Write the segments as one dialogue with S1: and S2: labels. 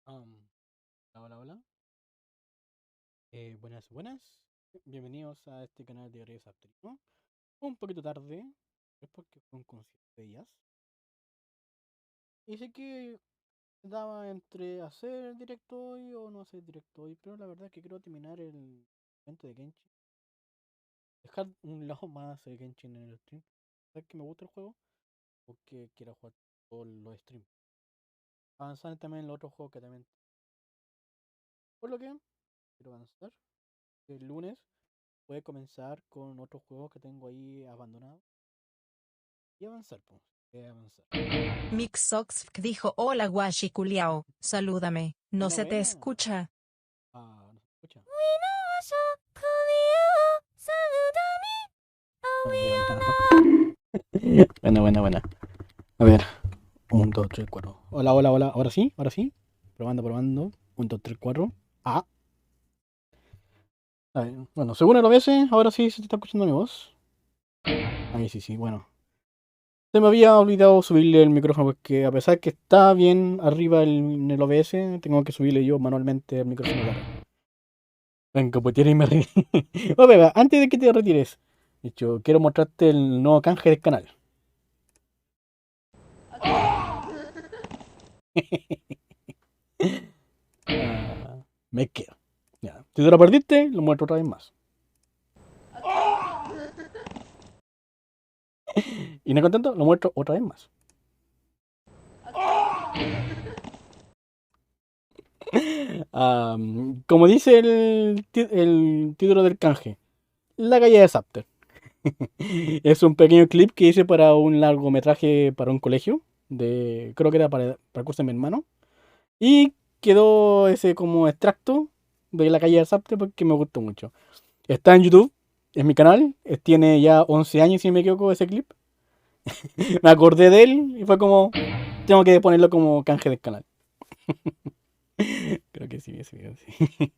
S1: Um, hola, hola. Buenas, buenas. Bienvenidos a este canal de ZapTersZ, ¿no? Un poquito tarde, es porque fue un concierto de ellas. Y sé que daba entre hacer directo hoy o no hacer directo hoy, pero la verdad es que quiero terminar el evento de Genshin. Dejar un lado más el Genshin en el stream. ¿Sabes que me gusta el juego? Porque quiero jugar todos los streams. Avanzar también en los otros juegos que también. Por lo que quiero avanzar. El lunes puede comenzar con otros juegos que tengo ahí abandonados y avanzar, pues. Avanzar.
S2: Mixox dijo: hola guashi culiao, salúdame, no
S1: Buena,
S2: se te
S1: buena.
S2: escucha.
S1: Ah, no se escucha. No me digo nada. Buena, buena, buena. A ver. 1, 2, 3, 4. Hola, hola, hola. Ahora sí, ahora sí. Probando, probando. 1, 2, 3, 4. Ah. A ver. Bueno, según el OBS, ahora sí se te está escuchando mi voz. Ahí sí, sí, bueno. Se me había olvidado subirle el micrófono porque a pesar que está bien arriba en el OBS, tengo que subirle yo manualmente el micrófono de arriba. Venga, pues tira y me ríe. Oh, Vega, antes de que te retires, de hecho, quiero mostrarte el nuevo canje del canal. Me quedo. Ya. Si te lo perdiste, lo muestro otra vez más. Y no contento, lo muestro otra vez más. Como dice el título del canje, la calle de Zapter. Es un pequeño clip que hice para un largometraje para un colegio. Creo que era para el curso de mi hermano. Y quedó ese como extracto de la calle de Zapte porque me gustó mucho. Está en YouTube, en mi canal. Tiene ya 11 años, si no me equivoco, ese clip. Me acordé de él y fue como, tengo que ponerlo como canje del canal. Creo que sí, ese video, sí.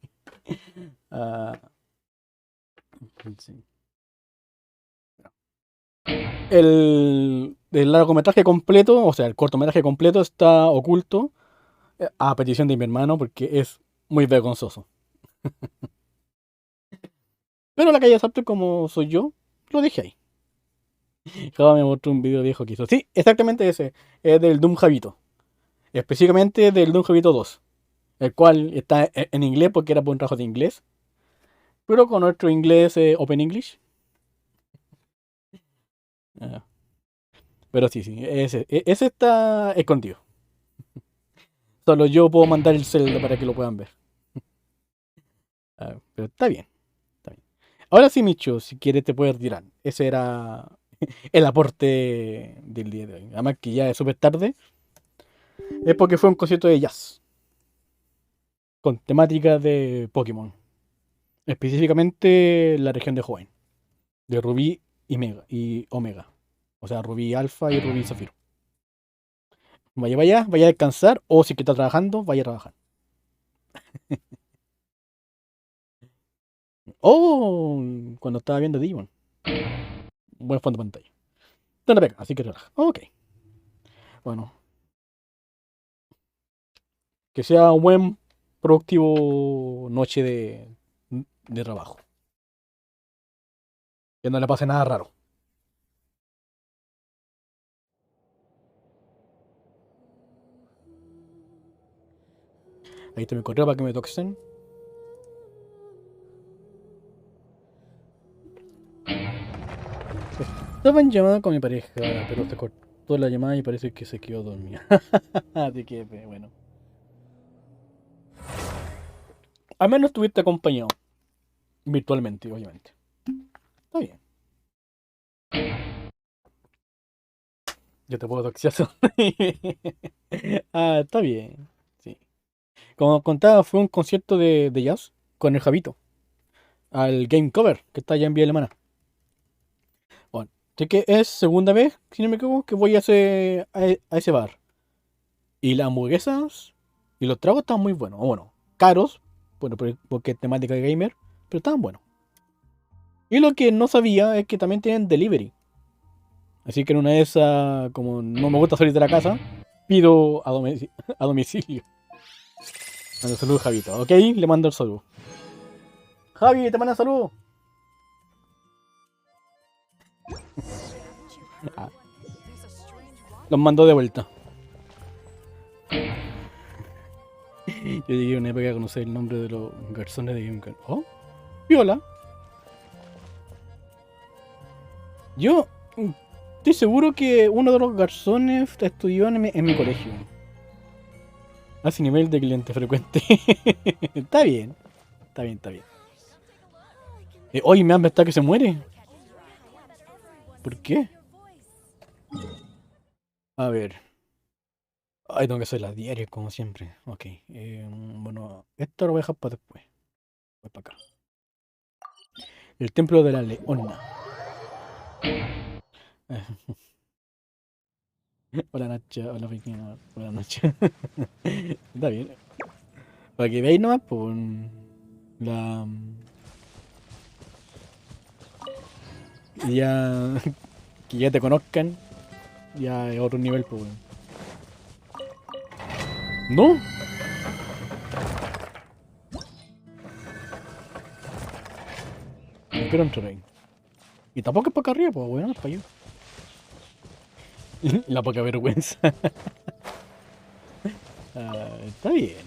S1: Ah, sí. El largometraje completo, o sea, el cortometraje completo está oculto a petición de mi hermano porque es muy vergonzoso. Pero la calle de Zapte, como soy yo, lo dejé ahí. Java me mostró un video viejo que hizo. Sí, exactamente ese. Es del Doom Javito. Específicamente del Doom Javito 2. El cual está en inglés porque era por un trabajo de inglés. Pero con nuestro inglés Open English. Ah, pero sí, sí. Ese está escondido. Solo yo puedo mandar el celdo para que lo puedan ver. Pero está bien. Está bien. Ahora sí, Micho, si quieres te puedes retirar. Ese era el aporte del día de hoy. Además que ya es súper tarde. Es porque fue un concierto de jazz. Con temática de Pokémon. Específicamente la región de Hoenn, de Rubí y Omega. O sea, Rubí Alfa y Rubí Zafiro. Vaya, vaya, vaya a descansar o si es que está trabajando, vaya a trabajar. Oh, cuando estaba viendo Digimon. Buen fondo de pantalla. No pega, así que relaja. Ok. Bueno, que sea un buen, productivo noche de trabajo. Que no le pase nada raro. Ahí está mi correo para que me toquen. Estaba en llamada con mi pareja, pero se cortó la llamada y parece que se quedó dormida. Así que, bueno. Al menos estuviste acompañado. Virtualmente, obviamente. Está bien. Yo te puedo doxear. Está bien. Sí. Como contaba, fue un concierto de jazz con el Javito. Al Game Cover, que está allá en Vía Alemana. Bueno, sé que es segunda vez, si no me equivoco, que voy a ese bar. Y las hamburguesas y los tragos estaban muy buenos. O bueno, caros, bueno, porque es temática de gamer, pero estaban buenos. Y lo que no sabía es que también tienen delivery. Así que en una de esas, como no me gusta salir de la casa, pido a domicilio. Manda saludos, Javito. Ok, le mando el saludo. Javi, te manda saludos. Ah, los mandó de vuelta. Yo llegué a una época a conocer el nombre de los garzones de Genshin. Oh, viola. Yo estoy seguro que uno de los garzones estudió en mi colegio. Hace nivel de cliente frecuente. Está bien. Está bien, está bien. Oye, me está que se muere. ¿Por qué? A ver. Ay, tengo que hacer las diarias como siempre. Ok. Bueno, esto lo voy a dejar para después. Voy para acá. El templo de la leona. Hola Nacha, hola Vikingo, hola Nacha. Está bien. Para que veáis nomás, pues. La. Y ya. Que ya te conozcan. Ya es otro nivel, pues. ¿No? No quiero entrar ahí. Y tampoco es para acá arriba, pues, bueno, es para allá. La poca vergüenza. Está bien.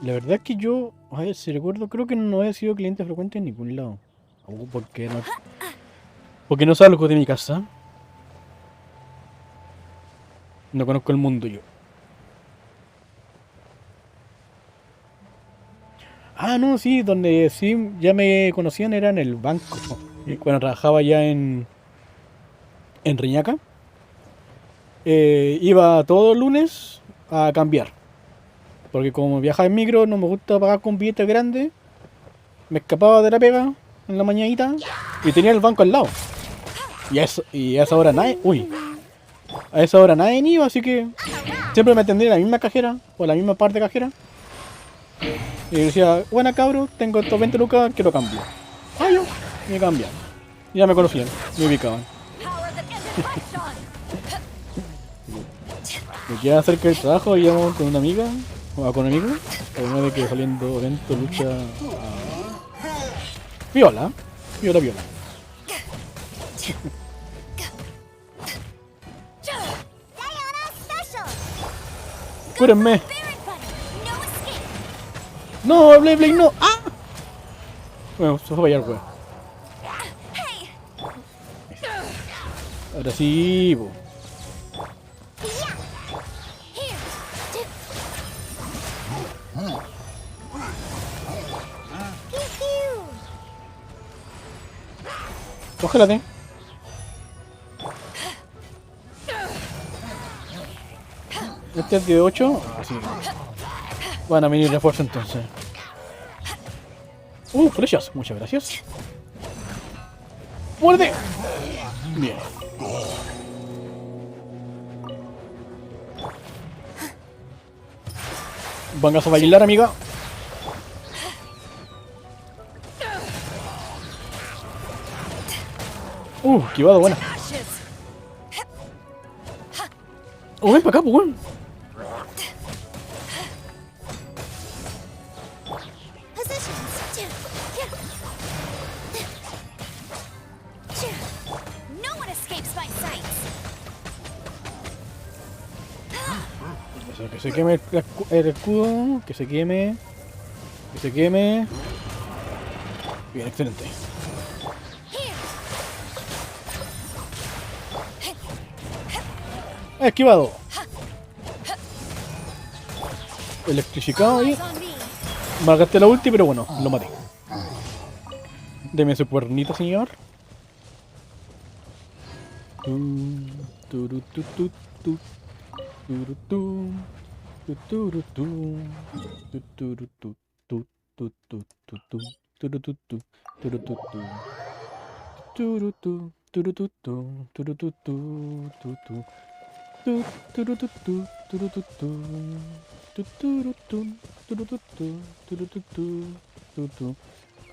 S1: La verdad es que yo, a ver si recuerdo, creo que no he sido cliente frecuente en ningún lado. Porque no salgo de mi casa. No conozco el mundo yo. Ah, no, sí, donde sí ya me conocían era en el banco. Cuando trabajaba ya en Reñaca. Iba todos los lunes a cambiar. Porque como viajaba en micro, no me gusta pagar con billetes grandes. Me escapaba de la pega en la mañanita y tenía el banco al lado. Y a esa hora nadie. Uy. A esa hora nadie iba, así que siempre me atendía la misma cajera o la misma parte de cajera. Y decía, buena cabro, tengo estos 20 lucas, quiero cambio. Ah, yo, me cambian. Ya me conocían, me ubicaban. Me quedaba cerca del trabajo, íbamos con una amiga, o con un amigo, además de que saliendo evento, lucha. Viola, viola, viola. Cúrenme. No, Blade Blade, no. ¡Ah! Bueno, se fue a fallar, weón. Ahora sí, po. Cógelate. Este es de 8. Así. Van a venir refuerzo entonces. Flechas. Muchas gracias. ¡Muerde! Bien. Vengas a bailar, amiga. Esquivado, buena. Ven para acá, pues, weón. Que se queme el escudo, que se queme, que se queme. Bien, excelente. Esquivado. Electrificado ahí. Malgasté la ulti, pero bueno, lo maté. Deme su cuernito, señor.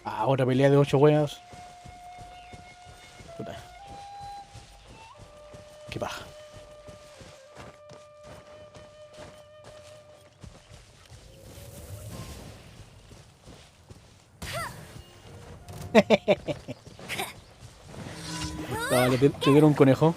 S1: Ahora pelea de 8 weas. Puta. Qué paja. Vale, te dieron un conejo.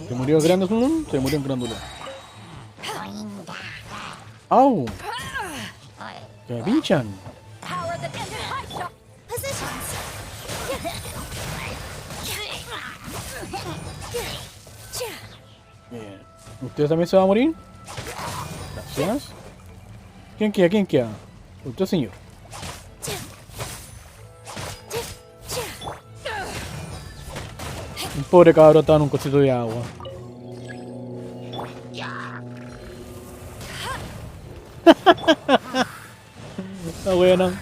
S1: Se murió el Grandulón, se murió el Grandulón. ¡Au! ¡Que me pinchan! Bien. ¿Usted también se va a morir? Gracias. ¿Quién queda? ¿Quién queda? Usted, señor. Un pobre cabrón estaba en un cosito de agua. Está buena.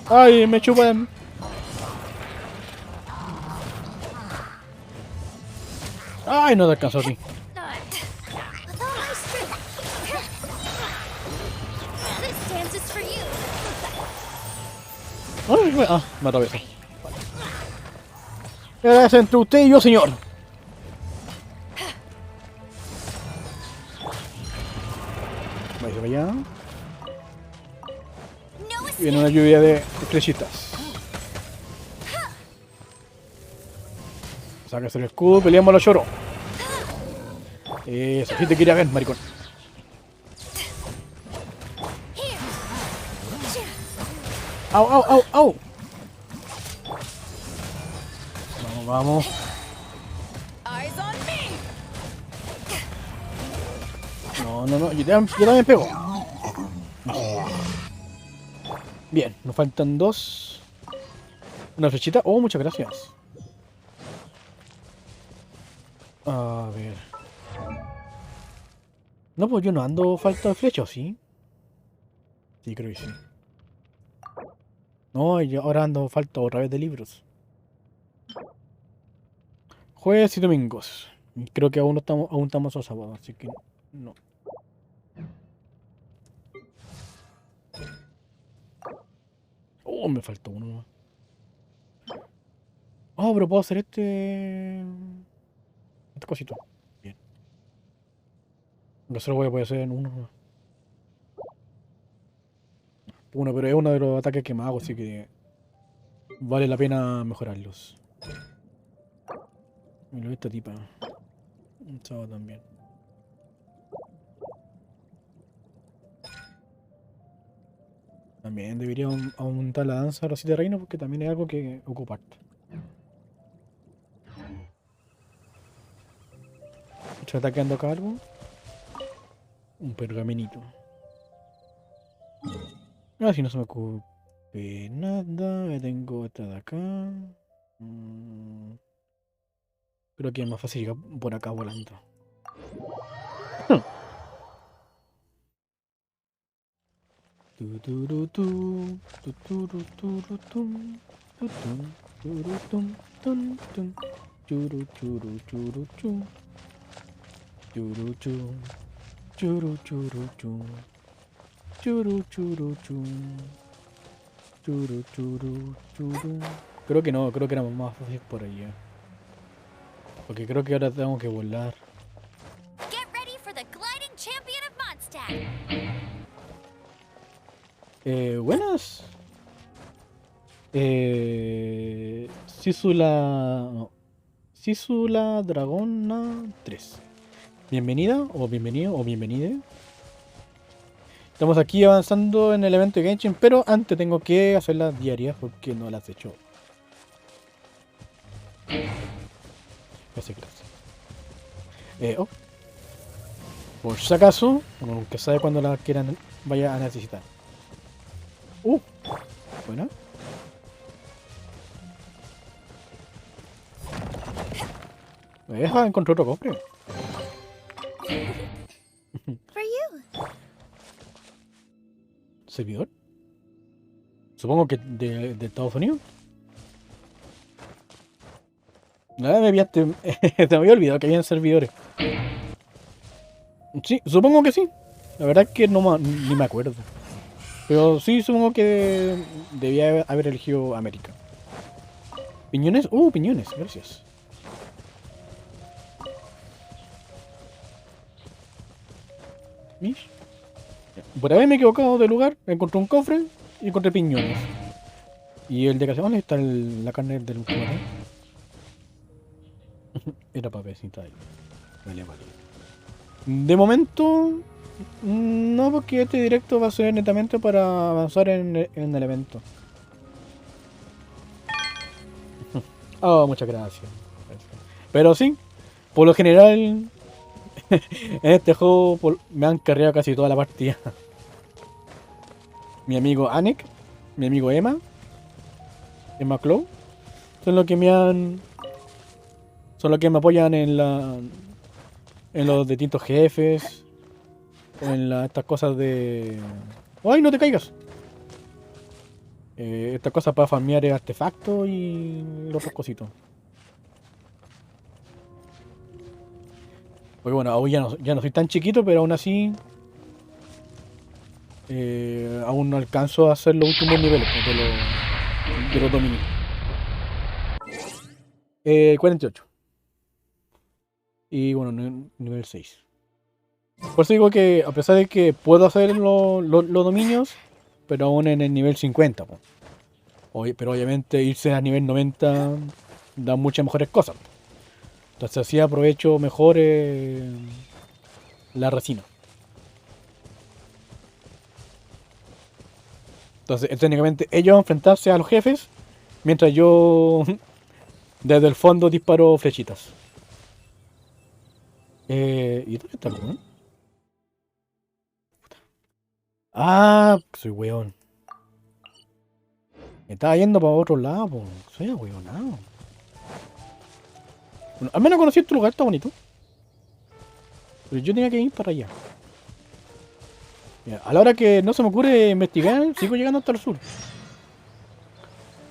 S1: ¡Ay, me chupan! ¡Ay, no te alcanzó a ti! ¡Ay, ah, me atravesó! Es entre usted y yo, señor. Vais para allá. Y viene una lluvia de flechitas. Sáquese el escudo, peleamos a los choros. Eso, sí te quería ver, maricón. ¡Au, au, au, au! Vamos, vamos. No, no, no, yo también pego. Bien, nos faltan dos. Una flechita. Oh, muchas gracias. A ver. No, pues yo no ando falta de flecha, ¿o sí? Sí, creo que sí. No, yo ahora ando falta otra vez de libros. Jueves y domingos. Creo que aún estamos a sábado, así que no. Oh, me faltó uno más. Oh, pero puedo hacer este cosito. Bien. No se lo voy a poder hacer en uno más. Uno, pero es uno de los ataques que más hago, así que vale la pena mejorarlos. Y lo esta tipa. Un sábado también. También debería aumentar la danza de los 7 reinos porque también es algo que ocuparte. ¿Se está quedando acá algo? Un pergaminito. Ah, si no se me ocupe nada. Tengo esta de acá. Creo que es más fácil llegar por acá volando. Creo que no, creo que era más fácil por allá. Porque creo que ahora tengo que volar. Buenas. Sísula. No. Sísula Dragona 3. Bienvenida, o bienvenido, o bienvenide. Estamos aquí avanzando en el evento de Genshin, pero antes tengo que hacer las diarias porque no las he hecho. Gracias, gracias. Oh. Por si acaso, uno nunca sabe cuándo las quieran vaya a necesitar. Bueno. Me deja encontrar otro cofre. ¿Servidor? Supongo que de Estados Unidos. Nada, me te me había olvidado que habían servidores. Sí, supongo que sí. La verdad es que ni me acuerdo. Pero sí, supongo que debía haber elegido América. ¿Piñones? Piñones, gracias. Mish. Por haberme equivocado de lugar, encontré un cofre y encontré piñones. Y el de casi, ¿dónde está la carne del jugador? Era papecita ahí. Vale, vale. De momento, no, porque este directo va a ser netamente para avanzar en el evento. Oh, muchas gracias. Pero sí, por lo general, en este juego me han carreado casi toda la partida. Mi amigo Anek, mi amigo Emma Clow, son los que me han. Son los que me apoyan en los distintos jefes. O en estas cosas de. ¡Ay, no te caigas! Estas cosas para farmear artefactos y los otros cositos. Porque bueno, aún ya no soy tan chiquito, pero aún así. Aún no alcanzo a hacer los últimos niveles pues, de los dominios. 48. Y bueno, nivel 6. Por eso digo que a pesar de que puedo hacer los dominios, pero aún en el nivel 50. Pues. Pero obviamente irse a nivel 90 da muchas mejores cosas. Entonces así aprovecho mejor la resina. Entonces técnicamente ellos enfrentarse a los jefes, mientras yo desde el fondo disparo flechitas. ¿Y dónde está el weón? Ah, soy weón. Me estaba yendo para otro lado, po. Soy weonado. Bueno, al menos conocí este lugar, está bonito. Pero yo tenía que ir para allá. Mira, a la hora que no se me ocurre investigar, sigo llegando hasta el sur.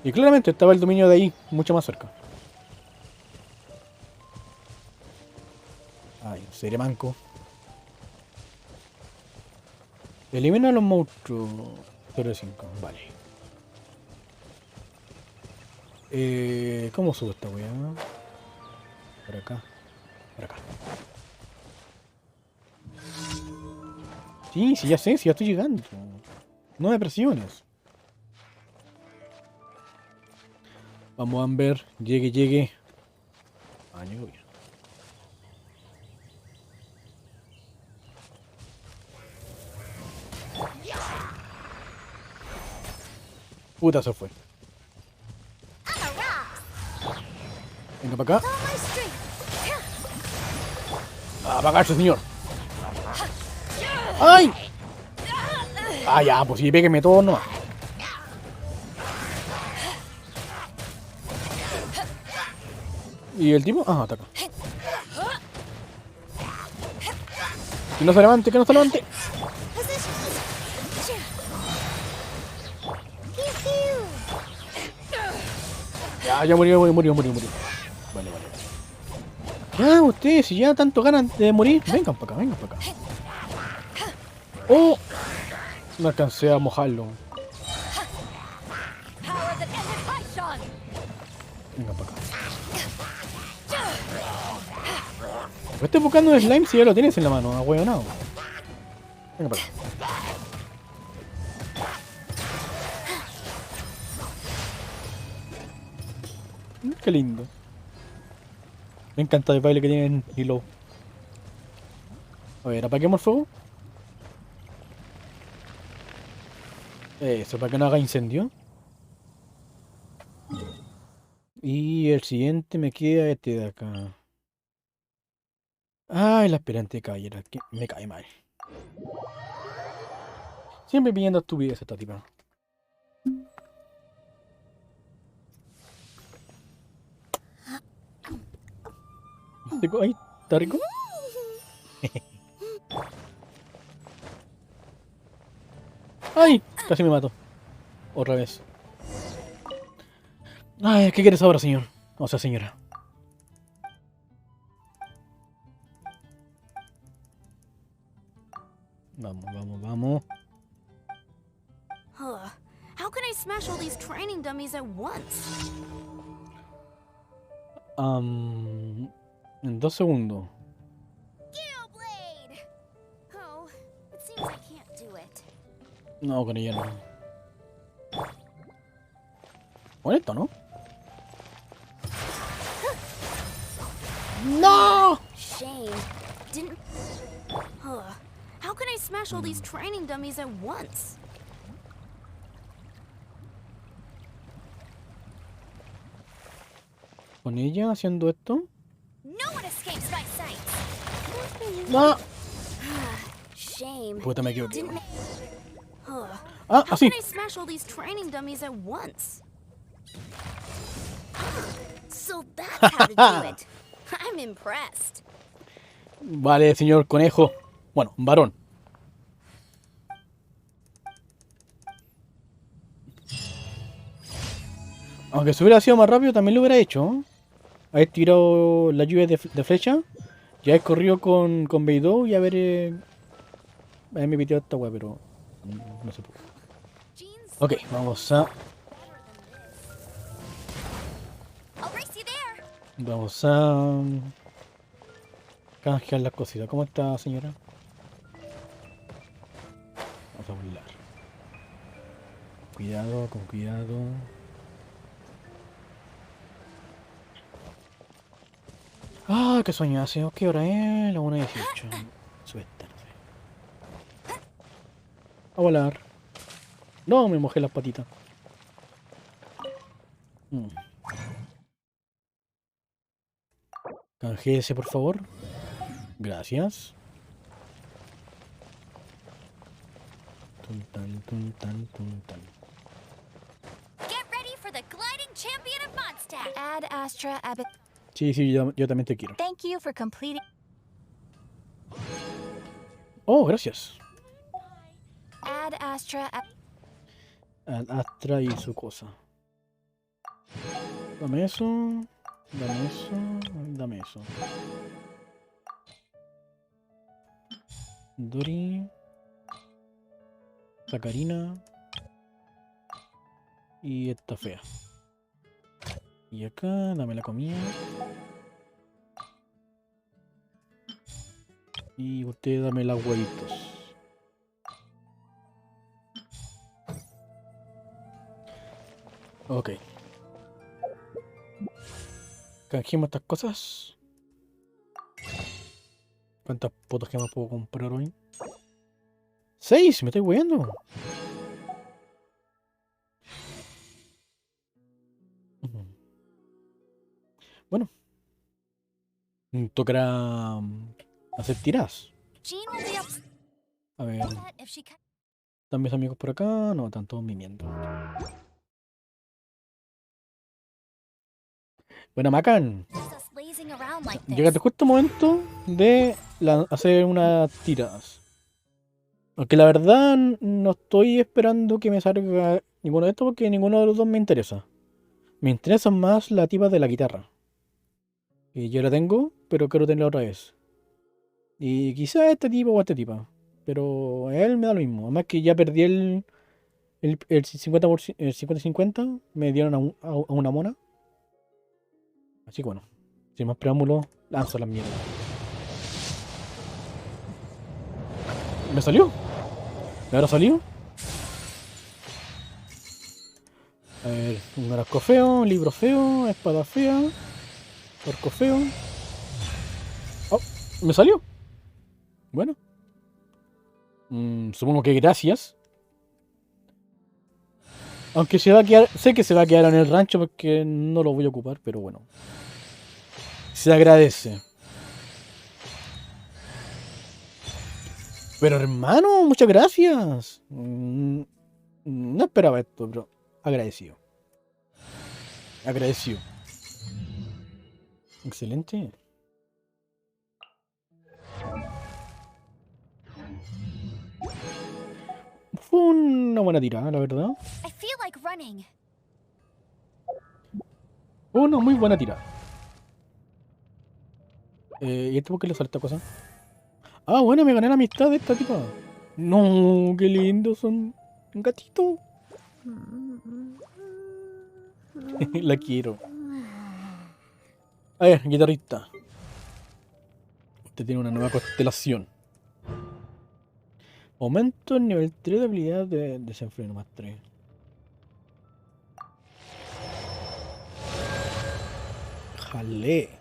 S1: Y claramente estaba el dominio de ahí, mucho más cerca. Ay, seré manco. Elimina a los monstruos. 0 de 5, vale. ¿Cómo subo esta weá? Por acá. Por acá. Sí, sí, ya sé, sí, ya estoy llegando. No me presiones. Vamos a ver, llegue. Ah, llego bien. Puta, se fue. Venga para acá. A apagarse, señor. ¡Ay! Ah, ya, pues sí, pégueme todo nomás. ¿Y el tipo? Ah, ataca. Que no se levante, que no se levante. Ya murió. Vale. Ya, ustedes, si ya tanto ganan de morir, vengan para acá. Oh, no alcancé a mojarlo. Venga para acá. Me estoy buscando el slime si ya lo tienes en la mano, ahueonado. Venga para acá. Qué lindo. Me encanta el baile que tienen Hilo. A ver, apaguemos el fuego. Eso, para que no haga incendio. Y el siguiente me queda este de acá. Ay, la aspirante caballera, que me cae mal. Siempre pidiendo estupidez esta tipa. Ay, ¿está rico? ¡Ay! Casi me mato. Otra vez. Ay, ¿qué quieres ahora, señor? O sea, señora. Vamos, vamos, vamos.
S3: How can I smash all these training dummies at once?
S1: En 2 segundos.
S3: Blade! Oh, it seems I can't do it.
S1: No, con ella no. Con esto, ¿no? ¡No!
S3: Shame. Didn't. How can I smash all these training dummies at once?
S1: Con ella haciendo esto.
S3: No one escapes my sight.
S1: ¡No!
S3: Shame.
S1: Puta, me equivoqué.
S3: Didn't.
S1: Ah,
S3: How
S1: así.
S3: can I smash all these training dummies at once? So that's how to do it. I'm impressed.
S1: Vale, señor conejo. Bueno, varón. Aunque si hubiera sido más rápido, también lo hubiera hecho, ¿eh? Haber tirado la lluvia de flecha. Ya he corrido con Beidou y haberme piteado esta weá, pero no se pudo. Ok, vamos a...
S3: I'll race you there.
S1: Vamos a... canjear las cositas. ¿Cómo está, señora? Vamos a burlar. Cuidado, con cuidado. Ah, qué sueño hace. ¿Qué hora es? La 1:18. Súper tarde. A volar. No, me mojé las patitas. Canjeese, por favor. Gracias. Tuntan, tuntan, tuntan.
S3: Get ready for the gliding champion of Mondstadt. Ad Astra Abbott.
S1: Sí, sí, yo también te quiero.
S3: Thank you for completing.
S1: Oh, gracias.
S3: Ad Astra.
S1: Astra y su cosa. Dame eso. Dame eso. Dame eso. Dori. Sacarina. Y esta fea. Y acá, dame la comida. Y usted dame los huevitos. Ok. Canjeemos estas cosas. ¿Cuántas potas que más puedo comprar hoy? 6, me estoy hueando. Bueno. Tocará hacer tiradas. A ver. ¿Están mis amigos por acá? No, están todos mimiendo. Bueno, Macan. Llegaste justo el momento de hacer unas tiradas. Aunque la verdad no estoy esperando que me salga ninguno de estos porque ninguno de los dos me interesa. Me interesa más la tipa de la guitarra. Y yo la tengo, pero quiero tenerla otra vez. Y quizás este tipo o esta tipa. Pero a él me da lo mismo. Además que ya perdí el 50%, el 50-50. Me dieron a una mona. Así que bueno. Sin más preámbulos, lanzo la mierda. ¿Me salió? ¿Me habrá salido? A ver, un arco feo, libro feo, espada fea, arco feo. Oh, ¿me salió? Bueno. Supongo que gracias. Aunque se va a quedar, sé que se va a quedar en el rancho porque no lo voy a ocupar, pero bueno. Se agradece. Pero hermano, muchas gracias. No esperaba esto, pero agradecido. Agradecido. Excelente. Fue una buena tirada, la verdad. Fue una muy buena tirada. ¿Y esto por qué le sale esta cosa? Ah, bueno, me gané la amistad de esta tipa. No, qué lindo son. Un gatito. La quiero. A ver, guitarrista. Usted tiene una nueva constelación. Aumento el nivel 3 de habilidad de desenfreno más 3. Jale.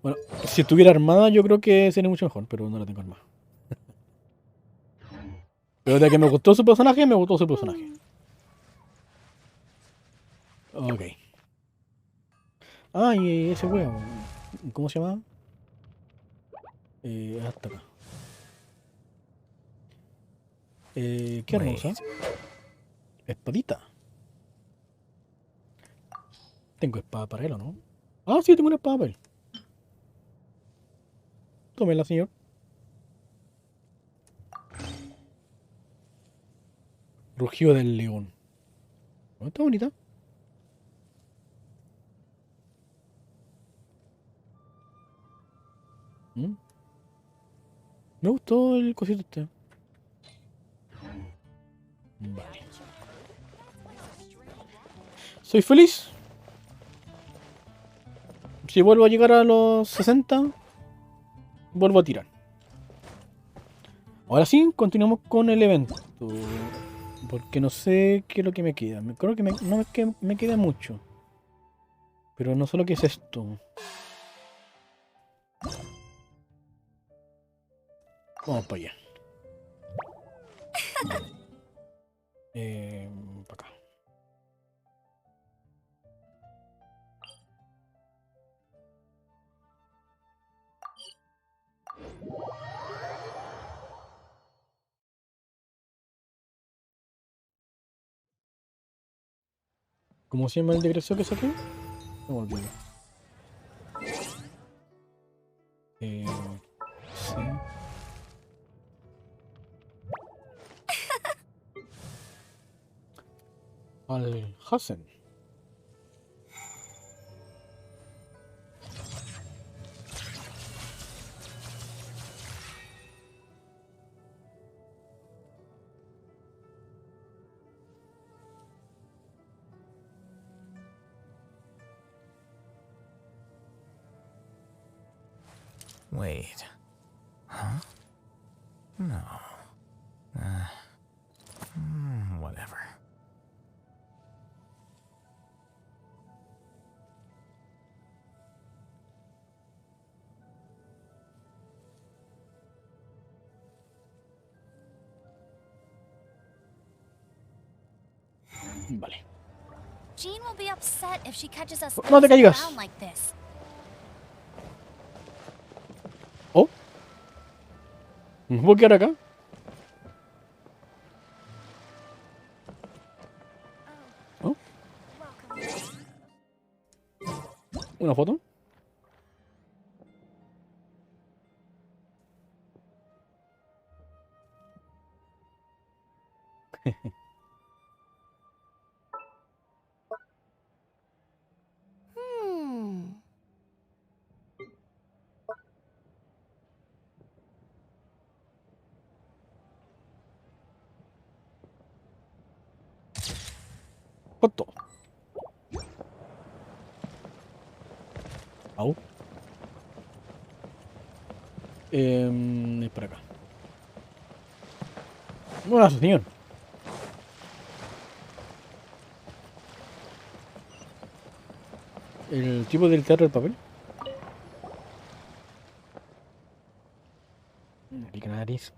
S1: Bueno, si estuviera armada yo creo que sería mucho mejor, pero no la tengo armada. Pero de que me gustó su personaje, me gustó su personaje. Ok. Ah, y ese weón. ¿Cómo se llama? Hasta acá. Qué hermosa. Espadita. Tengo espada para él, ¿o no? Ah, sí, tengo una espada para él. Tómela, señor. Rugido del león. Oh, está bonita. Mm. Me gustó el cosito este. Vale. Soy feliz. Si vuelvo a llegar a los 60, vuelvo a tirar. Ahora sí, continuamos con el evento. Porque no sé qué es lo que me queda. Creo que no es que me queda mucho. Pero no sé lo que es esto. Vamos para allá. Para acá. ¿Cómo se llama el decreto que saqué? No me olvido. Sí. Al Hassen.
S4: Wait. Huh? No. Whatever.
S1: Vale.
S3: Jean will be upset if she catches us
S1: No te
S3: messing
S1: caigas.
S3: around like this.
S1: Oh. ¿Me puedo quedar acá? Oh. ¿Una foto?
S3: Hmm.
S1: Foto. Au. Es para acá. Hola, señor. El tipo del teatro del papel. Pica nariz.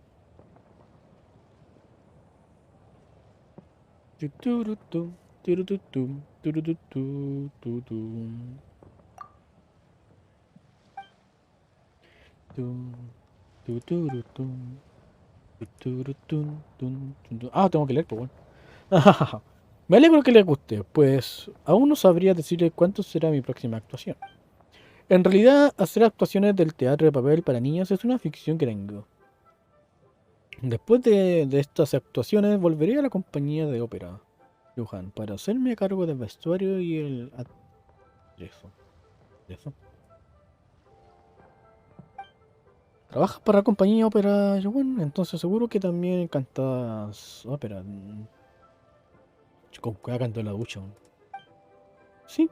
S1: Tuturutu, turututu, turututu, tutu. Tum, tuturutu, tuturutun, tun, tun, tun. Ah, tengo que leer, pues bueno. Me alegro que le guste, pues aún no sabría decirle cuánto será mi próxima actuación. En realidad, hacer actuaciones del teatro de papel para niños es una ficción que tengo. Después de estas actuaciones, volveré a la compañía de ópera, Johan, para hacerme a cargo del vestuario y el atrezo. Eso. ¿Trabajas para la compañía ópera Yuan? Entonces seguro que también cantas ópera. Con cuidado canto en la ducha. Sí,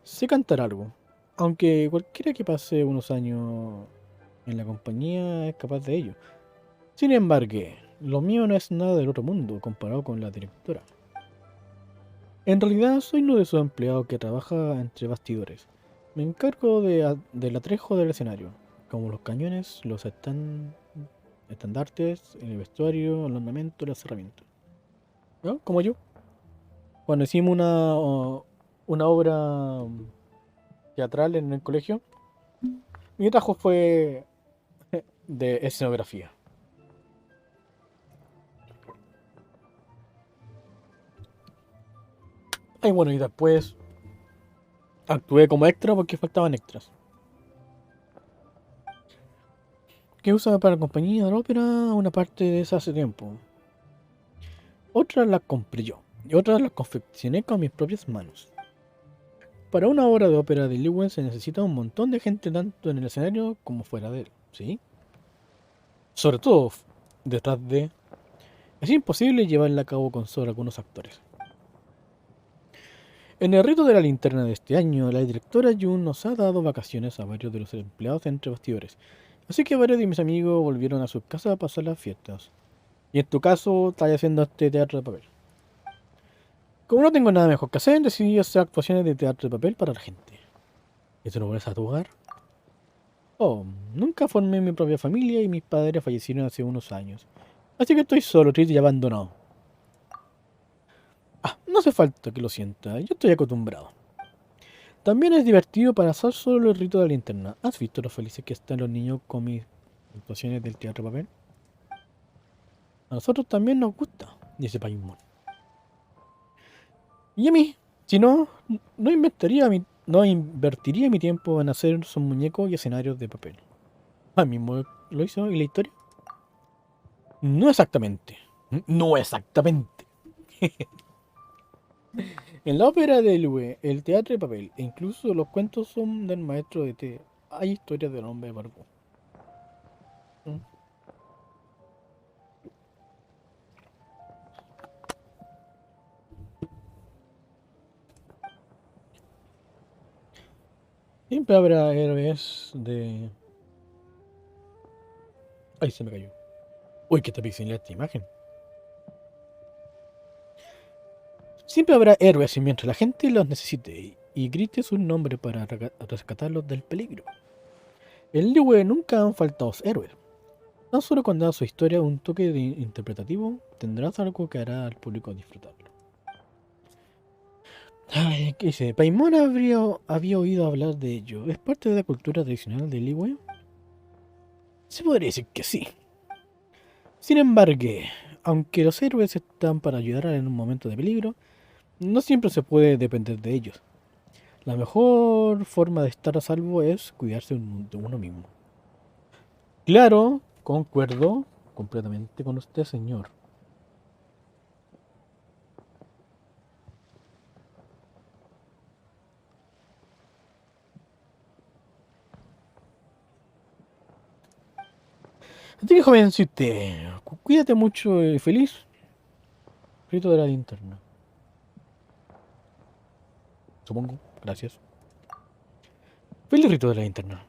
S1: sé cantar algo. Aunque cualquiera que pase unos años en la compañía es capaz de ello. Sin embargo, lo mío no es nada del otro mundo comparado con la directora. En realidad soy uno de esos empleados que trabaja entre bastidores. Me encargo del atrejo del escenario, como los cañones, los estandartes, el vestuario, el ornamento, las herramientas. ¿No? Como yo. Cuando hicimos una obra teatral en el colegio, mi trabajo fue de escenografía. Y bueno, y después actué como extra porque faltaban extras. Que usaba para la compañía de la ópera una parte de esa hace tiempo. Otras las compré yo, y otras las confeccioné con mis propias manos. Para una obra de ópera de Lewin se necesita un montón de gente tanto en el escenario como fuera de él, ¿sí? Sobre todo detrás de... Es imposible llevarla a cabo con solo algunos actores. En el rito de la linterna de este año, la directora Jun nos ha dado vacaciones a varios de los empleados entre bastidores, así que varios de mis amigos volvieron a sus casas a pasar las fiestas. Y en tu caso, estás haciendo este teatro de papel. Como no tengo nada mejor que hacer, decidí hacer actuaciones de teatro de papel para la gente. ¿Y tú no vuelves a tu hogar? Oh, nunca formé mi propia familia y mis padres fallecieron hace unos años. Así que estoy solo, triste y abandonado. Ah, no hace falta que lo sienta, yo estoy acostumbrado. También es divertido para hacer solo el rito de la linterna. ¿Has visto lo felices que están los niños con mis actuaciones del teatro de papel? A nosotros también nos gusta, dice Paimon. Y a mí, si no, no invertiría mi tiempo en hacer esos muñecos y escenarios de papel. ¿A mí mismo lo hizo y la historia? No exactamente. No exactamente. En la ópera de Lue, el teatro de papel e incluso los cuentos son del maestro de té. Hay historias del hombre barbudo. ¿Mm? Siempre habrá héroes de... Ay, se me cayó. Uy, que te pixelé esta imagen. Siempre habrá héroes y mientras la gente los necesite y grite su nombre para rescatarlos del peligro. En Liyue nunca han faltado héroes. Tan solo cuando da su historia un toque interpretativo, tendrás algo que hará al público disfrutarlo. Ay, ¿qué dice? Paimon había oído hablar de ello. ¿Es parte de la cultura tradicional de Liyue? Se podría decir que sí. Sin embargo, aunque los héroes están para ayudar en un momento de peligro, no siempre se puede depender de ellos. La mejor forma de estar a salvo es cuidarse de uno mismo. Claro, concuerdo completamente con usted, señor. Así que, joven, si usted cuídate mucho y feliz. Rito de la linterna. Supongo. Gracias. Feliz rito de la linterna.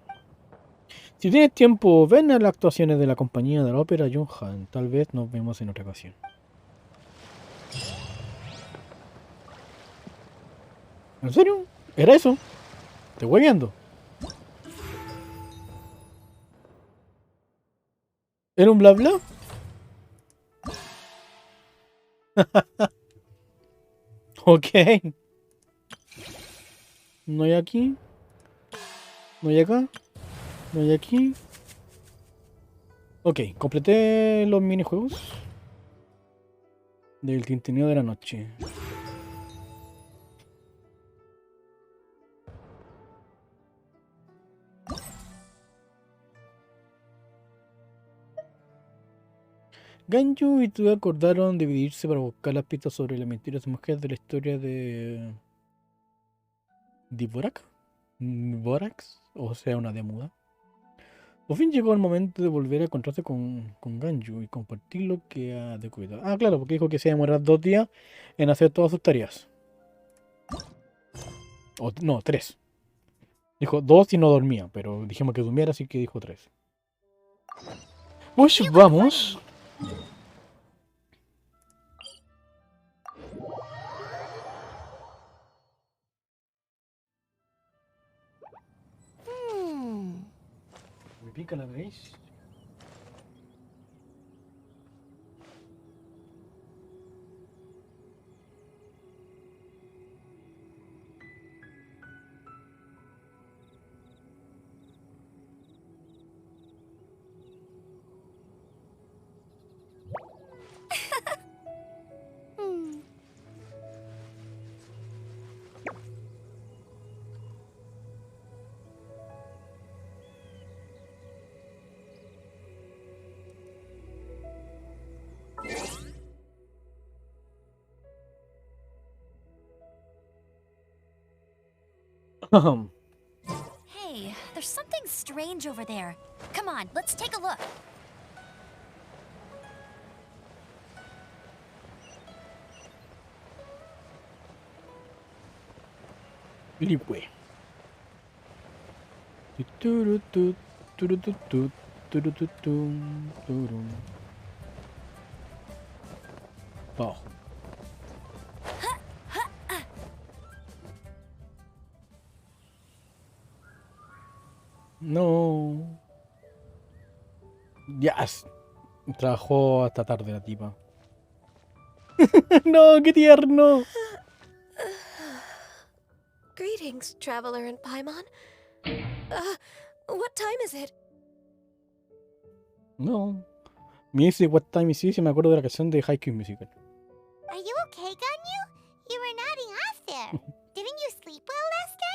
S1: Si tienes tiempo, ven a las actuaciones de la compañía de la ópera Junhan. Tal vez nos vemos en otra ocasión. ¿En serio? ¿Era eso? ¿Te voy viendo? ¿Era un bla bla? Ok. No hay aquí. No hay acá. No hay aquí. Ok, completé los minijuegos del tintineo de la noche. Ganju y tú acordaron dividirse para buscar las pistas sobre la misteriosa mujer de la historia de... ¿Dvorak? Borax, o sea, una demuda. Por fin llegó el momento de volver a encontrarse con Ganju y compartir lo que ha descubierto. Ah, claro, porque dijo que se iba a demorar 2 días en hacer todas sus tareas. O, no, 3. Dijo 2 y no dormía, pero dijimos que durmiera, así que dijo 3. Pues vamos. Me pica la nariz.
S3: Hey, there's something strange over there. Come on, let's take a look.
S1: Ligüe. Turutu, turututu, turututu, turum. Abajo. No. Yes. Trabajó hasta tarde la tipa. No, qué tierno.
S5: Greetings, traveler in Paimon. What time is it?
S1: No. Me dice What Time Is It y me acuerdo de la canción de High School Musical.
S3: Are you okay, Ganyu? You were nodding off there. Didn't you sleep well last night?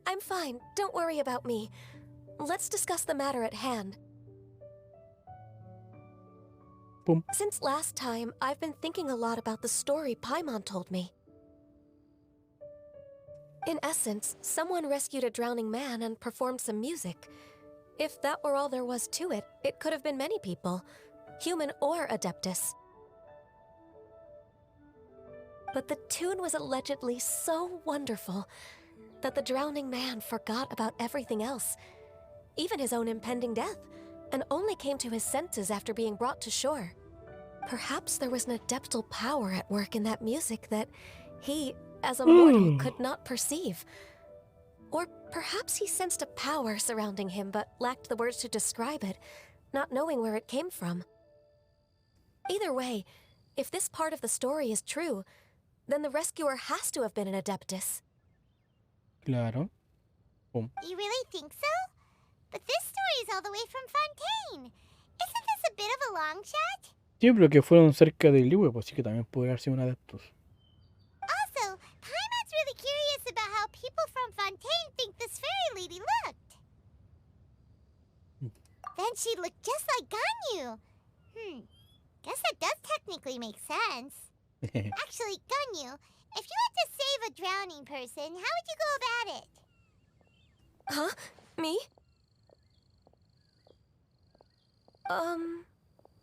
S5: I'm fine. Don't worry about me. Let's discuss the matter at hand.
S1: Boom.
S5: Since last time, I've been thinking a lot about the story Paimon told me. In essence, someone rescued a drowning man and performed some music. If that were all there was to it, it could have been many people, human or Adeptus. But the tune was allegedly so wonderful that the drowning man forgot about everything else, even his own impending death, and only came to his senses after being brought to shore. Perhaps there was an adeptal power at work in that music that he, as a mortal, could not perceive. Or perhaps he sensed a power surrounding him but lacked the words to describe it, not knowing where it came from. Either way, if this part of the story is true, then the rescuer has to have been an Adeptus.
S1: Claro. Boom.
S3: You really think so? But this story is all the way from Fontaine. Isn't this a bit of a long shot?
S1: Sí, pero que fueron cerca del Ligüe, pues sí que también puede haber sido un adeptus.
S3: Also, Paimon's really curious about how people from Fontaine think this fairy lady looked. Then she looked just like Ganyu. Guess that does technically make sense. Actually, Ganyu, if you had to save a drowning person, how would you go about it?
S5: Huh? Me?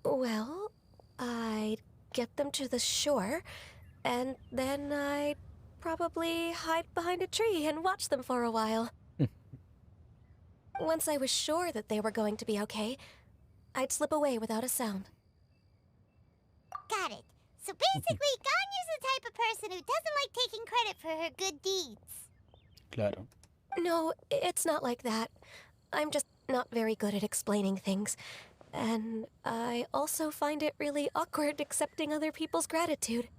S5: Well, I'd get them to the shore, and then I'd probably hide behind a tree and watch them for a while. Once I was sure that they were going to be okay, I'd slip away without a sound.
S3: Got it. So basically, Ganyu's the type of person who doesn't like taking credit for her good deeds.
S1: Claro.
S5: No, it's not like that. I'm just not very good at explaining things. And I also find it really awkward accepting other people's gratitude.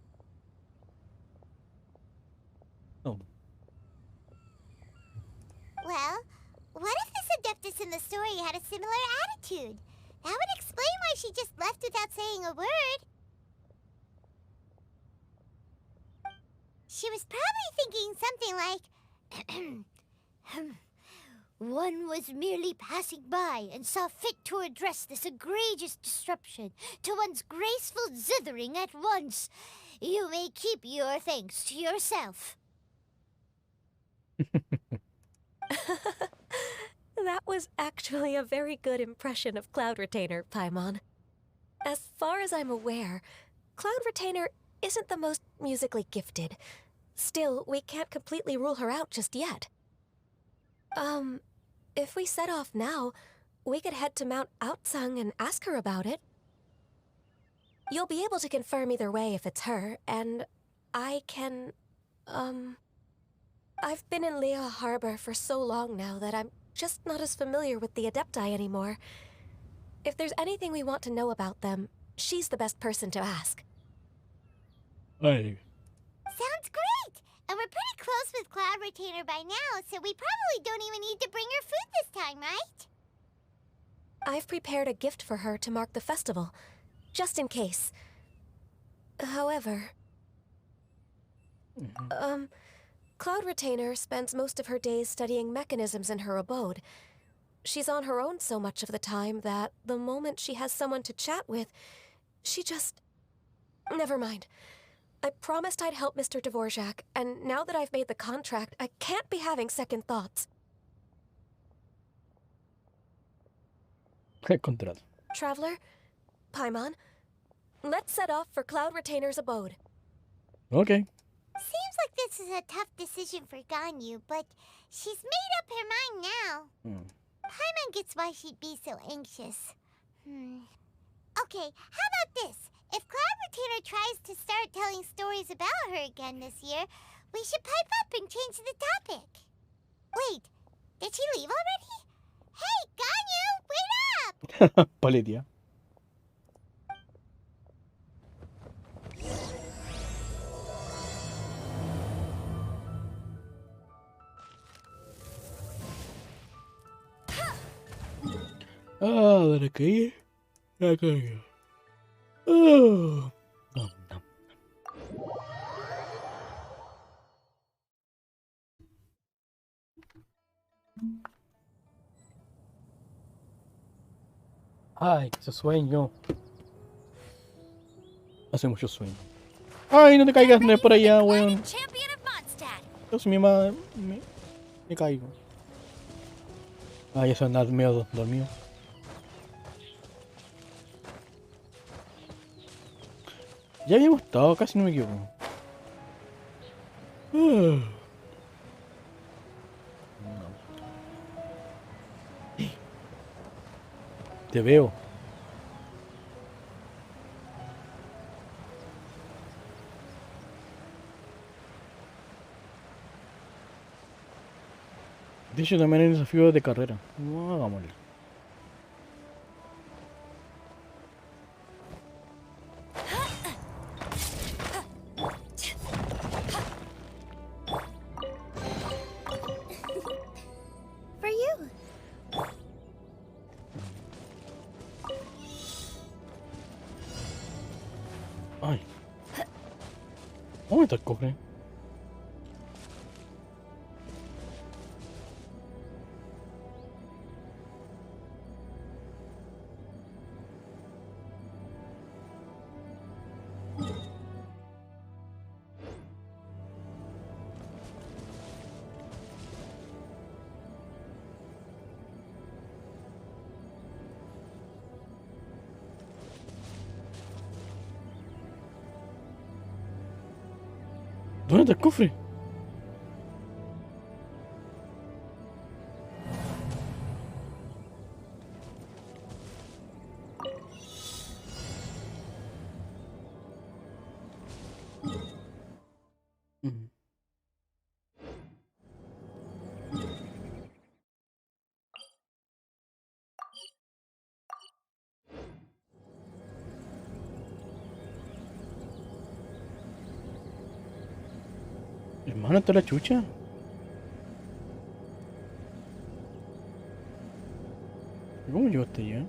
S1: Oh.
S3: Well, what if this Adeptus in the story had a similar attitude? That would explain why she just left without saying a word. She was probably thinking something like, one was merely passing by and saw fit to address this egregious disruption to one's graceful zithering at once. You may keep your thanks to yourself.
S5: That was actually a very good impression of Cloud Retainer, Paimon. As far as I'm aware, Cloud Retainer isn't the most musically gifted. Still, we can't completely rule her out just yet. If we set off now, we could head to Mount Outsung and ask her about it. You'll be able to confirm either way if it's her, and I can, I've been in Lea Harbor for so long now that I'm just not as familiar with the Adepti anymore. If there's anything we want to know about them, she's the best person to ask.
S1: Ay.
S3: Sounds great! And we're pretty close with Cloud Retainer by now, so we probably don't even need to bring her food this time, right?
S5: I've prepared a gift for her to mark the festival, just in case. However... Cloud Retainer spends most of her days studying mechanisms in her abode. She's on her own so much of the time that the moment she has someone to chat with, she just... Never mind. I promised I'd help Mr. Dvorak, and now that I've made the contract, I can't be having second thoughts.
S1: El contrato.
S5: Traveler, Paimon, let's set off for Cloud Retainer's abode.
S1: Okay.
S3: Seems like this is a tough decision for Ganyu, but she's made up her mind now. Paimon gets why she'd be so anxious. Okay, how about this? If Cloud Retainer tries to start telling stories about her again this year, we should pipe up and change the topic. Wait, did she leave already? Hey, Ganyu, wait up!
S1: Paletia. Ah, ¿de qué? Ya cayó. Oh. Nom, nom. Ay, ese sueño. Hace mucho sueño. Ay, no te caigas no es por allá, weón.
S3: Champion of Mondstadt.
S1: Dios mío, me caigo. Ay, eso anda medio dormido. Ya habíamos estado, casi no me equivoco. Te veo. De hecho, también hay desafío de carrera. No, hagámoslo.
S3: For you.
S1: Ay. ¿Dónde está el cofre? ¿Dónde está el cofre? Hermano, ¿está la chucha? ¿Cómo llegó hasta allá?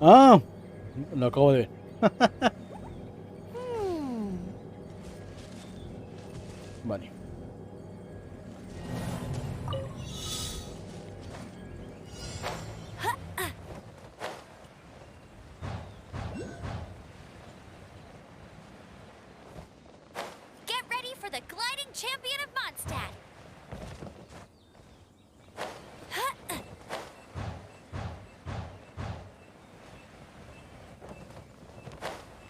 S1: ¡Ah! Lo acabo de ver. Vale.
S3: champion of Mondstadt.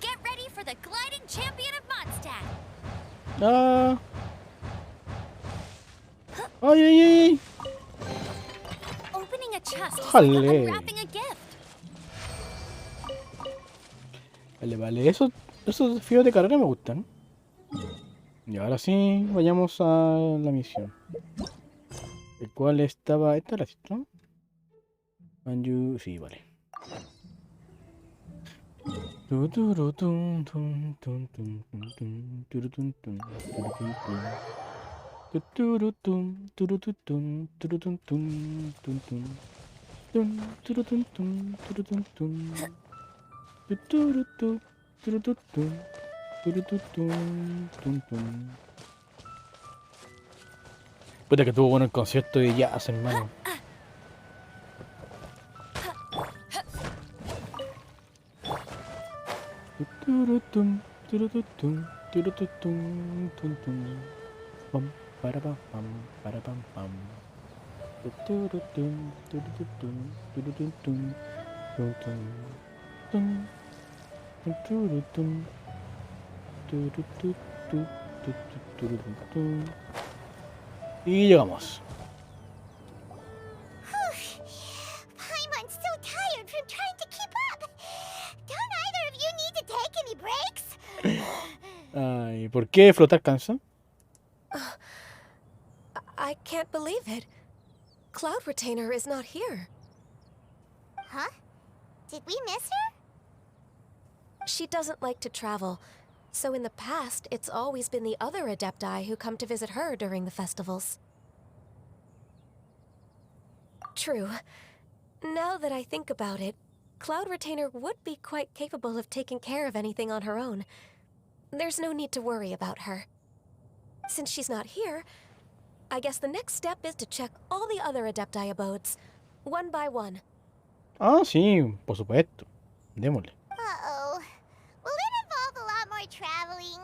S3: Get ready for the gliding champion of Mondstadt.
S1: Ah. Ay, ay, ay.
S3: Opening a chest is like
S1: Jale.
S3: unwrapping a gift.
S1: Vale, vale. Esos desafíos de carrera me gustan. Y ahora sí, vayamos a la misión. El cual estaba... ¿Esta era esto? Sí, vale. Puta que tuvo bueno el concierto de jazz, hermano. Pam, para, pam, para, pam, pam. Y llegamos.
S3: Paimon's so tired from trying to keep up. Don't either of you need to take any breaks?
S1: Ay, ¿por qué flotar cansa?
S5: I can't believe it. Cloud Retainer is not here.
S3: Huh? Did we miss her?
S5: She doesn't like to travel, so in the past, it's always been the other Adepti who come to visit her during the festivals. True. Now that I think about it, Cloud Retainer would be quite capable of taking care of anything on her own. There's no need to worry about her. Since she's not here, I guess the next step is to check all the other Adepti abodes, one by one.
S1: Ah, sí, por supuesto. Démosle.
S3: Uh-oh. Will it involve a lot more traveling?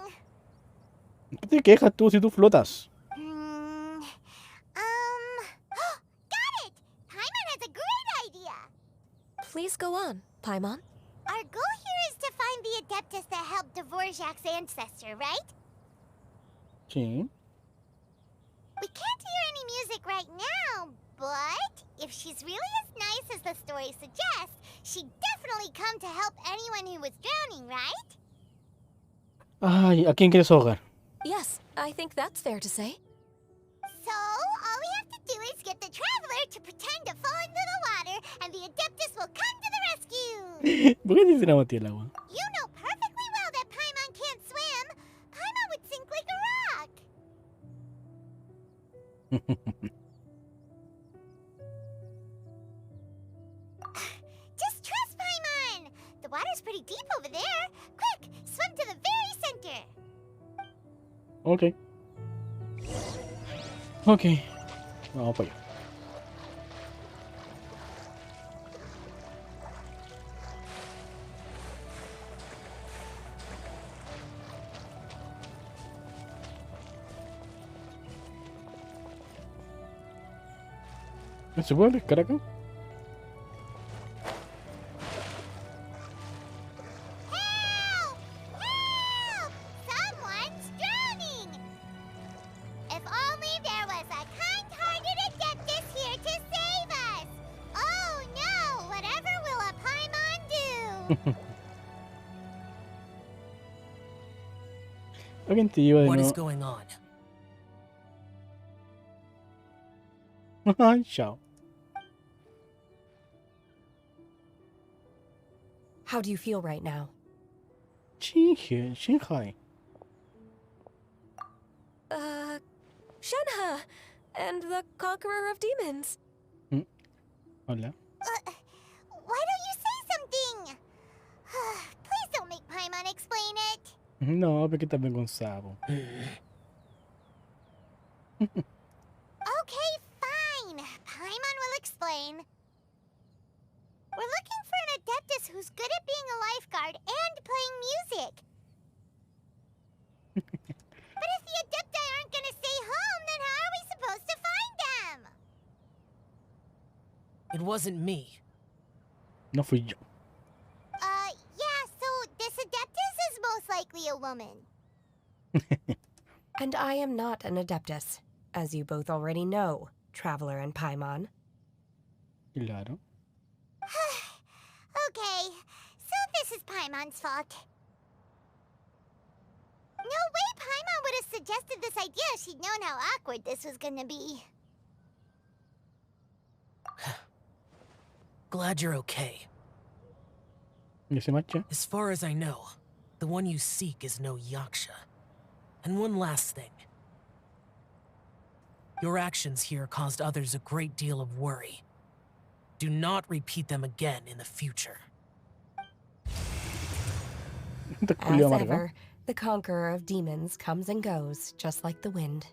S1: ¿Qué te quejas tú si tú flotas?
S3: Got it! Paimon has a great idea!
S5: Please go on, Paimon.
S3: Our goal here is to find the Adeptus that helped Dvorak's ancestor, right?
S1: Sí.
S3: We can't hear any music right now, but if she's really as nice as the story suggests, she'd definitely come to help anyone who was drowning, right?
S1: Ay, ¿a quién quieres ahogar?
S5: Yes, I think that's fair to say.
S3: So, all we have to do is get the Traveler to pretend to fall into the water, and the Adeptus will come to the rescue!
S1: ¿Por qué te hicieron meter el agua?
S3: You know perfectly well that Paimon can't swim! Paimon would sink like a rock! Just trust Paimon! The water's pretty deep over there. Quick, swim to the very center.
S1: Ok. Ok. Vamos para allá. ¿Se puede pescar acá?
S3: Help! Help! Someone's drowning! If only there was a kind-hearted Adeptus here to save us! Oh no! Whatever will a Paimon do?
S1: Alguien te lleva de
S6: What is
S1: nuevo.
S6: going on?
S1: Chao.
S5: How do you feel right now?
S1: Shinhai.
S5: Shenhe, and the Conqueror of Demons.
S1: Hola.
S3: Why don't you say something? Please don't make Paimon explain it.
S1: No, porque está avergonzado.
S3: Okay, fine. Paimon will explain. We're looking for an Adeptus who's good at being a lifeguard and playing music. But if the Adepti aren't gonna stay home, then how are we supposed to find them?
S6: It wasn't me.
S1: No fui yo.
S3: Yeah, so this Adeptus is most likely a woman.
S7: And I am not an Adeptus, as you both already know, Traveler and Paimon.
S1: Claro.
S3: Okay, so this is Paimon's fault. No way Paimon would have suggested this idea if she'd known how awkward this was gonna be.
S6: Glad you're okay.
S1: ¿Y se marcha?
S6: As far as I know, the one you seek is no Yaksha. And one last thing. Your actions here caused others a great deal of worry. Do not repeat them again in the future.
S1: Te
S7: As
S1: culiao amargado.
S7: ever, the conqueror of demons comes and goes, just like the wind.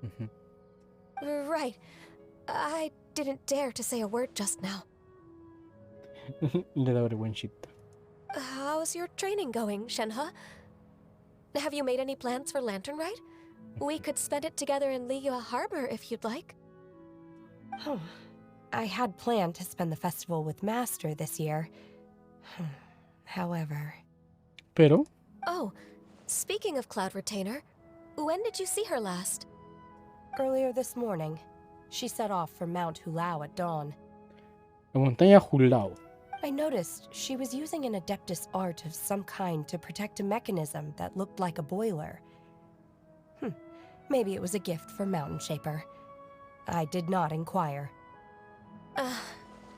S1: Ujú.
S5: Right. I didn't dare to say a word just now.
S1: Le da vergüencita.
S5: How's your training going, Shenhe? Have you made any plans for Lantern Rite? We could spend it together in Liyue Harbor if you'd like.
S7: Oh, I had planned to spend the festival with Master this year. However...
S1: Pero,
S5: Oh, speaking of Cloud Retainer, when did you see her last?
S7: Earlier this morning, she set off for Mount Hulao at dawn.
S1: la montaña Hulao.
S7: I noticed she was using an Adeptus art of some kind to protect a mechanism that looked like a boiler. Maybe it was a gift for Mountain Shaper. I did not inquire.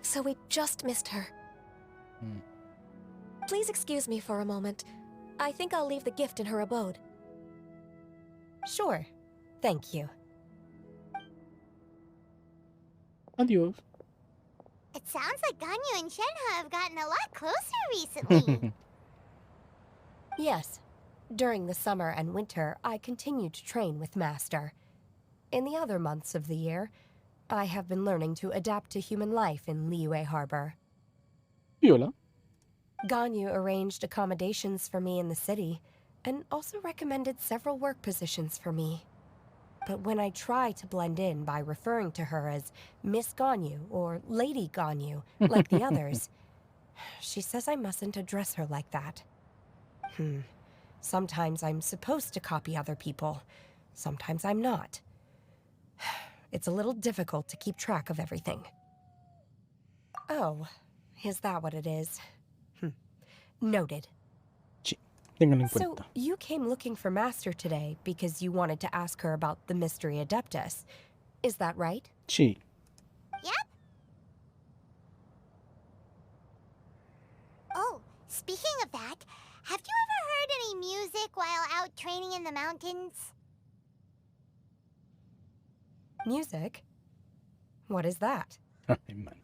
S5: So we just missed her.
S1: Hmm.
S5: Please excuse me for a moment. I think I'll leave the gift in her abode.
S7: Sure. Thank you.
S1: Adiós.
S3: It sounds like Ganyu and Shenhe have gotten a lot closer recently.
S7: Yes. During the summer and winter, I continued to train with Master. In the other months of the year, I have been learning to adapt to human life in Liyue Harbor.
S1: Viola.
S7: Ganyu arranged accommodations for me in the city, and also recommended several work positions for me. But when I try to blend in by referring to her as Miss Ganyu or Lady Ganyu, like the others, she says I mustn't address her like that. Sometimes I'm supposed to copy other people. Sometimes I'm not. It's a little difficult to keep track of everything. Oh, is that what it is? Noted.
S1: Sí, ténganlo en
S7: So,
S1: cuenta.
S7: you came looking for Master today because you wanted to ask her about the Mystery Adeptus. Is that right?
S1: Sí.
S3: Yep. Oh, speaking of that, have you ever heard any music while out training in the mountains?
S7: Music? What is that?
S1: Ay, man.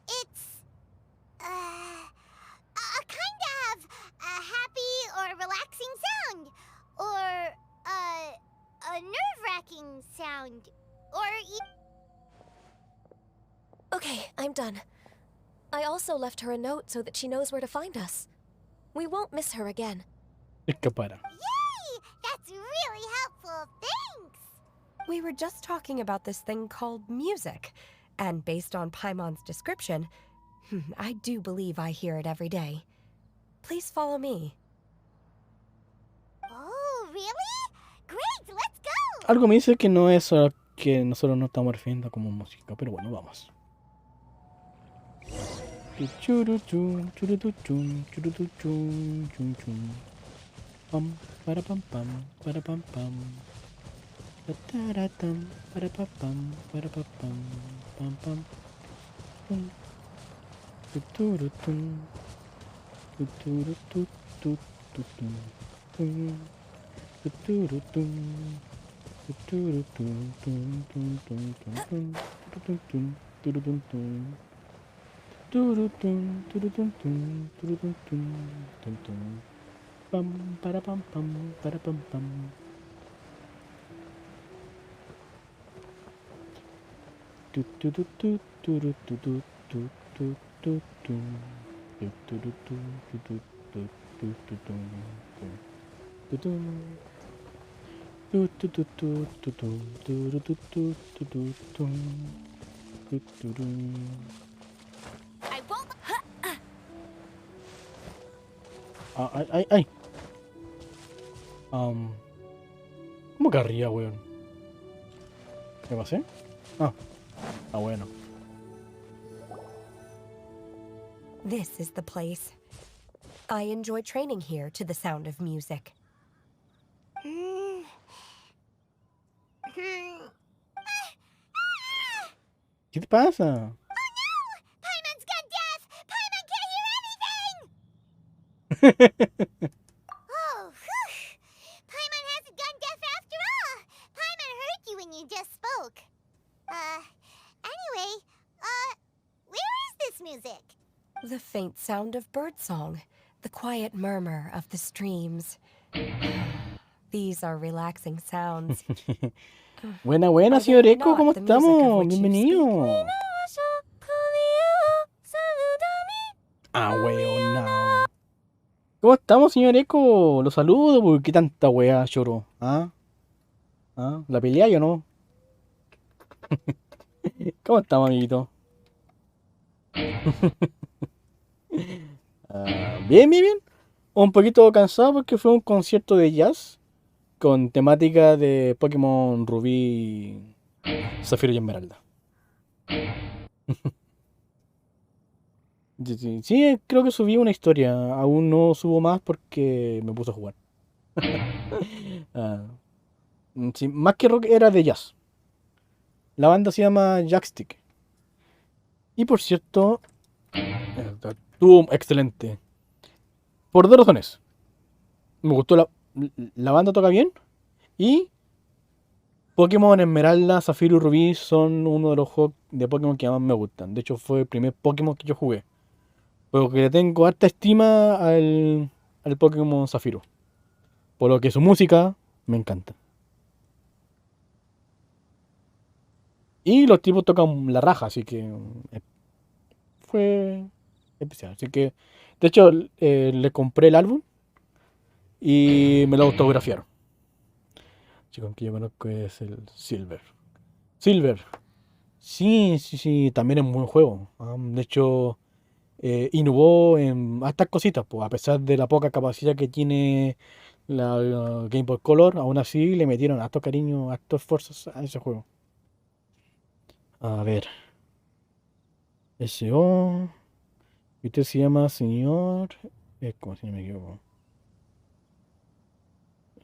S3: It's a kind of a happy or relaxing sound, or a nerve-wracking sound, or
S5: Okay, I'm done. I also left her a note so that she knows where to find us. We won't miss her again.
S1: Escapará.
S3: Yay! That's really helpful. Thanks.
S7: We were just talking about this thing called music, and based on Paimon's description, I do believe I hear it every day. Please follow me.
S3: Oh, really? Great, let's go.
S1: Algo me dice que no es a que nosotros no estamos refiriendo como música, pero bueno, vamos. Churuchun, churutuchun, churutuchun, chun, chun. Pam, para pam pam, para pam pam. Tataratam, para pam pam, para pam pam, pam pam. Pum. Tuturutun. Tuturututututun. Tum. Tuturutun. Tuturutun, tum, tum, tum, tum, tum. Turutun, turutun, tum. Turutun, turutun, tum, turutun, tum, tum, tum. Pam, para pam pam, para pam pam. Tu tu tu tu tu tu tu tu tu tu tu tu. Tu tu tu tu tu tu tu tu tu tu tu. Tutum. Tu, tu, tu, tu, tu, tu, tu, tu, tu, tu, tu, tu, tum. Tu, tu, tum.
S3: I won't.
S1: Ah, ay, ay, ay. ¿Cómo que arriba, weón? ¿Qué pasé? Ah, bueno.
S7: This is the place. I enjoy training here to the sound of music.
S1: ¿Qué te pasa?
S3: Paimon's gone deaf! Paimon can't hear anything! Oh, whew! Paimon hasn't gone deaf after all! Paimon heard you when you just spoke. Anyway, where is this music?
S7: The faint sound of birdsong, the quiet murmur of the streams. These are relaxing sounds.
S1: Buena, buena,
S7: Are
S1: señor
S7: they
S1: Eco,
S7: not
S1: ¿cómo
S7: the music of
S1: estamos?
S7: which you
S1: Bienvenido. Ah, weón, no. ¿Cómo estamos, señor Eco? Lo saludo, porque qué tanta weá lloró. ¿Ah? ¿Ah? ¿La pelea o no? ¿Cómo estamos, amiguito? Bien, bien, bien. Un poquito cansado porque fue un concierto de jazz con temática de Pokémon Rubí, Zafiro y Esmeralda. Sí, sí, creo que subí una historia. Aún no subo más porque me puse a jugar. Ah, sí, más que rock era de jazz. La banda se llama Jackstick. Y por cierto, estuvo excelente. Por dos razones. Me gustó la banda, toca bien. Y Pokémon Esmeralda, Zafiro y Rubí son uno de los juegos de Pokémon que más me gustan. De hecho, fue el primer Pokémon que yo jugué. Porque le tengo harta estima al Pokémon Zafiro. Por lo que su música me encanta. Y los tipos tocan la raja, así que fue especial. Así que, de hecho, le compré el álbum y me lo autografiaron. Chico, que yo conozco es el Silver. Silver. Sí, sí, sí, también es un buen juego. De hecho, innovó en estas cositas, pues, a pesar de la poca capacidad que tiene la Game Boy Color, aún así le metieron harto cariño, harto esfuerzos a ese juego. A ver, SO. Y usted se llama señor Eco, si no me equivoco.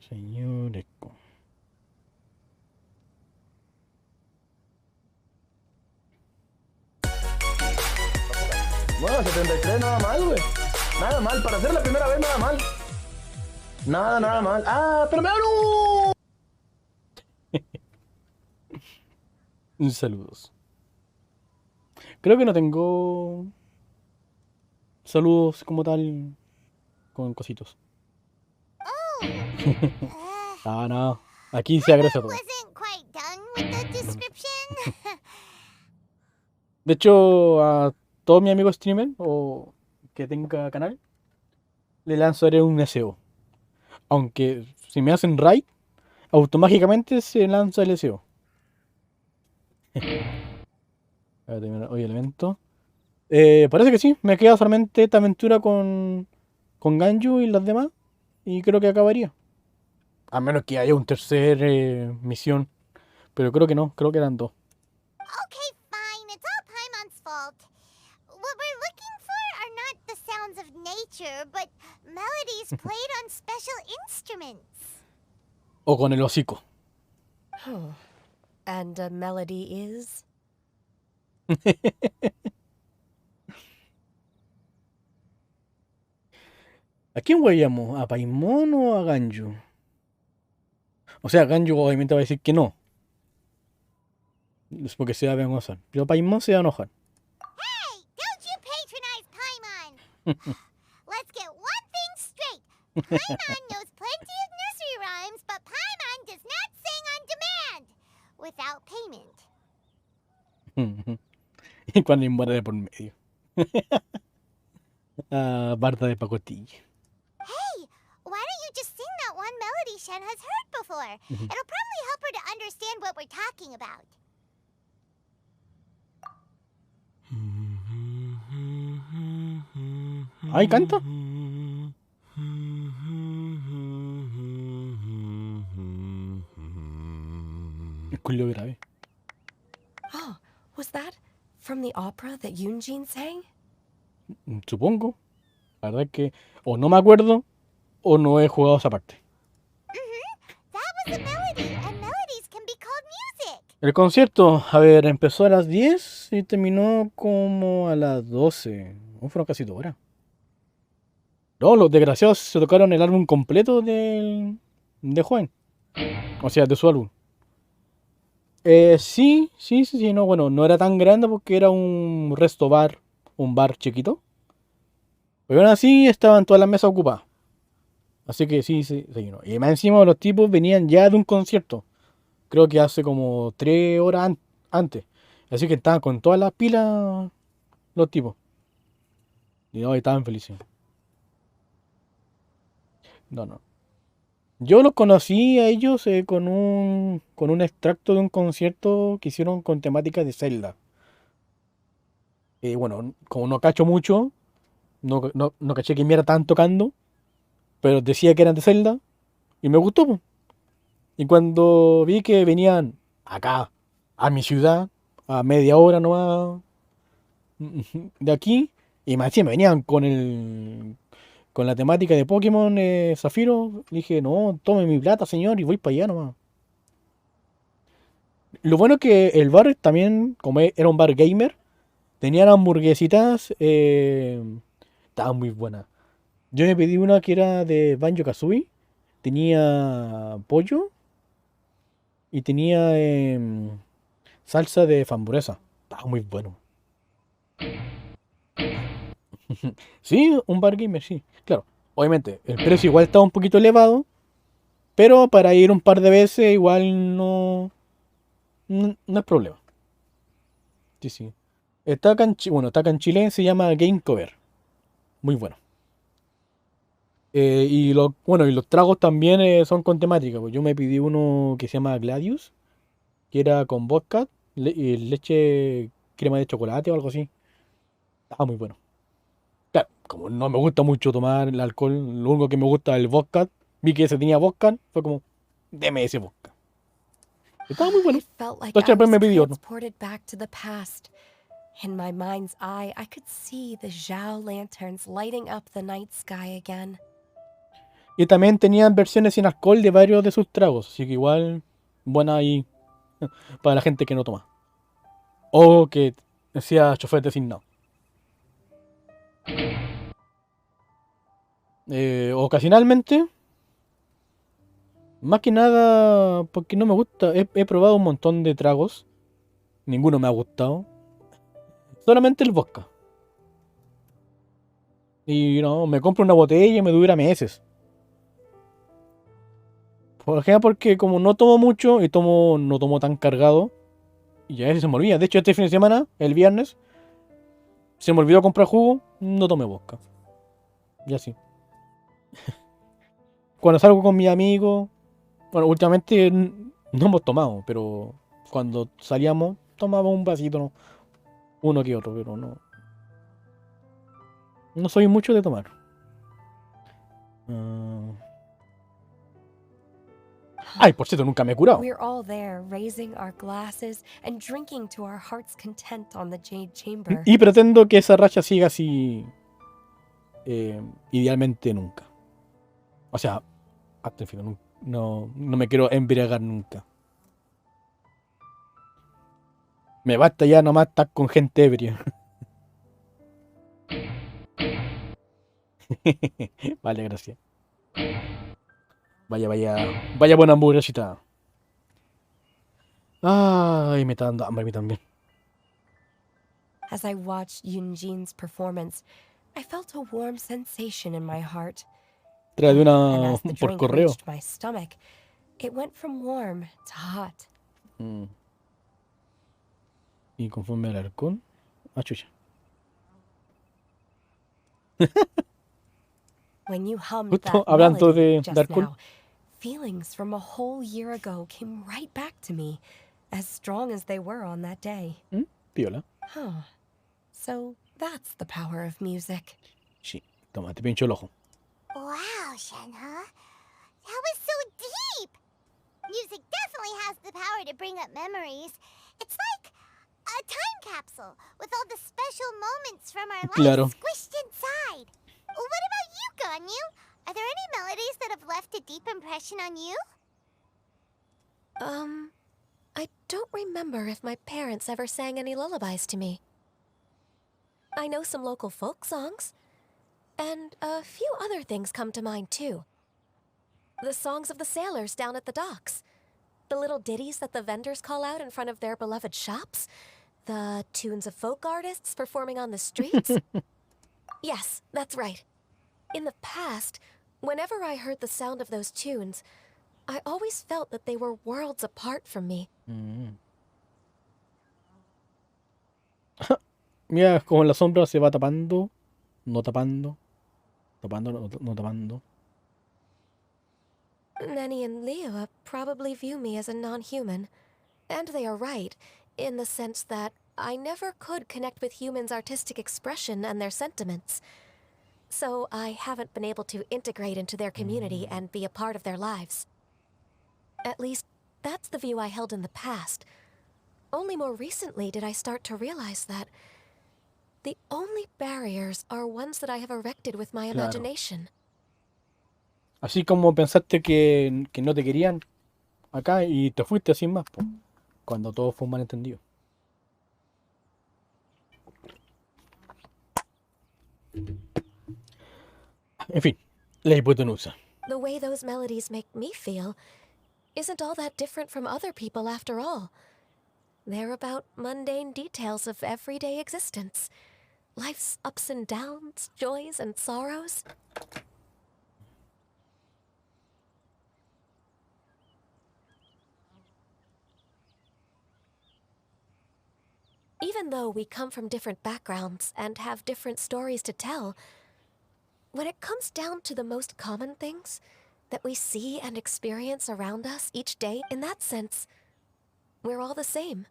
S1: Señor Eco.
S8: Bueno, 73 nada mal, güey. Nada mal, para hacer la primera vez nada mal. Nada mal. Ah, pero me
S1: Saludos. Creo que no tengo saludos como tal con cositos. Ah, no. Aquí se agradece todo.
S3: Wasn't quite done with the description.
S1: De hecho, a todos mis amigos streamer o que tenga canal, le lanzaré un SEO. Aunque si me hacen raid, automáticamente se lanza el SEO. A ver, terminar hoy el evento. Parece que sí, me queda solamente esta aventura con Ganju y las demás. Y creo que acabaría. A menos que haya un tercer misión. Pero creo que no, creo que eran dos.
S3: Okay, fine. It's all Paimon's fault. What we're looking for are not the sounds of nature, but melodies played on special instruments.
S1: O con el hocico.
S7: And a melody is?
S1: ¿A quién huellamos? ¿A Paimon o a Ganju? O sea, Ganju obviamente va a decir que no. Es porque se va a avergonzar. Pero Paimon se va a enojar.
S3: Hey, don't you patronize Paimon! Let's get one thing straight. Paimon knows plenty of nursery rhymes, but Paimon does not sing on demand without payment.
S1: Y cuando muere de por medio. Ah, Barda de pacotilla.
S3: Hey, why don't you just sing that one Miko-chan has heard before. It'll probably help her to understand what we're talking about.
S1: Ay, canta. Escucho grave.
S7: Oh, was that from the opera that Yunjin sang?
S1: Supongo. La verdad es que o no me acuerdo o no he jugado esa parte.
S3: That was a melody, and melodies can be called music.
S1: El concierto, a ver, empezó a las 10 y terminó como a las 12. No, fueron casi 2 horas. No, los desgraciados se tocaron el álbum completo de Juan. O sea, de su álbum. Sí, no, bueno, no era tan grande porque era un resto bar, un bar chiquito. Pero aún así estaban todas las mesas ocupadas. Así que sí, no. Y más encima los tipos venían ya de un concierto. Creo que hace como 3 horas antes. Así que estaban con todas las pilas los tipos. Y no, estaban felices. No. Yo los conocí a ellos con un extracto de un concierto que hicieron con temática de Zelda. Bueno, como no cacho mucho, no caché que me estaban tocando, pero decía que eran de Zelda y me gustó, po. Y cuando vi que venían acá, a mi ciudad, a media hora nomás de aquí, y más encima venían con la temática de Pokémon Zafiro, dije, no, tome mi plata, señor, y voy para allá nomás. Lo bueno es que el bar también, como era un bar gamer, tenían hamburguesitas, estaban muy buenas. Yo me pedí una que era de Banjo Kazooie, tenía pollo y tenía salsa de frambuesa. Estaba muy bueno. Sí, un bar gamer, sí. Claro, obviamente, el precio igual estaba un poquito elevado, pero para ir un par de veces igual no es problema. Sí. Está acá en Chile, se llama Game Cover. Muy bueno. Y los tragos también son con temática. Pues yo me pedí uno que se llama Gladius, que era con vodka, y leche, crema de chocolate o algo así. Estaba muy bueno. Claro, como no me gusta mucho tomar el alcohol, lo único que me gusta es el vodka. Vi que ese tenía vodka, fue como, deme ese vodka. Estaba muy bueno.
S7: It felt like
S1: Entonces
S7: I
S1: después
S7: was
S1: me pidió otro.
S7: transported back to the past. In my mind's eye, I could see the Zhao lanterns lighting up the night sky again.
S1: Y también tenían versiones sin alcohol de varios de sus tragos. Así que igual, buena ahí para la gente que no toma. O que sea chofer designado. Ocasionalmente, más que nada porque no me gusta. He probado un montón de tragos. Ninguno me ha gustado. Solamente el vodka. Y no, me compro una botella y me dura meses. Por ejemplo, porque como no tomo mucho y no tomo tan cargado, y a veces se me olvida. De hecho, este fin de semana, el viernes, se me olvidó comprar jugo, no tomé vodka. Y así. Cuando salgo con mis amigos, bueno, últimamente no hemos tomado, pero cuando salíamos, tomábamos un vasito, ¿no? Uno que otro, pero no. No soy mucho de tomar. Ay, por cierto, nunca me he curado.
S7: We're all there, raising our glasses and drinking to our heart's content on the Jade Chamber.
S1: Y pretendo que esa racha siga así. Idealmente nunca. O sea, hasta el final. No me quiero embriagar nunca. Me basta ya nomás estar con gente ebria. Vale, gracias. Vaya buena hamburguesita. Ay, me está dando hambre a mí también.
S7: As I watched Yunjin's performance, I felt a warm sensation in my heart.
S1: Trae de
S7: And
S1: una
S7: as the
S1: por
S7: drink
S1: correo.
S7: reached my stomach, it went from warm to hot.
S1: Y conforme al alcohol. Ah, chucha.
S7: When you hummed
S1: Justo
S7: that
S1: hablando
S7: melody
S1: de
S7: just
S1: alcohol.
S7: now, feelings from a whole year ago came right back to me, as strong as they were on that day.
S1: Piola.
S7: Huh. So that's the power of music.
S1: Sí, toma, te pincho el ojo.
S3: Wow, Shenhe. That was so deep! Music definitely has the power to bring up memories. It's like a time capsule with all the special moments from our lives
S1: Claro.
S3: squished inside. What about you, Ganyu? Are there any melodies that have left a deep impression on you?
S5: I don't remember if my parents ever sang any lullabies to me. I know some local folk songs, and a few other things come to mind too. The songs of the sailors down at the docks, the little ditties that the vendors call out in front of their beloved shops, the tunes of folk artists performing on the streets. Yes, that's right. In the past, whenever I heard the sound of those tunes, I always felt that they were worlds apart from me.
S1: Mira, como la sombra se va tapando, no tapando, tapando, no tapando.
S5: Nenny and Leoa probably view me as a non-human. And they are right, in the sense that I never could connect with humans' artistic expression and their sentiments. So I haven't been able to integrate into their community and be a part of their lives. At least, that's the view I held in the past. Only more recently did I start to realize that the only barriers are ones that I have erected with my
S1: Claro.
S5: imagination.
S1: Así como pensaste que no te querían acá y te fuiste sin más, po, cuando todo fue un malentendido. En fin, la hipotenusa.
S5: The way those melodies make me feel isn't all that different from other people after all. They're about mundane details of everyday existence. Life's ups and downs, joys and sorrows. Even though we come from different backgrounds and have different stories to tell, when it comes down to the most common things that we see and experience around us each day, in that sense, we're all the same.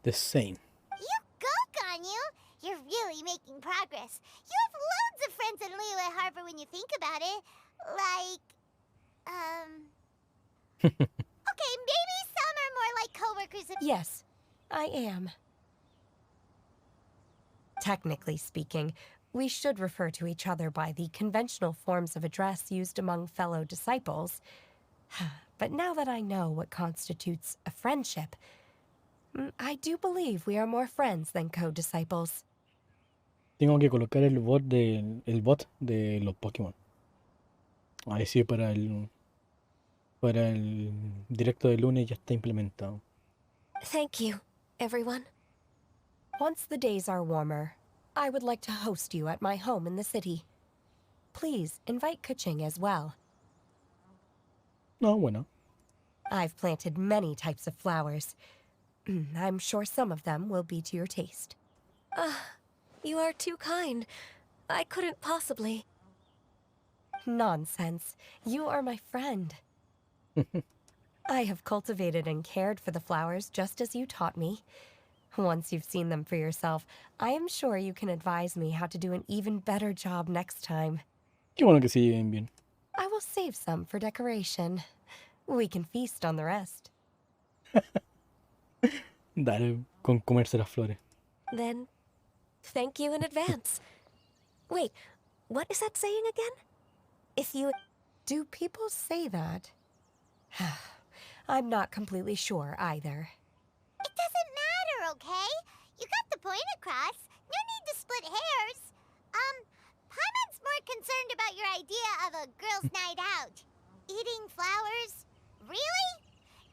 S1: The same.
S3: You go, Ganyu! You're really making progress. You have loads of friends in Liyue Harbor when you think about it. Okay, maybe some are more like coworkers of...
S7: Yes, I am. Technically speaking, we should refer to each other by the conventional forms of address used among fellow disciples. But now that I know what constitutes a friendship, I do believe we are more friends than co-disciples.
S1: Tengo que colocar el bot de los Pokémon. Ahí sí, para el directo de lunes ya está implementado.
S5: Thank you, everyone.
S7: Once the days are warmer, I would like to host you at my home in the city. Please invite Kuching as well.
S1: No, bueno.
S7: I've planted many types of flowers. I'm sure some of them will be to your taste.
S5: You are too kind. I couldn't possibly.
S7: Nonsense. You are my friend. I have cultivated and cared for the flowers just as you taught me. Once you've seen them for yourself, I am sure you can advise me how to do an even better job next time.
S1: Qué bueno que se lleven bien.
S7: I will save some for decoration. We can feast on the rest.
S1: Dale, con comerse las flores.
S5: Then, thank you in advance. Wait, what is that saying again? If you...
S7: Do people say that? I'm not completely sure either.
S3: It doesn't matter, okay? You got the point across. No need to split hairs. Paimon's more concerned about your idea of a girls' night out. Eating flowers? Really?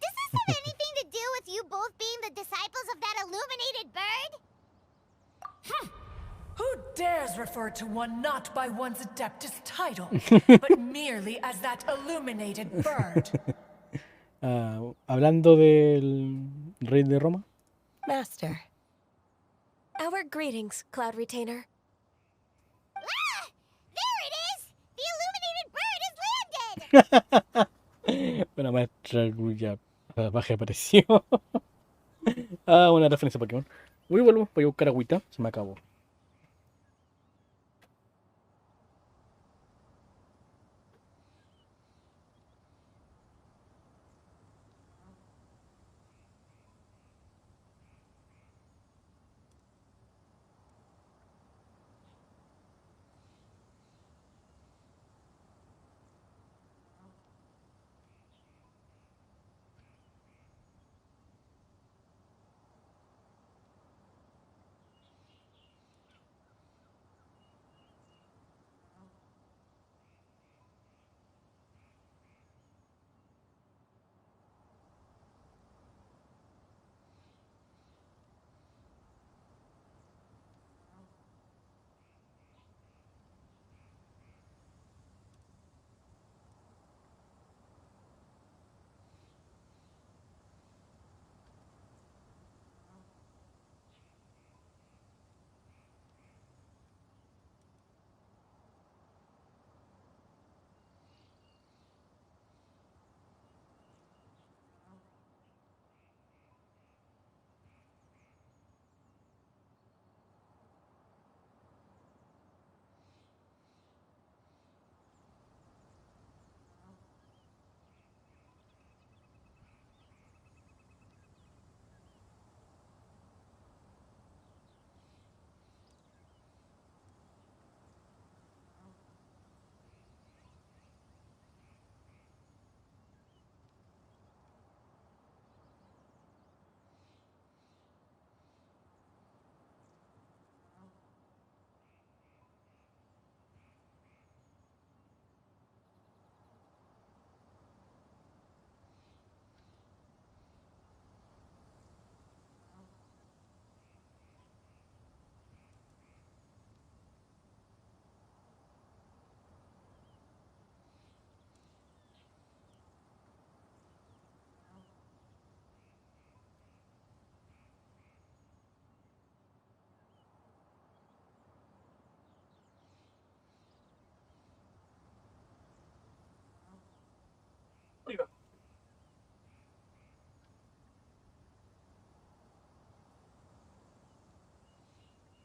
S3: Does this have anything to do with you both being the disciples of that illuminated bird?
S9: Who dares refer to one not by one's adeptus title, but merely as that illuminated bird?
S1: Hablando del rey de Roma.
S7: Master.
S5: Our greetings, Cloud Retainer.
S3: Ah! There it is! The illuminated bird has landed!
S1: Una maestra ya baja apareció. Ah, una referencia a Pokémon. Vuelvo, voy a buscar agüita. Se me acabó.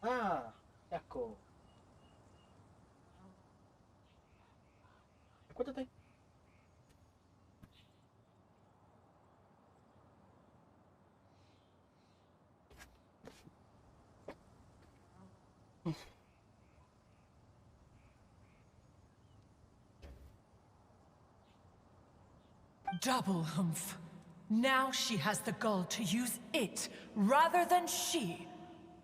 S1: Ah, qué asco. Acuérdate.
S9: Double humph. Now she has the gall to use it rather than she.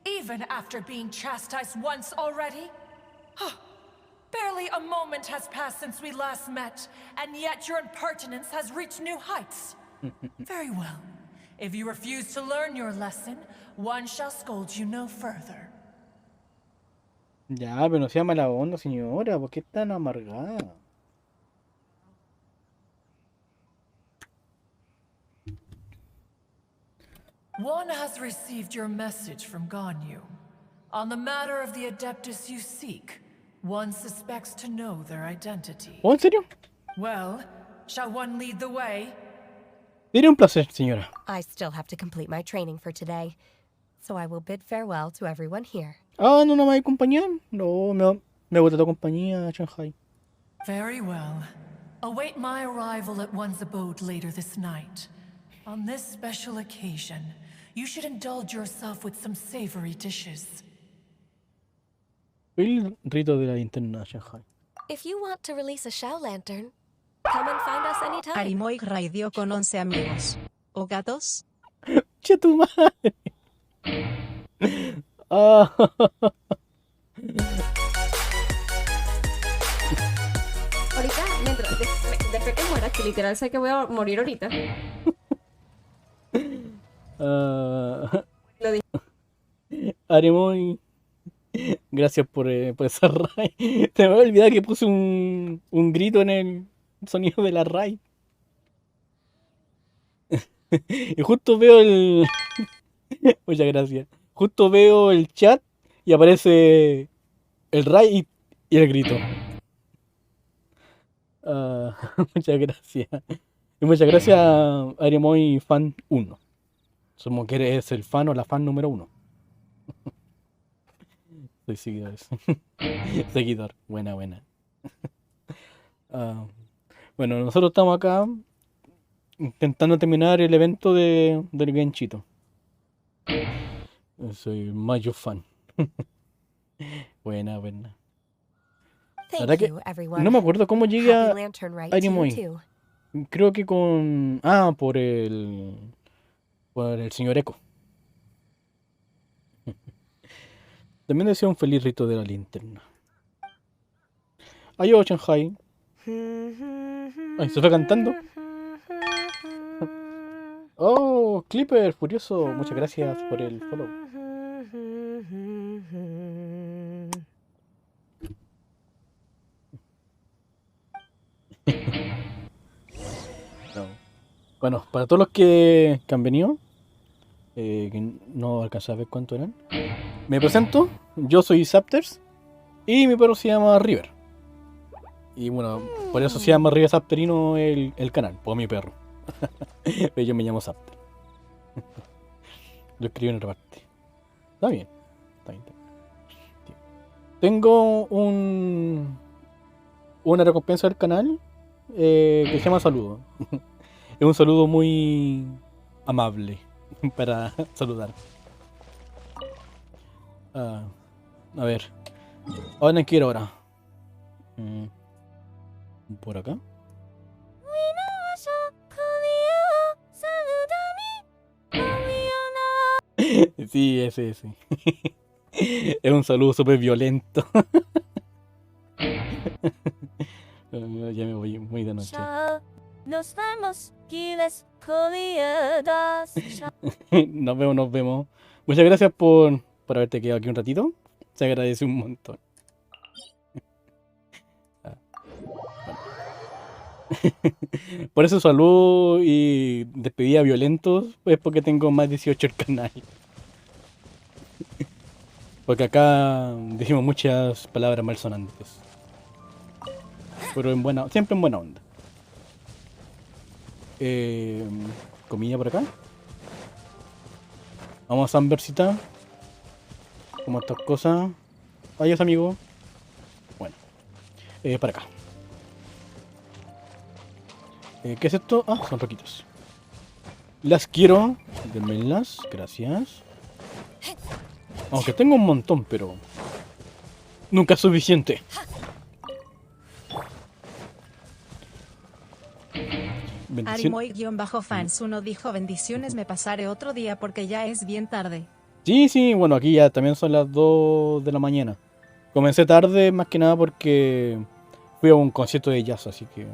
S9: Even after being chastised once already? Barely a moment has passed since we last met, and yet your impertinence has reached new heights. Very well. If you refuse to learn your lesson, one shall scold you no further.
S1: Ya, pero no sea mala onda, señora. ¿Por qué tan amargada?
S9: One has received your message from Ganyu. On the matter of the Adeptus you seek, one suspects to know their identity.
S1: ¿Oh, en serio?
S9: Well, shall one lead the way?
S1: Sería un placer, señora.
S7: I still have to complete my training for today, so I will bid farewell to everyone here.
S1: Ah, no, no me va a acompañar. No, me gusta tu compañía, Shanghai.
S9: Very well. Await my arrival at one's abode later this night. On this special occasion, you should indulge yourself with some savory dishes.
S1: El rito de la linterna, Shanghai.
S5: If you want to release a Shao Lantern, come and find us anytime.
S2: Arimoy raidió con 11 amigos. ¿O gatos?
S1: ¡Che tu madre! Ah.
S10: Ahorita, mientras después que muera, que literal sé que voy a morir ahorita. Lo dije.
S1: Aremoy, gracias por esa raid. Se me había olvidado que puse un grito en el sonido de la raid. Y justo veo el... Muchas gracias. Justo veo el chat y aparece el raid y el grito. Muchas gracias. Y muchas gracias, Arimoy Fan 1. Supongo que eres el fan o la fan número 1. Soy seguidores. Seguidor. Buena, buena. Ah, bueno, nosotros estamos acá intentando terminar el evento del Genchito. Soy mayor fan. Buena, buena. La verdad
S7: Thank
S1: que
S7: you, everyone.
S1: no me acuerdo cómo llegué
S7: Happy
S1: a
S7: Lantern Rite to you
S1: Arimoy.
S7: too.
S1: Creo que con... Ah, por el señor Eco. También deseo un feliz rito de la linterna. Ayo, Shanghai. Ay, se fue cantando. Oh, Clipper, furioso. Muchas gracias por el follow. No. Bueno, para todos los que han venido, que no alcancé a ver cuánto eran, me presento. Yo soy ZapTersZ y mi perro se llama River. Y bueno, por eso se llama River Zapterino el canal, por mi perro. Pero yo me llamo Zapter. Lo escribí en otra parte. Está bien. Está bien. Tengo una recompensa del canal que se llama saludo. Es un saludo muy amable para saludar. A ver. ¿A dónde quiero ahora? Por acá. Sí, ese. Es un saludo súper violento. Ya me voy muy de noche.
S11: Nos vemos, Giles Colliadas.
S1: Nos vemos. Muchas gracias por haberte quedado aquí un ratito. Se agradece un montón. Por eso salud y despedida violentos, es porque tengo más 18 el canal. Porque acá decimos muchas palabras malsonantes. Pero siempre en buena onda. Comida por acá. Vamos a Ambercita. Como estas cosas. Adiós, amigo. Bueno. Para acá. ¿Qué es esto? Ah, son roquitos. Las quiero. Denmelas. Gracias. Aunque tengo un montón, pero... nunca es suficiente.
S2: Arimoy-fans 1 dijo bendiciones, me pasaré otro día porque ya es bien tarde.
S1: Sí, bueno, aquí ya también son las 2 de la mañana. Comencé tarde más que nada porque fui a un concierto de jazz, así que...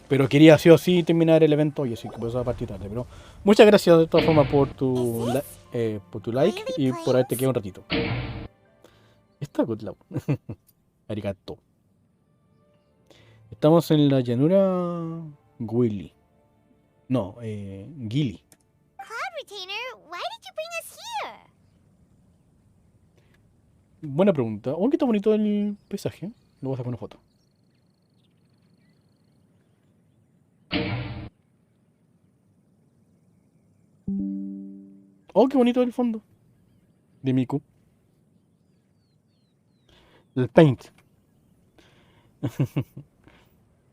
S1: pero quería sí o sí terminar el evento hoy, así que por eso a partir tarde. Pero muchas gracias de todas formas por tu like y por haberte quedado un ratito. Está good, Arigato. Estamos en la llanura Willy. No, Gili.
S3: Cloud Retainer, why did you bring us here?
S1: Buena pregunta. Oh, que está bonito el paisaje. Luego voy a sacar una foto. Oh, qué bonito el fondo de Miku. El paint.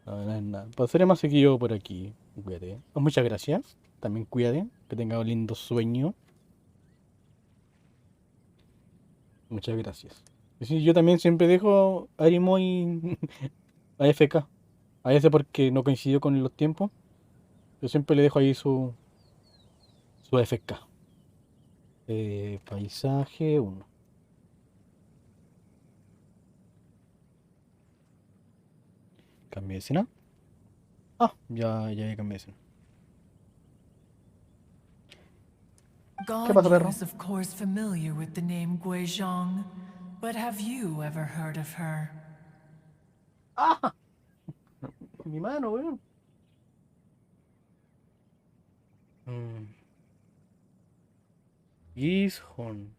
S1: Nada. Pasaré más seguido por aquí. Cuídate. Oh, muchas gracias. También cuídate. Que tenga un lindo sueño. Muchas gracias. Y sí, yo también siempre dejo a Arimoy AFK. A veces porque no coincidió con los tiempos. Yo siempre le dejo ahí su AFK. Paisaje 1. Cambio de escena. Ah, ya cambié de escena. ¿Qué pasa, perro?
S9: Ganyu is of course familiar with the name Guizhong, but have you ever heard of her?
S1: ¡Ah! Mi mano, weón. Gishon.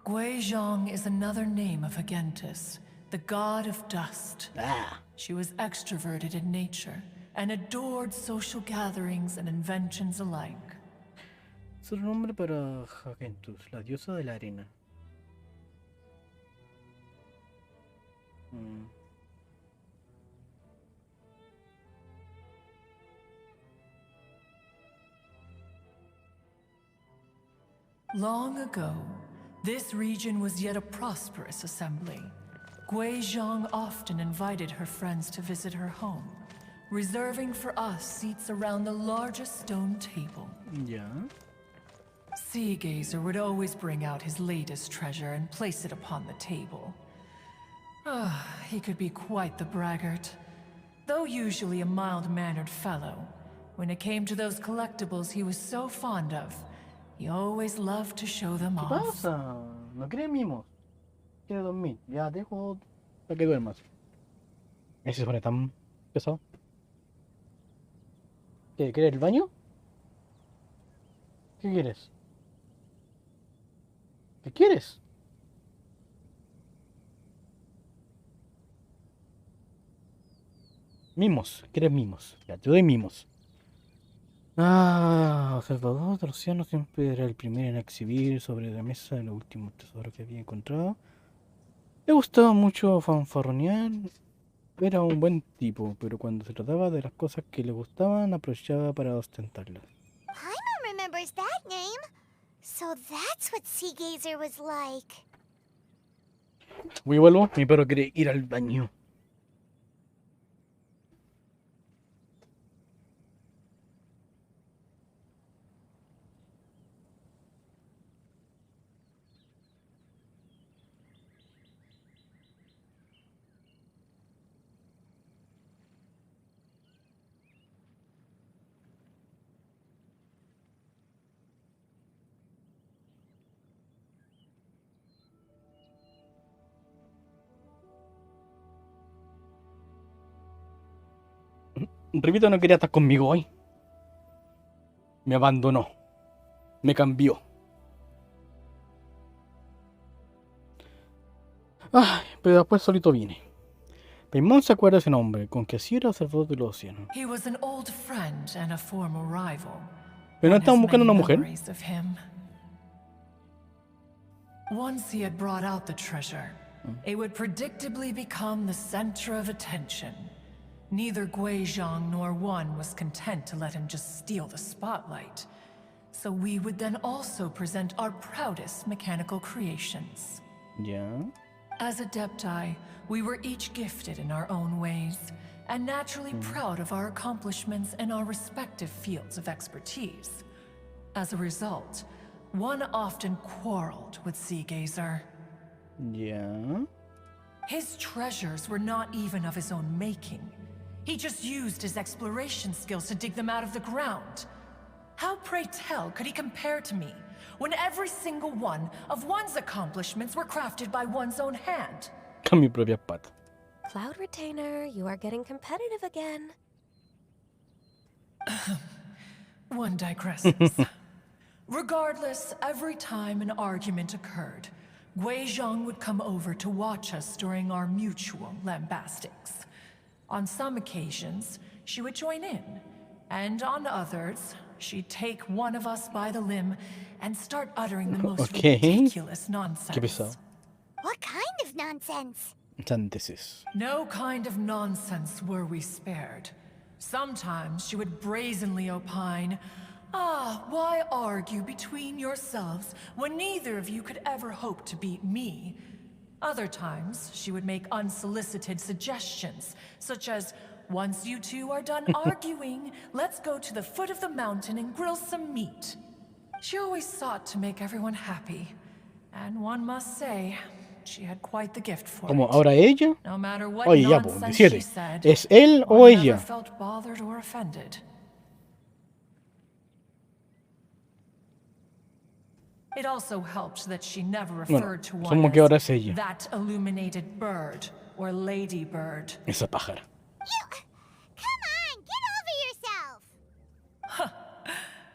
S9: Guizhong is another name of Agentis, the god of dust.
S1: Ah.
S9: She was extroverted in nature and adored social gatherings and inventions alike.
S1: Es otro nombre para Hagentus, la diosa de la arena.
S9: Long ago, this region was yet a prosperous assembly. Gui Zhang often invited her friends to visit her home, reserving for us seats around the largest stone table.
S1: Ya.
S9: Sea Gazer would always bring out his latest treasure and place it upon the table. He could be quite the braggart. Though usually a mild-mannered fellow, when it came to those collectibles he was so fond of, he always loved to show them
S1: ¿Qué
S9: off.
S1: pasa? No quiere mimos. Quiere dormir. Ya dejo para que duermas. Ese se pone tan pesado. ¿Qué? ¿Quieres el baño? ¿Qué quieres? ¿Qué quieres? Mimos. ¿Quieres mimos? Ya, te doy mimos. Observador del océano siempre era el primero en exhibir sobre la mesa los últimos tesoros que había encontrado. Le gustaba mucho fanfarronear. Era un buen tipo, pero cuando se trataba de las cosas que le gustaban, aprovechaba para ostentarlas.
S3: Paimon remembers that name. So that's what Sea Gazer was like.
S1: Voy, vuelvo. Mi perro quiere ir al baño. Rito no quería estar conmigo hoy. Me abandonó. Me cambió. Ay, pero después solito vine. Paimon se acuerda de ese nombre, con que así era observador del océano.
S9: He was an old friend and a former rival.
S1: Pero no
S9: One
S1: estaban
S9: has
S1: buscando una
S9: many
S1: mujer.
S9: memories of him. Once he had brought out the treasure, it would predictably become the center of attention. Neither Gui Zhang nor One was content to let him just steal the spotlight. So we would then also present our proudest mechanical creations.
S1: Ya.
S9: As Adepti, we were each gifted in our own ways, and naturally proud of our accomplishments in our respective fields of expertise. As a result, One often quarreled with Sea Gazer.
S1: Ya.
S9: His treasures were not even of his own making. He just used his exploration skills to dig them out of the ground. How, pray tell, could he compare to me, when every single one of One's accomplishments were crafted by one's own hand?
S1: Con mi propia pata.
S5: Cloud Retainer, you are getting competitive again.
S9: One digresses. Regardless, every time an argument occurred, Gui Zhang would come over to watch us during our mutual lambastics. On some occasions, she would join in, and on others, she'd take one of us by the limb and start uttering the most ridiculous nonsense.
S1: Qué pesado.
S3: What kind of nonsense?
S1: Sandeces.
S9: No kind of nonsense were we spared. Sometimes she would brazenly opine, why argue between yourselves when neither of you could ever hope to beat me? Other times, she would make unsolicited suggestions, such as, once you two are done arguing, let's go to the foot of the mountain and grill some meat. She always sought to make everyone happy, and one must say, she had quite the gift for
S1: Como
S9: it.
S1: ahora ella.
S9: No matter what
S1: Oye, ya, pues,
S9: nonsense she
S1: 17.
S9: said,
S1: ¿Es él o
S9: one never
S1: ella?
S9: felt bothered or offended. It also helped that she never referred to one
S1: supongo que ahora es
S9: as
S1: ella.
S9: that illuminated bird or ladybird.
S1: Esa pájara.
S3: Come on, get over yourself!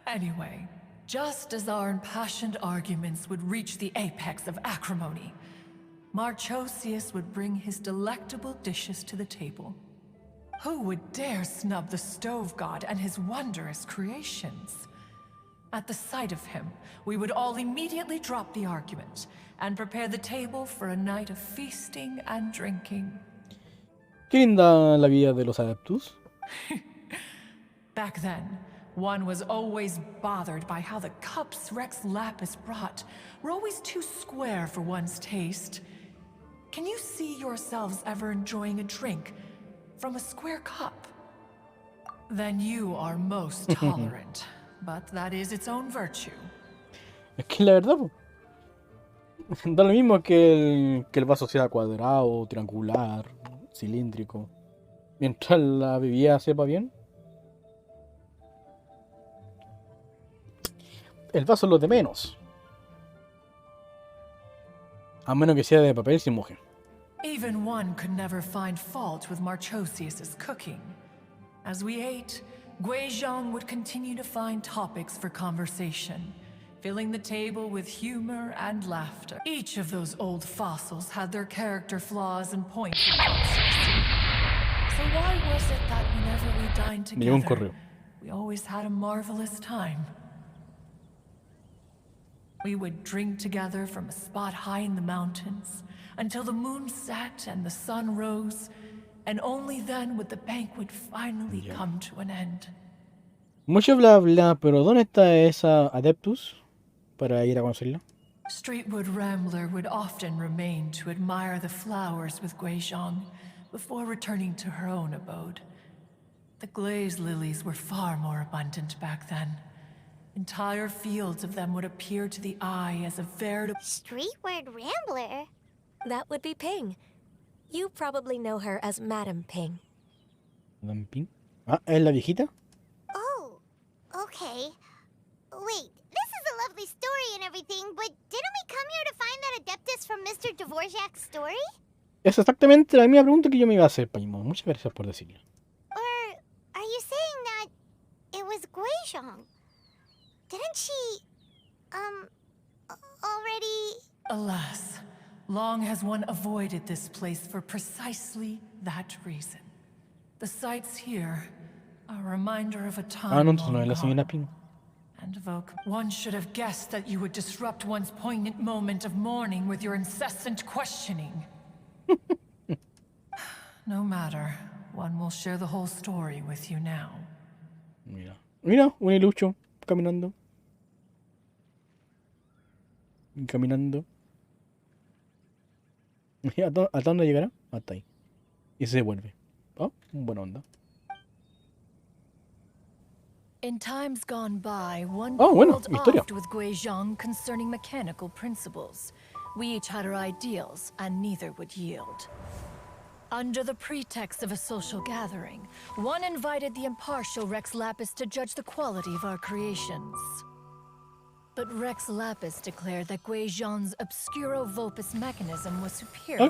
S9: Anyway, just as our impassioned arguments would reach the apex of acrimony, Marchosius would bring his delectable dishes to the table. Who would dare snub the stove god and his wondrous creations? At the sight of him, we would all immediately drop the argument and prepare the table for a night of feasting and drinking.
S1: Qué linda la vida de los adeptus.
S9: Back then, one was always bothered by how the cups Rex Lapis brought were always too square for one's taste. Can you see yourselves ever enjoying a drink from a square cup? Then you are most tolerant, but that is its own virtue.
S1: Es que la verdad, da lo mismo que el vaso sea cuadrado, triangular, cilíndrico. Mientras la bebida sepa bien. El vaso es lo de menos. A menos que sea de papel sin moje.
S9: Even one could never find fault with Marchosius's cooking. As we ate, Guizhong would continue to find topics for conversation, filling the table with humor and laughter. Each of those old fossils had their character flaws and points of constancy. So why was it that whenever we dined together, we always had a marvelous time? We would drink together from a spot high in the mountains until the moon set and the sun rose, and only then would the banquet finally come to an end.
S1: Mucho bla bla, pero ¿dónde está esa Adeptus para ir a conocerla?
S9: Streetwood Rambler would often remain to admire the flowers with Guizhong before returning to her own abode. The glaze lilies were far more abundant back then. Entire fields of them would appear to the eye as a veritable...
S3: Streetward Rambler?
S5: That would be Ping. You probably know her as Madam Ping.
S1: ¿Madam Ping? Ah, ¿es la viejita?
S3: Oh, okay. Wait, this is a lovely story and everything, but didn't we come here to find that Adeptus from Mr. Dvorak's story?
S1: Es exactamente la misma pregunta que yo me iba a hacer, Paimon. Muchas gracias por decirlo.
S3: Or are you saying that it was Guizhong? Didn't she, already...
S9: Alas, long has one avoided this place for precisely that reason. The sights here are a reminder of a time
S1: no, entonces no es la
S9: long
S1: señora
S9: gone.
S1: Ping.
S9: And evoke. One should have guessed that you would disrupt one's poignant moment of mourning with your incessant questioning. No matter, one will share the whole story with you now.
S1: Mira, mira, un ilucho caminando. Caminando. ¿A dónde llegará? Hasta ahí. Y se devuelve. Oh, buena onda.
S12: In times gone by, one
S1: bueno,
S12: quarreled
S1: historia.
S12: oft with Guizhong concerning mechanical principles. We each had our ideals, and neither would yield. Under the pretext of a social gathering, one invited the impartial Rex Lapis to judge the quality of our creations. But Rex Lapis declared that Guizhong's Obscuro Vulpus mechanism was superior.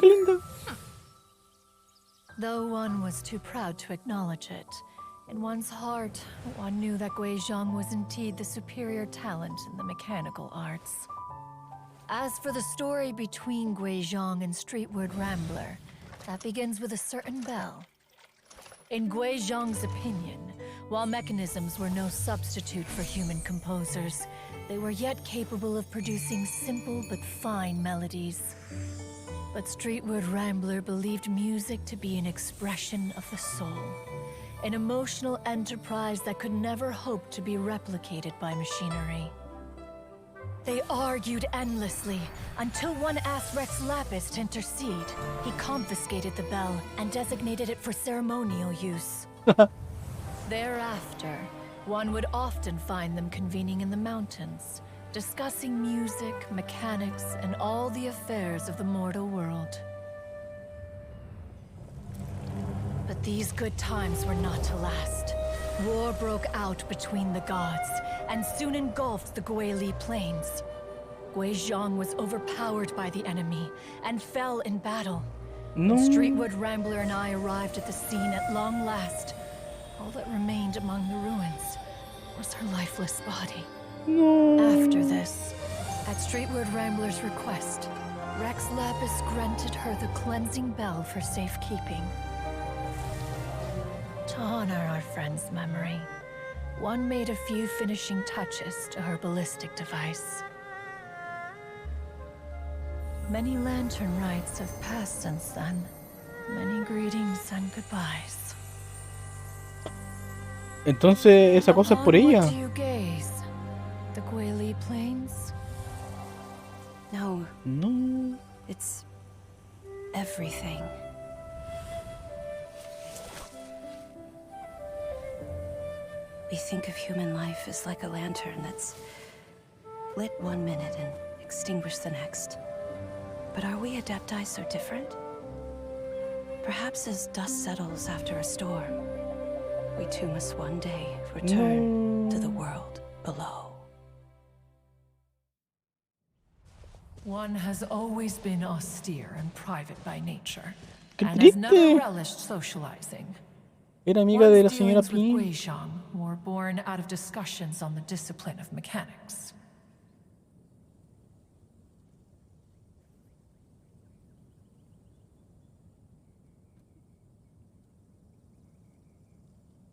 S12: Though one was too proud to acknowledge it, in one's heart, one knew that Guizhong was indeed the superior talent in the mechanical arts. As for the story between Guizhong and Streetward Rambler, that begins with a certain bell. In Guizhong's opinion, while mechanisms were no substitute for human composers, they were yet capable of producing simple but fine melodies. But Streetward Rambler believed music to be an expression of the soul, an emotional enterprise that could never hope to be replicated by machinery. They argued endlessly, until one asked Rex Lapis to intercede. He confiscated the bell and designated it for ceremonial use. Thereafter, one would often find them convening in the mountains, discussing music, mechanics, and all the affairs of the mortal world. But these good times were not to last. War broke out between the gods, and soon engulfed the Guili plains. Guizhong was overpowered by the enemy, and fell in battle.
S1: No.
S12: When Streetwood Rambler and I arrived at the scene at long last, all that remained among the ruins was her lifeless body.
S1: No.
S12: After this, at Streetwood Rambler's request, Rex Lapis granted her the cleansing bell for safekeeping. To honor our friend's memory, one made a few finishing touches to her ballistic device. Many lantern rites have passed since then. Many greetings and goodbyes.
S1: Entonces esa cosa es por ella.
S12: What do you gaze? The Guili Plains?
S7: No.
S1: No.
S7: It's everything. We think of human life as like a lantern that's lit one minute and extinguished the next. But are we Adepti so different? Perhaps as dust settles after a storm, we too must one day return to the world below.
S9: One has always been austere and private by nature,
S1: Qué
S9: and has never
S1: triste.
S9: relished socializing.
S1: Era amiga de la
S9: One's
S1: señora
S9: dealings with
S1: Pin.
S9: Guizhang were born out of discussions on the discipline of mechanics.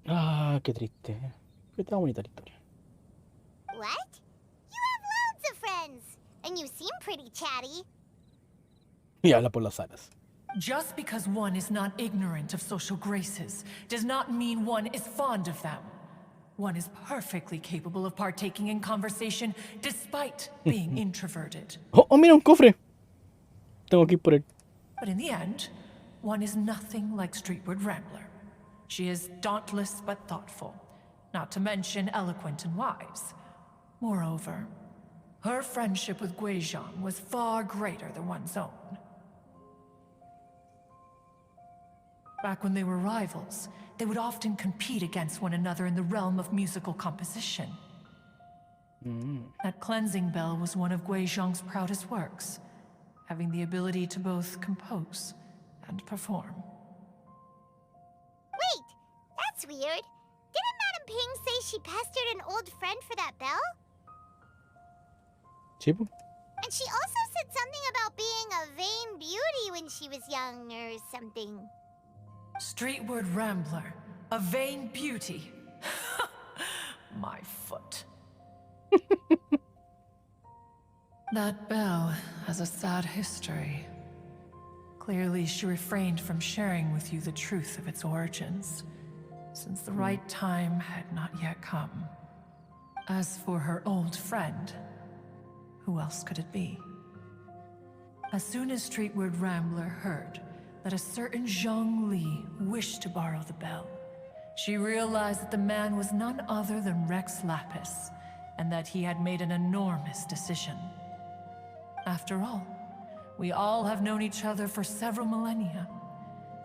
S1: Ah, qué triste. Está bonita la historia.
S3: What? You have loads of friends, and you seem pretty chatty.
S1: Y habla por las alas.
S9: Just because one is not ignorant of social graces does not mean one is fond of them. One is perfectly capable of partaking in conversation despite being introverted.
S1: Oh, mira un cofre. Tengo que ir por él.
S9: But in the end, one is nothing like Streetward Rambler. She is dauntless but thoughtful, not to mention eloquent and wise. Moreover, her friendship with Guizhang was far greater than one's own. Back when they were rivals, they would often compete against one another in the realm of musical composition. That cleansing bell was one of Guizhang's proudest works, having the ability to both compose and perform.
S3: Wait, that's weird. Didn't Madame Ping say she pestered an old friend for that bell?
S1: Sí, pues.
S3: And she also said something about being a vain beauty when she was young or something.
S9: Streetward Rambler, a vain beauty. My foot. That bell has a sad history. Clearly, she refrained from sharing with you the truth of its origins, since the right time had not yet come. As for her old friend, who else could it be? As soon as Streetward Rambler heard that a certain Zhang Li wished to borrow the bell, she realized that the man was none other than Rex Lapis, and that he had made an enormous decision. After all, we all have known each other for several millennia.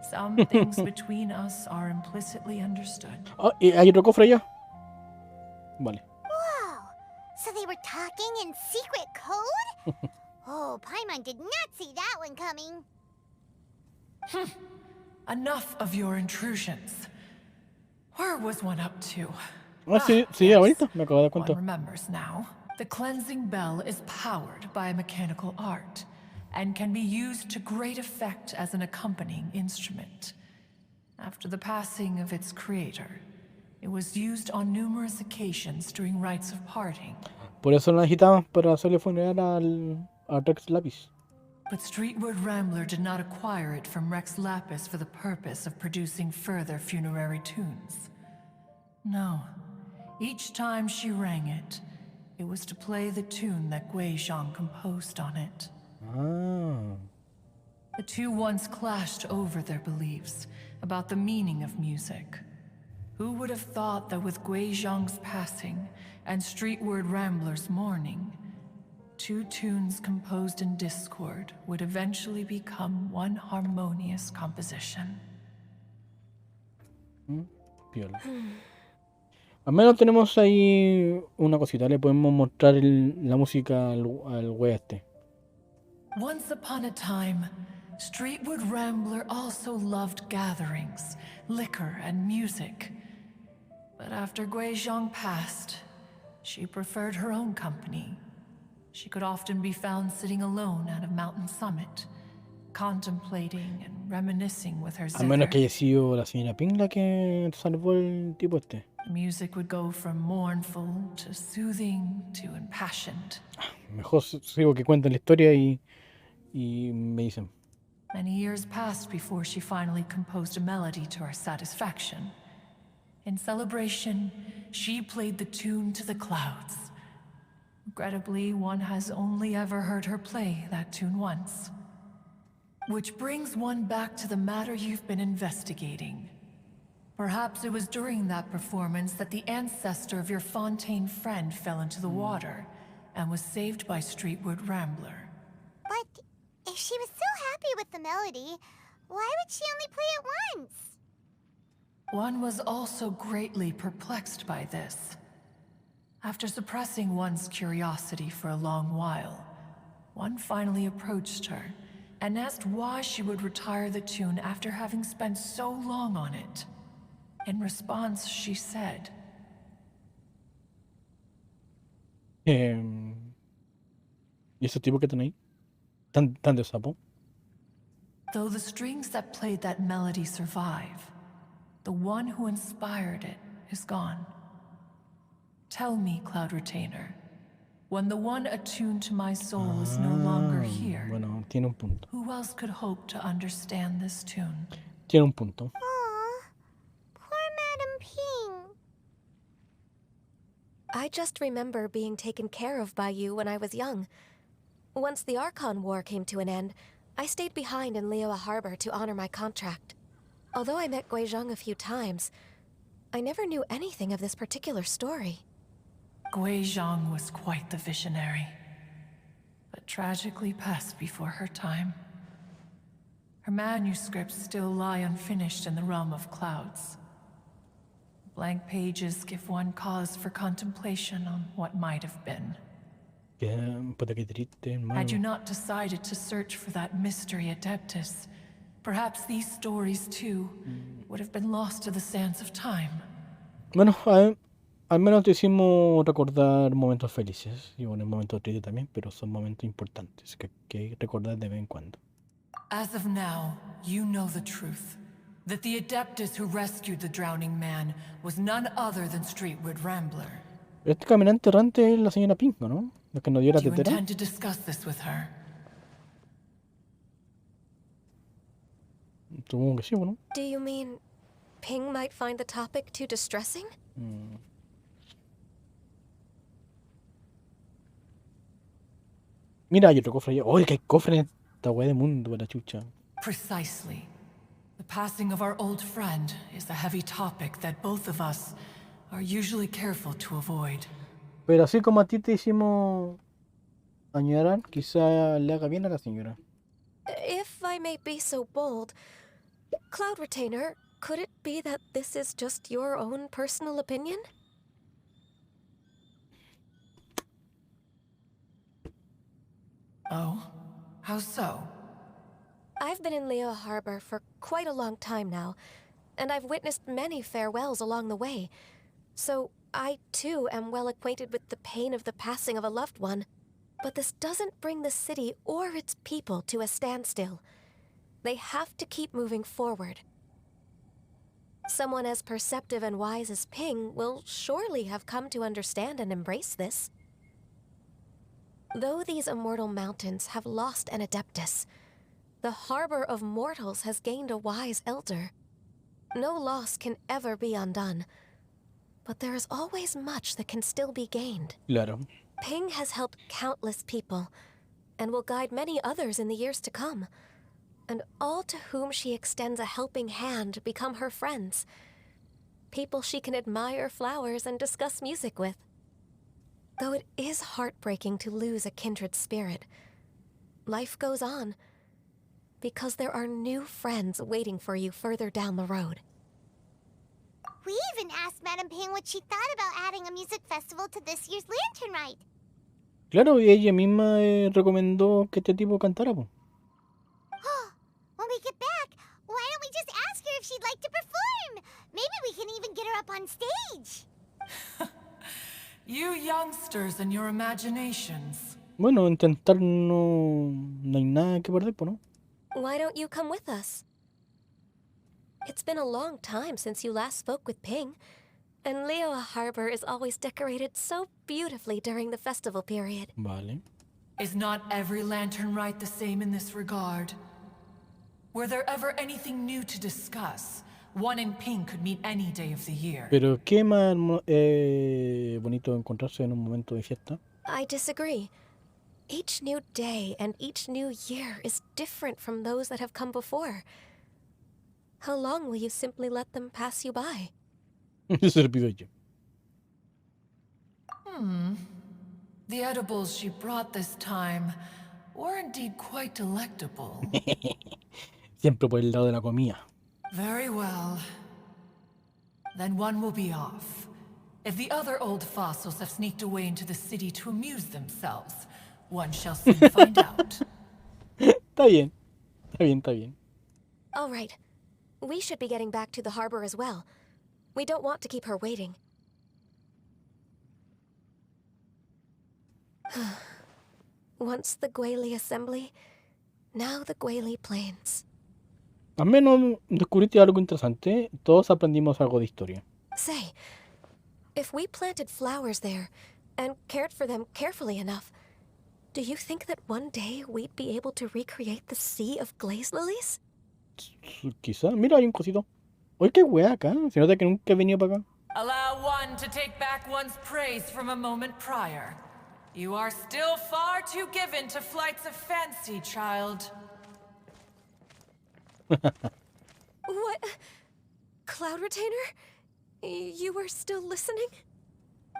S9: Some things between us are implicitly understood.
S1: Ah, ¿y hay otro cofre allá? Vale.
S3: Whoa! So they were talking in secret code? Oh, Paimon did not see that one coming.
S9: Enough of your intrusions. Where was one up to?
S1: Ah, sí, sí, ahorita me acabo de dar
S9: One
S1: cuenta.
S9: remembers now. The cleansing bell is powered by a mechanical art, and can be used to great effect as an accompanying instrument. After the passing of its creator, it was used on numerous occasions during rites of parting.
S1: Por eso lo necesitaban para hacerle funeral a Rex Lapis.
S9: But Streetward Rambler did not acquire it from Rex Lapis for the purpose of producing further funerary tunes. No. Each time she rang it, it was to play the tune that Guizhang composed on it.
S1: Ah.
S9: The two once clashed over their beliefs about the meaning of music. Who would have thought that with Guizhang's passing and Streetward Rambler's mourning, two tunes composed in discord would eventually become one harmonious composition?
S1: Piola. Al menos tenemos ahí una cosita. Le podemos mostrar la música al güey este.
S9: Once upon a time, Streetward Rambler also loved gatherings, liquor, and music. But after Guizhang passed, she preferred her own company. She
S12: She could often be found sitting alone at a mountain summit, contemplating and reminiscing with her
S1: A menos que
S12: zither.
S1: haya sido la señora Ping la que salvó el tipo este.
S12: The music would go from mournful to soothing to impassioned.
S1: Mejor sigo que cuenten la historia y me dicen.
S12: Many years passed before she finally composed a melody to our satisfaction. In celebration, she played the tune to the clouds. Regrettably, one has only ever heard her play that tune once. Which brings one back to the matter you've been investigating. Perhaps it was during that performance that the ancestor of your Fontaine friend fell into the water and was saved by Streetwood Rambler.
S3: But if she was so happy with the melody, why would she only play it once?
S12: One was also greatly perplexed by this. After suppressing one's curiosity for a long while, one finally approached her and asked why she would retire the tune after having spent so long on it. In response, she said,
S1: ¿Y esos tipos que están ahí? ¿Tan de sapo?
S12: though the strings that played that melody survive, the one who inspired it is gone. Tell me, Cloud Retainer, when the one attuned to my soul is no longer here,
S1: Bueno, tiene un punto.
S12: who else could hope to understand this tune?
S1: Tiene un punto.
S3: Aw, poor Madam Ping.
S5: I just remember being taken care of by you when I was young. Once the Archon War came to an end, I stayed behind in Liyue Harbor to honor my contract. Although I met Guizhong a few times, I never knew anything of this particular story.
S12: Guizhong was quite the visionary, but tragically passed before her time. Her manuscripts still lie unfinished in the realm of clouds. Blank pages give one cause for contemplation on what might have been.
S1: Puta que triste, hermano.
S12: Had you not decided to search for that mystery Adeptus, perhaps these stories too would have been lost to the sands of time.
S1: Bueno, al menos te hicimos recordar momentos felices y bueno, momentos tristes también, pero son momentos importantes que hay que recordar de vez en cuando.
S12: As of now, you know the truth. That the Adeptus who rescued the drowning man was none other than Streetwood Rambler.
S1: Este caminante errante es la señora Pinko, ¿no? La que nos dio la
S12: Do you
S1: tetera.
S12: intend to discuss this with her?
S1: Supongo que sí, ¿no?
S5: Do you mean Ping might find the topic too distressing?
S1: Mira, hay otro cofre allá. ¡Oye, que hay cofre en esta weá de mundo, para la chucha!
S12: Precisely. The passing of our old friend is a heavy topic that both of us are usually careful to avoid.
S1: Pero así como a ti te hicimos añorar, quizá le haga bien a la señora.
S5: If I may be so bold, Cloud Retainer, could it be that this is just your own personal opinion?
S12: Oh? How so?
S5: I've been in Liyue Harbor for quite a long time now, and I've witnessed many farewells along the way. So I, too, am well acquainted with the pain of the passing of a loved one. But this doesn't bring the city or its people to a standstill. They have to keep moving forward. Someone as perceptive and wise as Ping will surely have come to understand and embrace this. Though these immortal mountains have lost an Adeptus, the harbor of mortals has gained a wise elder. No loss can ever be undone, but there is always much that can still be gained.
S1: Claro.
S5: Ping has helped countless people, and will guide many others in the years to come. And all to whom she extends a helping hand become her friends. People she can admire flowers and discuss music with. Though it is heartbreaking to lose a kindred spirit, life goes on, because there are new friends waiting for you further down the road.
S3: We even asked Madam Ping what she thought about adding a music festival to this year's Lantern Rite.
S1: Claro, y ella misma recomendó que este tipo cantara, po.
S3: When we get back, why don't we just ask her if she'd like to perform? Maybe we can even get her up on stage.
S12: You youngsters and your imaginations.
S1: Bueno, intentar no hay nada que perder, pues, ¿no?
S5: Why don't you come with us? It's been a long time since you last spoke with Ping, and Liyue Harbor is always decorated so beautifully during the festival period.
S1: Vale.
S9: Is not every lantern rite the same in this regard? Were there ever anything new to discuss? One in Ping could meet any day of the year.
S1: Pero qué más bonito encontrarse en un momento de fiesta.
S5: I disagree. Each new day and each new year is different from those that have come before. How long will you simply let them pass you by?
S1: Servido yo.
S9: The edibles she brought this time were indeed quite delectable.
S1: Siempre por el lado de la comida.
S9: Very well. Then one will be off. If the other old fossils have sneaked away into the city to amuse themselves, one shall soon find out.
S1: Está bien. Está bien, está bien.
S5: All right. We should be getting back to the harbor as well. We don't want to keep her waiting. Once the Guili Assembly, now the Guili Plains.
S1: Al menos descubriste algo interesante. Todos aprendimos algo de historia.
S5: Say, if we planted flowers there and cared for them carefully enough, do you think that one day we'd be able to recreate the sea of glaze lilies?
S1: Quizá. Mira, hay un cosito. Oye, qué wea acá. Se nota que nunca he venido para acá.
S9: Allow one to take back one's praise from a moment prior. You are still far too given to flights of fancy, child.
S5: What? Cloud Retainer? You were still listening?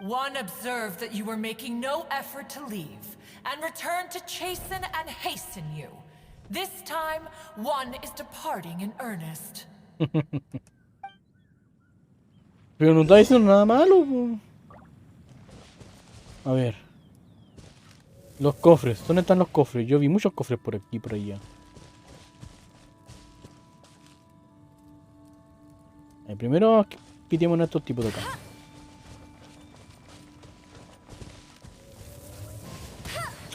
S9: One observed that you were making no effort to leave, and returned to chasten and hasten you. This time, one is departing in earnest.
S1: Pero no está diciendo nada malo. Po. A ver. Los cofres. ¿Dónde están los cofres? Yo vi muchos cofres por aquí y por allá. Primero pitemos a estos tipos de acá.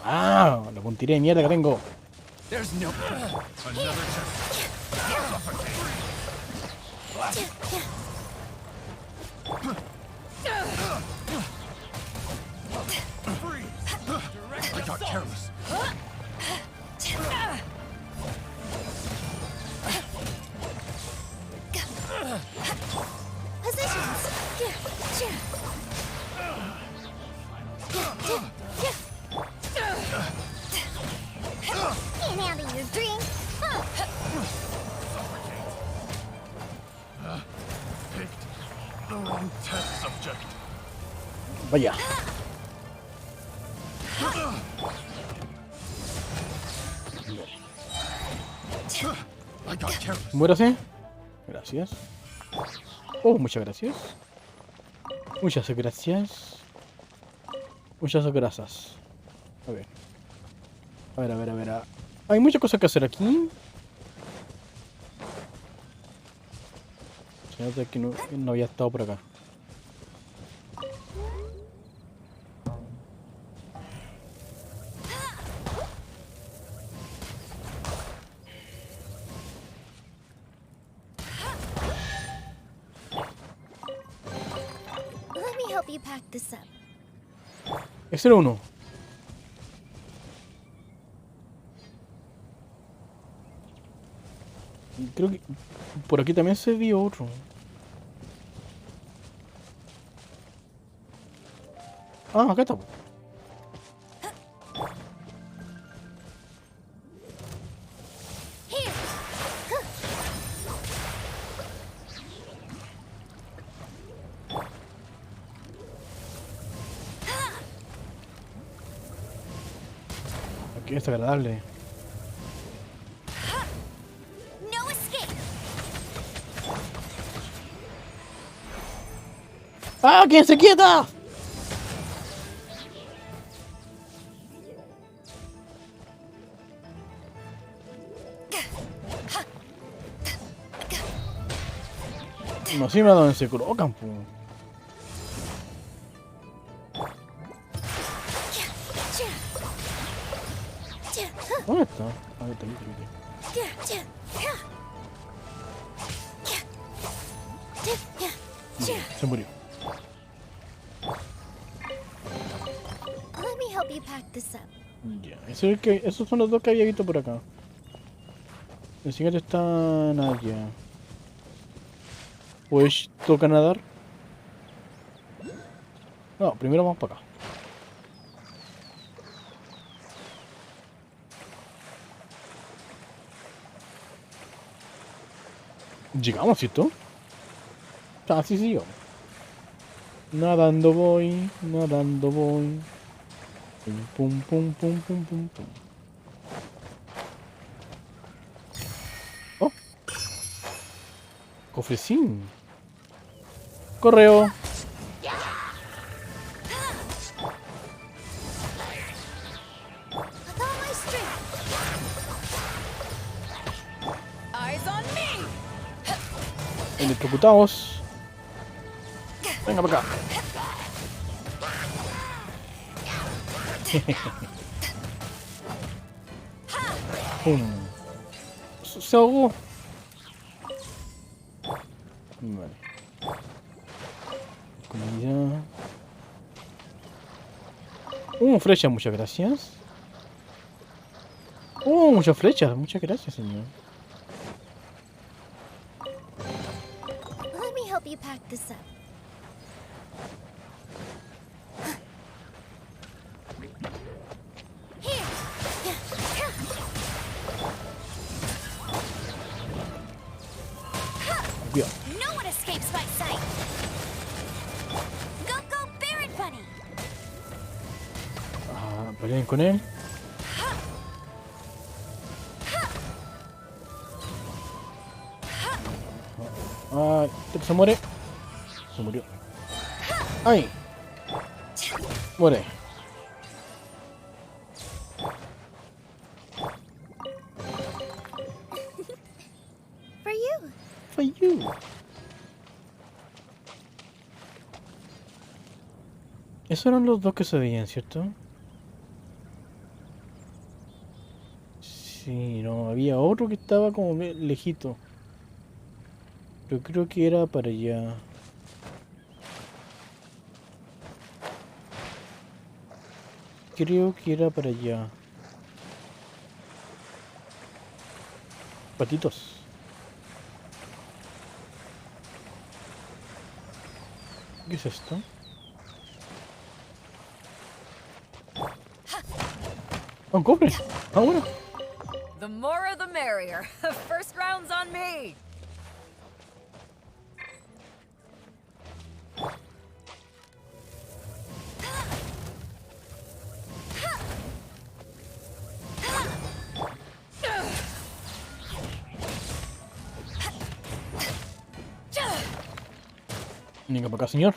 S1: Ah, la puntería de mierda que tengo.
S4: There's no another I got careless.
S3: Positions. Can't handle your drink.
S4: Picked the wrong test subject.
S1: Vaya.
S4: I got careless.
S1: Muérase. Gracias. Oh, muchas gracias. Muchas gracias. Muchas gracias. A ver. A ver. Hay muchas cosas que hacer aquí. Se nota que no había estado por acá.
S3: Let me help you pack this up.
S1: Ese era uno. Creo que por aquí también se vio otro. Ah, acá está. Aquí es agradable.
S3: No escape.
S1: ¡Ah! ¿Quién se quieta? No sé, me ha dado en se colocan, po. ¿Dónde está? Ah, está aquí. Se murió.
S3: Let me help you pack this up.
S1: Ya, esos son los dos que había visto por acá. El siguiente están allá. Pues toca nadar. No, primero vamos para acá. Llegamos, ¿cierto? Ah, sí, sí, yo. Nadando voy, nadando voy. Pum, pum, pum, pum, pum, pum. Oh. Cofrecín. Correo. Electrocutados. Venga para acá. Pum. Se ahogó. Vale. Comida. Flecha, muchas gracias. Muchas flechas. Muchas gracias, señor.
S3: Let me help you pack this up.
S1: Bien.
S3: No one escapes my sight. Go, go, Baron Bunny.
S1: Ah, peleen con él. Ay, se muere. Se murió. Ay. Muere.
S3: For you.
S1: For you. Esos eran los dos que se veían, ¿cierto? Sí, no, había otro que estaba como lejito. Pero creo que era para allá. Creo que era para allá. Patitos. ¿Qué es esto? Un cofre. Ah, bueno.
S13: The more the merrier. First round's on me.
S1: Venga para acá, señor.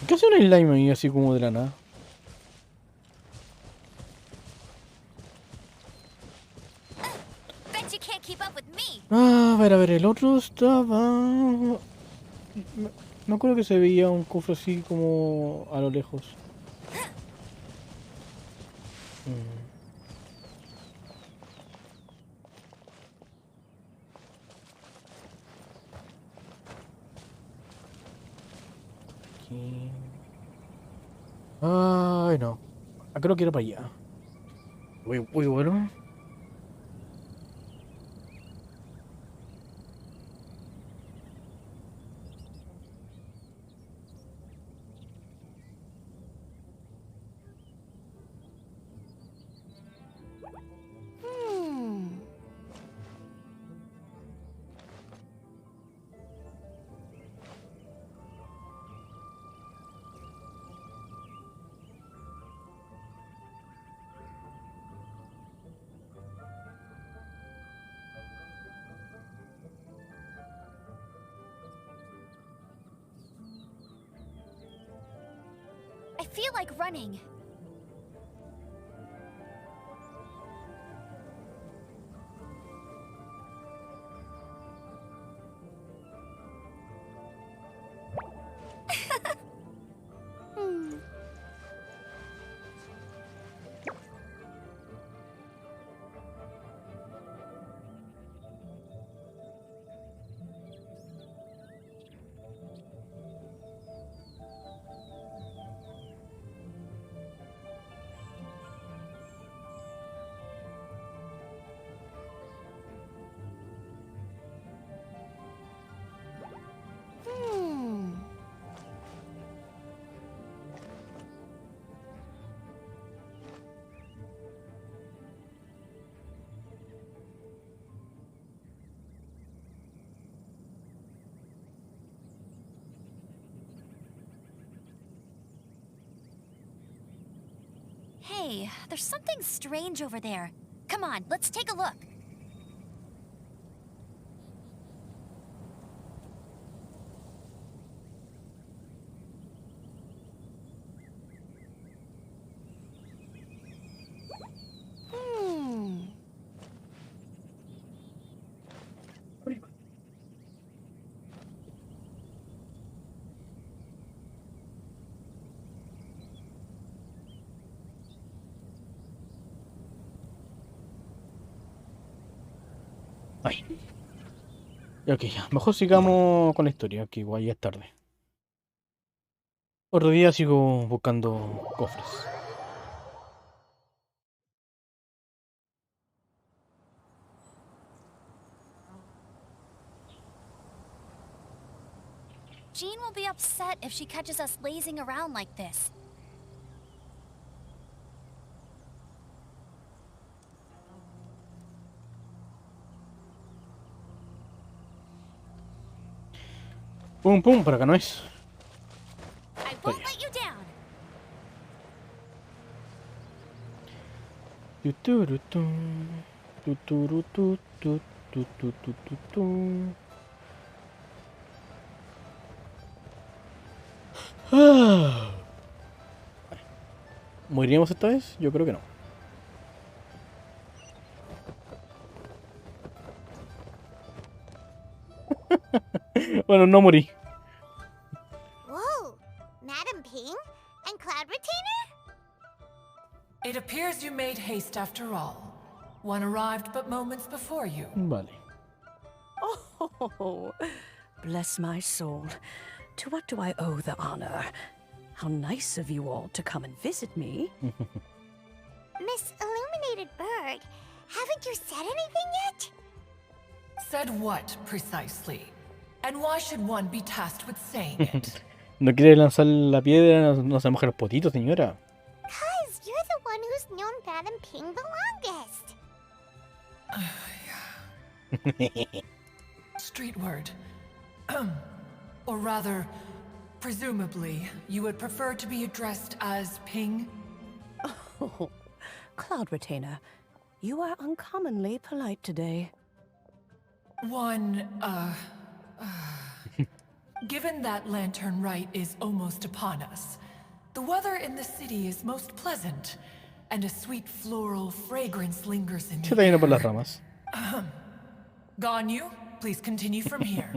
S1: ¿Qué hace un slime ahí así como de la nada?
S3: Bet you can't keep up with me.
S1: Ah, a ver, el otro estaba... Me acuerdo que se veía un cofre así como a lo lejos. Aquí. Ay, no. Creo que era para allá. Uy, bueno.
S3: I feel like running. Hey, there's something strange over there. Come on, let's take a look.
S1: Ay. Ok, ya. Mejor sigamos con la historia, que igual ya es tarde. Otro día sigo buscando cofres.
S3: Jean will be upset if she catches us lazing around like this.
S1: Pum, pum, por acá no es.
S3: I won't let you down.
S1: ¿Moriríamos esta vez? Yo creo que no. Bueno, no morí.
S3: Whoa, Madam Ping and Cloud Retainer?
S9: It appears you made haste after all. One arrived but moments before you.
S1: Vale.
S14: Oh, bless my soul. To what do I owe the honor? How nice of you all to come and visit me.
S3: Miss Illuminated Bird, haven't you said anything yet?
S9: Said what, precisely? And why should one be tasked with saying it?
S1: ¿No quiere lanzar la piedra? No se moja los potitos, señora.
S3: 'Cause you're the one who's known Madam Ping the longest.
S9: Street word. Or rather, presumably, you would prefer to be addressed as Ping?
S14: Oh, Cloud Retainer, you are uncommonly polite today.
S9: Given that Lantern Rite is almost upon us, the weather in the city is most pleasant, and a sweet floral fragrance lingers in
S1: Se
S9: the
S1: está yendo por las
S9: air.
S1: ramas.
S9: Ganyu, please continue from here.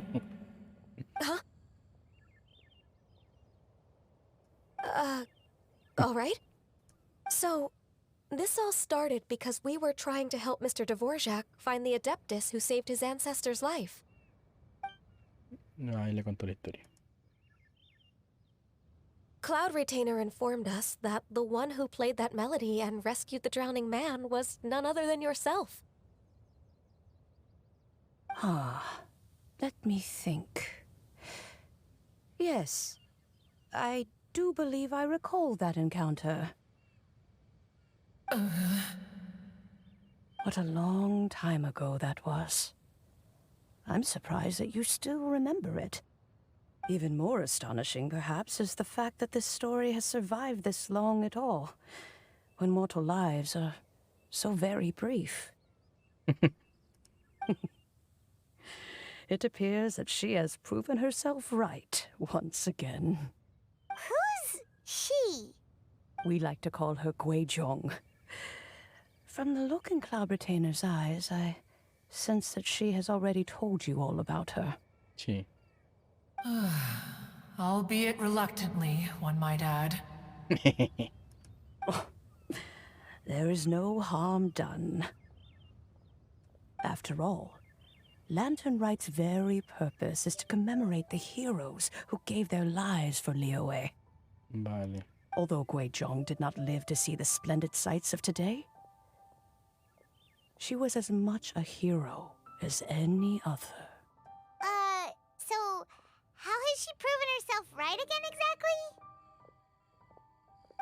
S5: Huh? All right. So, this all started because we were trying to help Mr. Dvorak find the Adeptus who saved his ancestor's life.
S1: Ahí le contó la historia.
S5: Cloud Retainer informed us that the one who played that melody and rescued the drowning man was none other than yourself.
S14: Ah, let me think. Yes, I do believe I recall that encounter. What a long time ago that was. I'm surprised that you still remember it. Even more astonishing, perhaps, is the fact that this story has survived this long at all, when mortal lives are so very brief. It appears that she has proven herself right once again.
S3: Who's she?
S14: We like to call her Guizhong. From the look in Cloud Retainer's eyes, I sense that she has already told you all about her.
S1: Sí.
S9: Albeit reluctantly, one might add.
S14: There is no harm done. After all, Lantern Rite's very purpose is to commemorate the heroes who gave their lives for Liyue.
S1: Vale.
S14: Although Guizhong did not live to see the splendid sights of today, she was as much a hero as any other.
S3: So how has she proven herself right again exactly?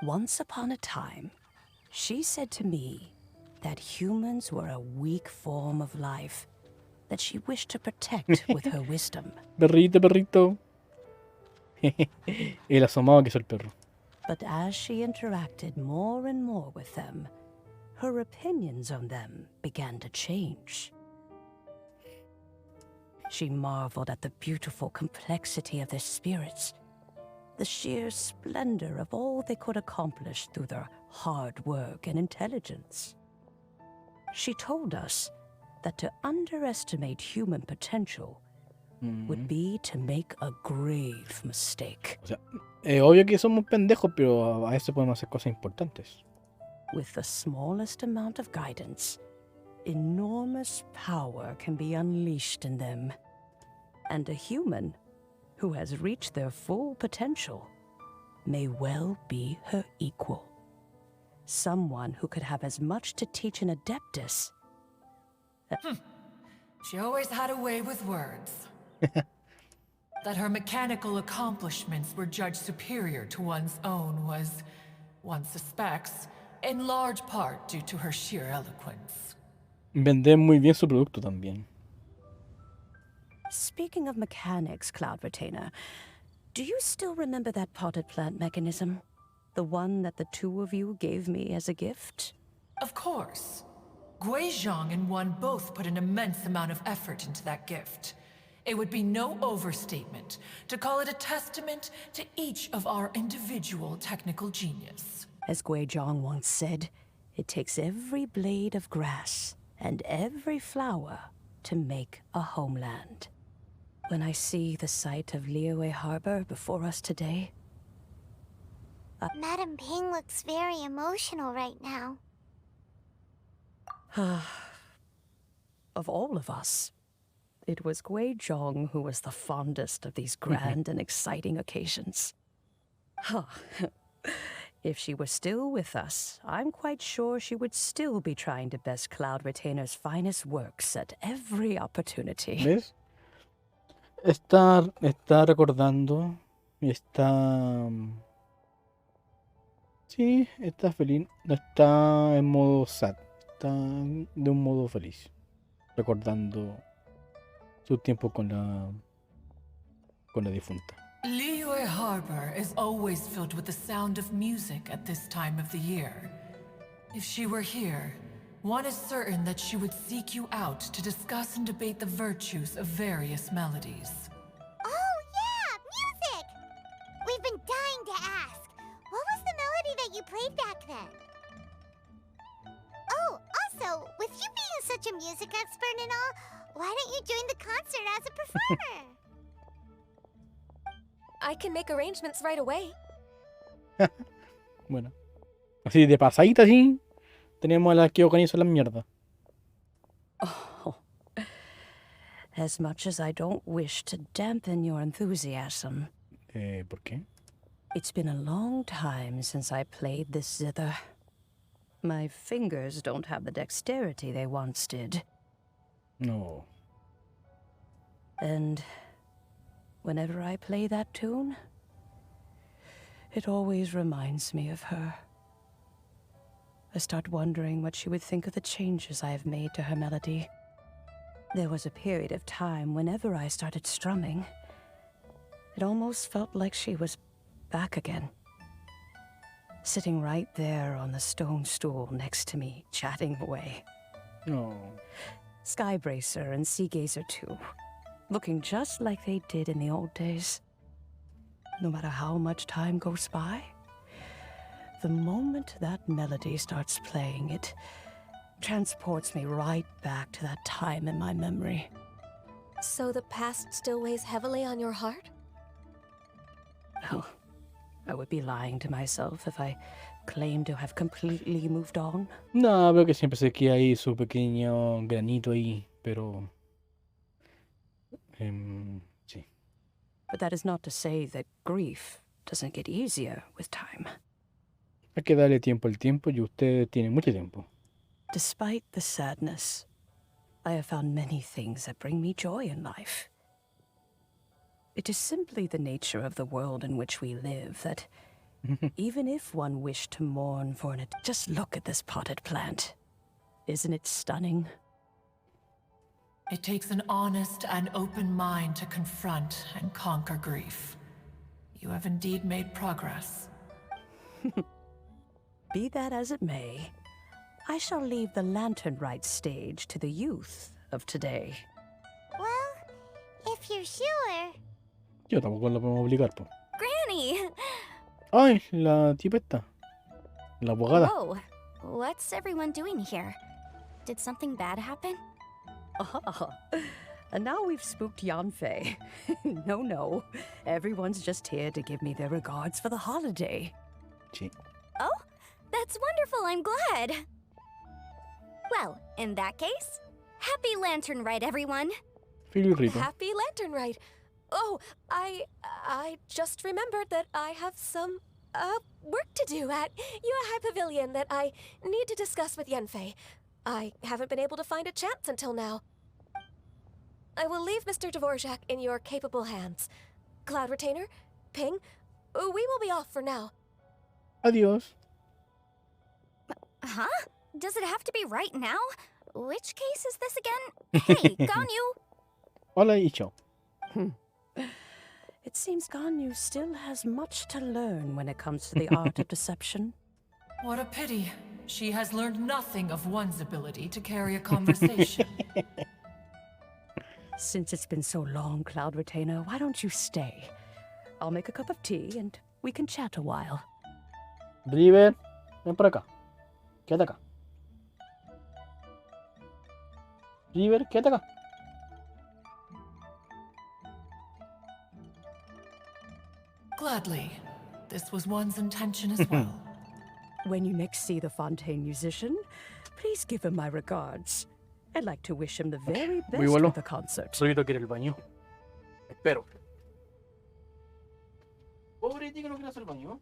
S14: Once upon a time, she said to me that humans were a weak form of life that she wished to protect with her wisdom.
S1: Perrito, perrito. El asomado que es el perro.
S14: But as she interacted more and more with them, her opinions on them began to change. She marveled at the beautiful complexity of their spirits, the sheer splendor of all they could accomplish through their hard work and intelligence. She told us that to underestimate human potential would be to make a grave mistake.
S1: O sea, es obvio que somos pendejos, pero a veces podemos hacer cosas importantes.
S14: With the smallest amount of guidance, enormous power can be unleashed in them. And a human who has reached their full potential may well be her equal. Someone who could have as much to teach an adeptus.
S9: She always had a way with words. That her mechanical accomplishments were judged superior to one's own was, one suspects, in large part due to her sheer eloquence.
S1: Vender muy bien su producto también.
S14: Speaking of mechanics, Cloud Retainer, do you still remember that potted plant mechanism? The one that the two of you gave me as a gift?
S9: Of course. Guizhong and one both put an immense amount of effort into that gift. It would be no overstatement to call it a testament to each of our individual technical genius.
S14: As Guizhong once said, it takes every blade of grass and every flower to make a homeland. When I see the sight of Liyue Harbor before us today,
S3: Madam Ping looks very emotional right now.
S14: of all of us, it was Guizhong who was the fondest of these grand and exciting occasions. If she were still with us, I'm quite sure she would still be trying to best Cloud Retainer's finest works at every opportunity.
S1: ¿Ves? Está recordando, está... Sí, está feliz, no está en modo sad, está de un modo feliz, recordando su tiempo con la difunta.
S9: Liyue Harbor is always filled with the sound of music at this time of the year. If she were here, one is certain that she would seek you out to discuss and debate the virtues of various melodies.
S3: Oh, yeah! Music! We've been dying to ask. What was the melody that you played back then? Oh, also, with you being such a music expert and all, why don't you join the concert as a performer?
S5: I can make arrangements right away.
S1: Bueno, así de pasadita, sí, tenemos a la que organiza la mierda.
S14: Oh, as much as I don't wish to dampen your enthusiasm.
S1: ¿Por qué?
S14: It's been a long time since I played this zither. My fingers don't have the dexterity they once did.
S1: No.
S14: And whenever I play that tune, it always reminds me of her. I start wondering what she would think of the changes I have made to her melody. There was a period of time whenever I started strumming, it almost felt like she was back again. Sitting right there on the stone stool next to me, chatting away.
S1: No.
S14: Skybracer and Seagazer too, looking just like they did in the old days. No matter how much time goes by, the moment that melody starts playing, it transports me right back to that time in my memory.
S5: So the past still weighs heavily on your heart?
S14: Oh, I would be lying to myself if I claimed to have completely moved on.
S1: No, veo que siempre se queda ahí su pequeño granito ahí, pero... sí.
S14: But that is not to say that grief doesn't get easier with time.
S1: Hay que darle tiempo al tiempo y usted tiene mucho tiempo.
S14: Despite the sadness, I have found many things that bring me joy in life. It is simply the nature of the world in which we live that even if one wished to mourn for an... Just look at this potted plant. Isn't it stunning?
S9: It takes an honest and open mind to confront and conquer grief. You have indeed made progress.
S14: Be that as it may, I shall leave the lantern rite stage to the youth of today.
S3: Well, if you're sure.
S1: Yo tampoco lo podemos obligar, po.
S15: Granny!
S1: Ay, la tipa esta. La abogada.
S15: Whoa. What's everyone doing here? Did something bad happen?
S14: Ah, and now we've spooked Yanfei. No. Everyone's just here to give me their regards for the holiday.
S1: Sí.
S15: Oh, that's wonderful. I'm glad. Well, in that case, happy Lantern Rite, everyone.
S1: Feliz Rito.
S5: Happy Lantern Rite. Oh, I just remembered that I have some work to do at Yuehai Pavilion that I need to discuss with Yanfei. I haven't been able to find a chance until now. I will leave Mr. Dvorak in your capable hands. Cloud Retainer, Ping, we will be off for now.
S1: Adiós.
S15: Huh? Does it have to be right now? Which case is this again? Hey, Ganyu!
S1: Hola y chao.
S14: It seems Ganyu still has much to learn when it comes to the art of deception.
S9: What a pity. She has learned nothing of one's ability to carry a conversation.
S14: Since it's been so long, Cloud Retainer, why don't you stay? I'll make a cup of tea and we can chat a while.
S1: River, ven por acá. Quédate acá. River, quédate acá.
S9: Gladly. This was one's intention as well.
S14: When you next see the Fontaine musician, please give him my regards. I'd like to wish him the very best
S1: bueno.
S14: with the concert.
S1: Rito quiere el baño. Espero. Pobre tío que no quiere hacer el baño.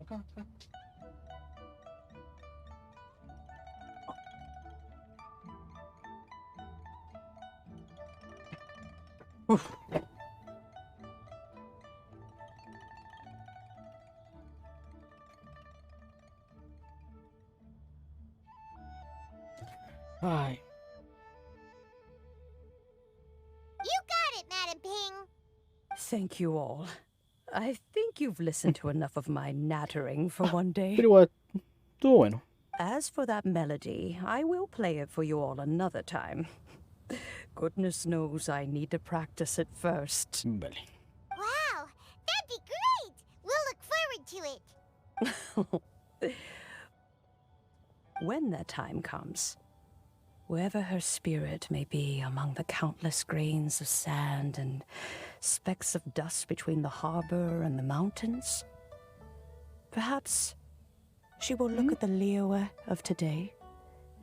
S1: Acá. Uf. Ay.
S3: You got it, Madam Ping.
S14: Thank you all. I think you've listened to enough of my nattering for one day.
S1: Pero estuvo bueno.
S14: As for that melody, I will play it for you all another time. Goodness knows I need to practice it first.
S1: Vale.
S3: Wow, that'd be great. We'll look forward to it.
S14: When that time comes, Wherever her spirit may be among the countless grains of sand and specks of dust between the harbor and the mountains, perhaps she will look at the Liyue of today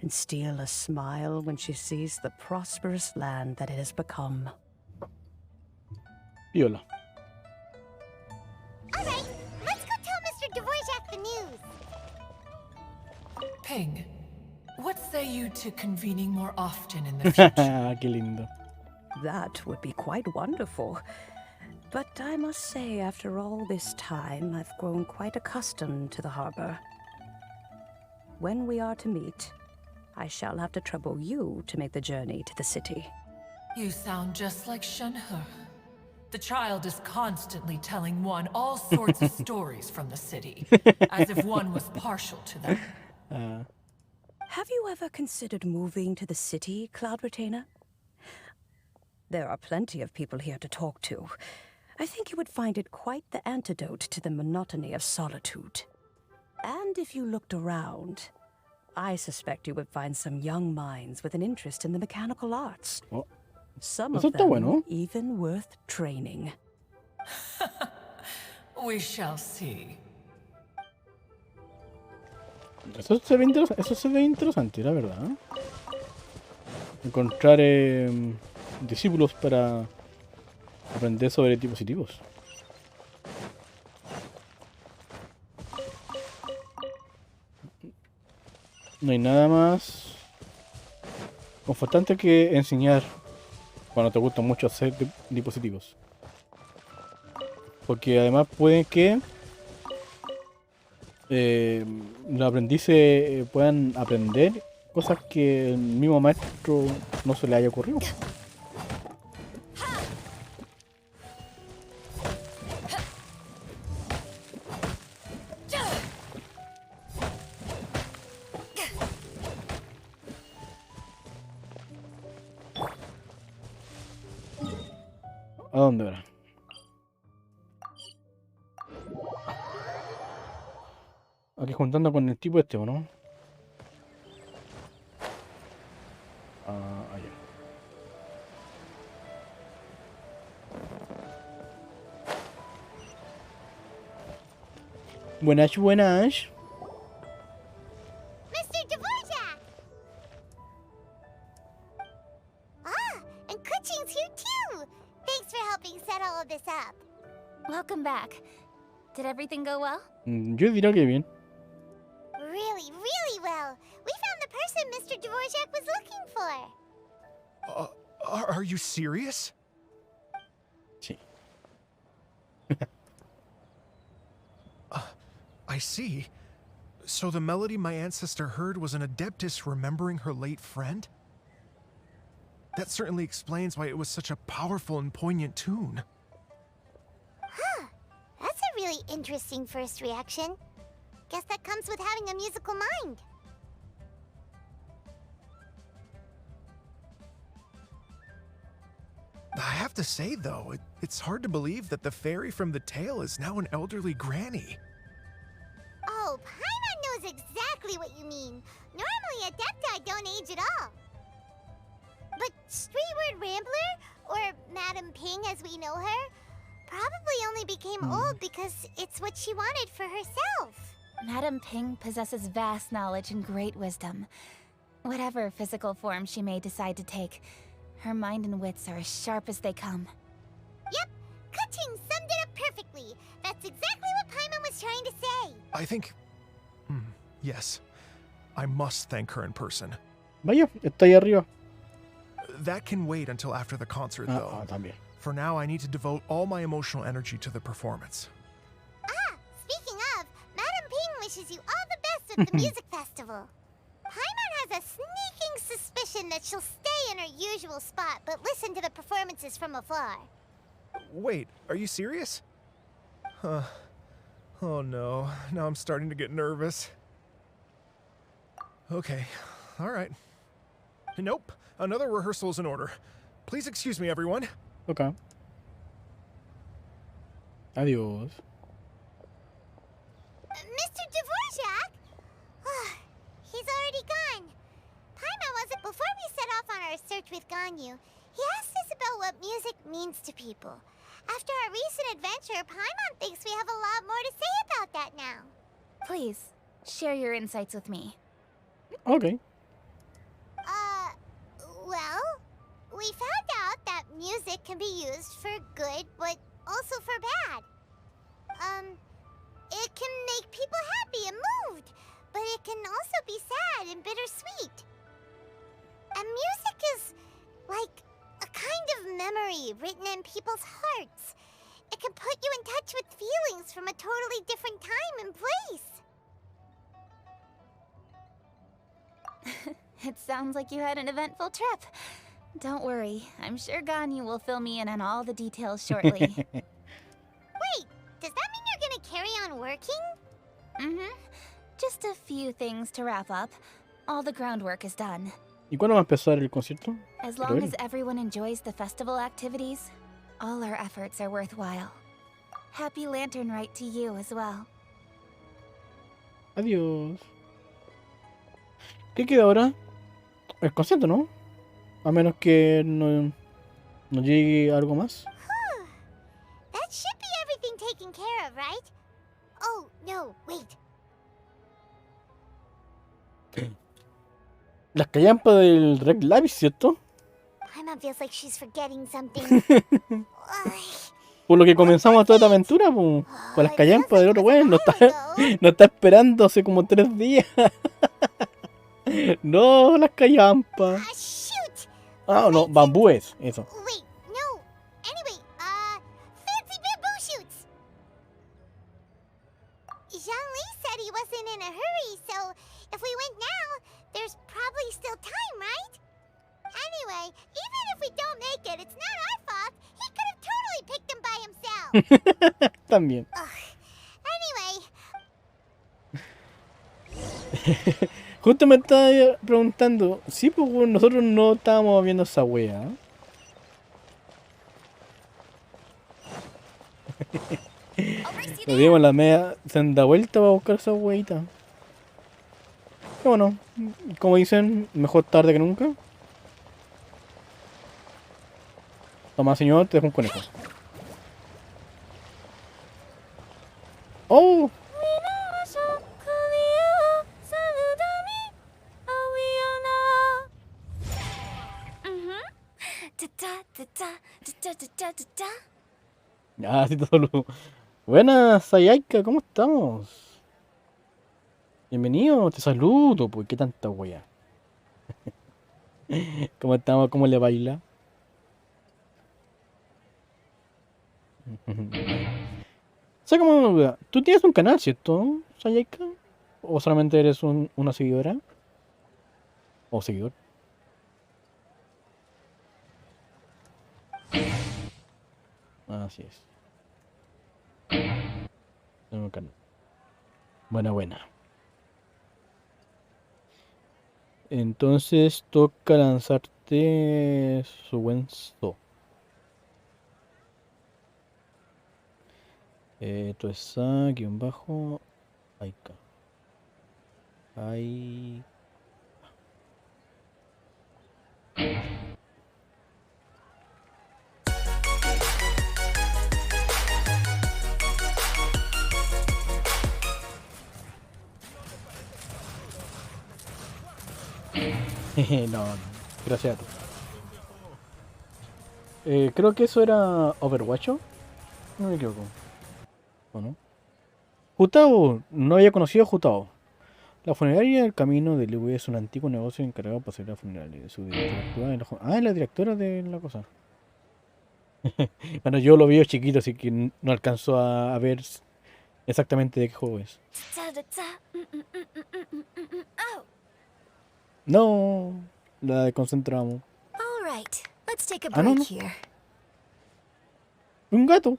S14: and steal a smile when she sees the prosperous land that it has become.
S1: Viola.
S3: All right, let's go tell Mr. Dvorak the news.
S9: Ping, what say you to convening more often in the future?
S1: Qué lindo.
S14: That would be quite wonderful. But I must say, after all this time, I've grown quite accustomed to the harbor. When we are to meet, I shall have to trouble you to make the journey to the city.
S9: You sound just like Shenhe. The child is constantly telling one all sorts of stories from the city, as if one was partial to them.
S14: Have you ever considered moving to the city, Cloud Retainer? There are plenty of people here to talk to. I think you would find it quite the antidote to the monotony of solitude. And if you looked around, I suspect you would find some young minds with an interest in the mechanical arts.
S1: Oh.
S14: Some of
S1: Eso está
S14: them
S1: bueno.
S14: even worth training.
S9: We shall see.
S1: Eso se ve interesante, la verdad. Encontrar discípulos para aprender sobre dispositivos. No hay nada más confortante que enseñar cuando te gusta mucho hacer dispositivos. Porque además puede que los aprendices puedan aprender cosas que el mismo maestro no se le haya ocurrido. ¿A dónde ahora? Aquí juntando con el tipo este, ¿o no? Allá. Buenas, buenas.
S3: Mr. Dvorak! Ah, and Kuchin's here too! Thanks for helping set all of this up.
S15: Welcome back. Did everything go well?
S1: Yo diría que bien.
S3: Really, really well. We found the person Mr. Dvorak was looking for.
S4: Are you serious?
S1: Sí.
S4: I see. So the melody my ancestor heard was an adeptus remembering her late friend? That certainly explains why it was such a powerful and poignant tune.
S3: Huh. That's a really interesting first reaction. Guess that comes with having a musical mind.
S4: I have to say, though, it's hard to believe that the fairy from the tale is now an elderly granny.
S3: Oh, Paimon knows exactly what you mean. Normally, Adepti don't age at all. But Streetward Rambler, or Madam Ping as we know her, probably only became old because it's what she wanted for herself.
S15: Madam Ping possesses vast knowledge and great wisdom. Whatever physical form she may decide to take, her mind and wits are as sharp as they come.
S3: Yep, Kuching summed it up perfectly. That's exactly what Paimon was trying to say.
S4: I think... yes. I must thank her in person.
S1: Vaya, está ahí arriba.
S4: That can wait until after the concert, though.
S1: También.
S4: For now, I need to devote all my emotional energy to the performance.
S3: Ah, speaking of, Madam Ping wishes you all the best at the music festival. Paimon has a sneaking suspicion that she'll stay in her usual spot, but listen to the performances from afar.
S4: Wait, are you serious? Huh. Oh no, now I'm starting to get nervous. Okay, alright. Nope, another rehearsal is in order. Please excuse me, everyone.
S1: Okay. Adiós.
S3: Mr. Dvorak? He's already gone. Paimon wasn't before with Ganyu. He asked us about what music means to people. After our recent adventure, Paimon thinks we have a lot more to say about that now.
S15: Please, share your insights with me.
S1: Ok.
S3: Well, we found out that music can be used for good, but also for bad. It can make people happy and moved, but it can also be sad and bittersweet. And music is like a kind of memory written in people's hearts. It can put you in touch with feelings from a totally different time and place.
S15: It sounds like you had an eventful trip. Don't worry, I'm sure Ganyu will fill me in on all the details shortly.
S3: Wait, does that mean you're gonna carry on working?
S15: Mm-hmm. Just a few things to wrap up. All the groundwork is done.
S1: ¿Y cuándo va a empezar el concierto?
S15: As
S1: Quiero
S15: long
S1: verlo.
S15: as everyone enjoys the festival activities, all our efforts are worthwhile. Happy Lantern Rite to you as well.
S1: Adiós. ¿Qué queda ahora? El concierto, ¿no? A menos que no llegue algo más.
S3: That should be everything taken care of, right? Oh, no, wait.
S1: Las callampas del Red Labis, ¿cierto?
S3: Paimon feels like she's forgetting something.
S1: Por lo que comenzamos toda esta aventura, pues. Con las callampas del otro weón. Nos está esperando hace como 3 días. No, las callampas. Ah, no, bambúes, eso.
S3: Wait, no. Anyway, fancy bamboo shoots. Zhangli said he wasn't in a hurry, so if we went now, there's probably still time, right? Anyway, even if we don't make it, it's not our fault. He could have totally picked them by himself.
S1: También.
S3: Anyway.
S1: Justo me estaba preguntando, sí, pues nosotros no estábamos viendo esa wea. Nos dimos la media senda vuelta para buscar esa weita. Pero bueno, como dicen, mejor tarde que nunca. Toma, señor, te dejo un conejo. ¡Oh! Ah, sí, todo lo... Buenas, Sayaika, ¿cómo estamos? Bienvenido, te saludo, pues qué tanta wea. ¿Cómo estamos? ¿Cómo le baila? O sea, como... Tú tienes un canal, ¿cierto, Sayaika? ¿O solamente eres una seguidora? ¿O seguidor? Así es. Tengo un canal. Buena. Entonces toca lanzarte su buen so. Esto es guión bajo. Aika. Ahí. No, gracias a ti. Creo que eso era Overwatch. No me equivoco. ¿O no? Jutao, no había conocido a Jutao. La funeraria del camino de Liu es un antiguo negocio encargado para hacer la funeraria. Su directora actual es la directora de la cosa. Bueno, yo lo vi chiquito, así que no alcanzo a ver exactamente de qué juego es. No, la desconcentramos.
S5: All right, let's take a break here.
S1: Un gato.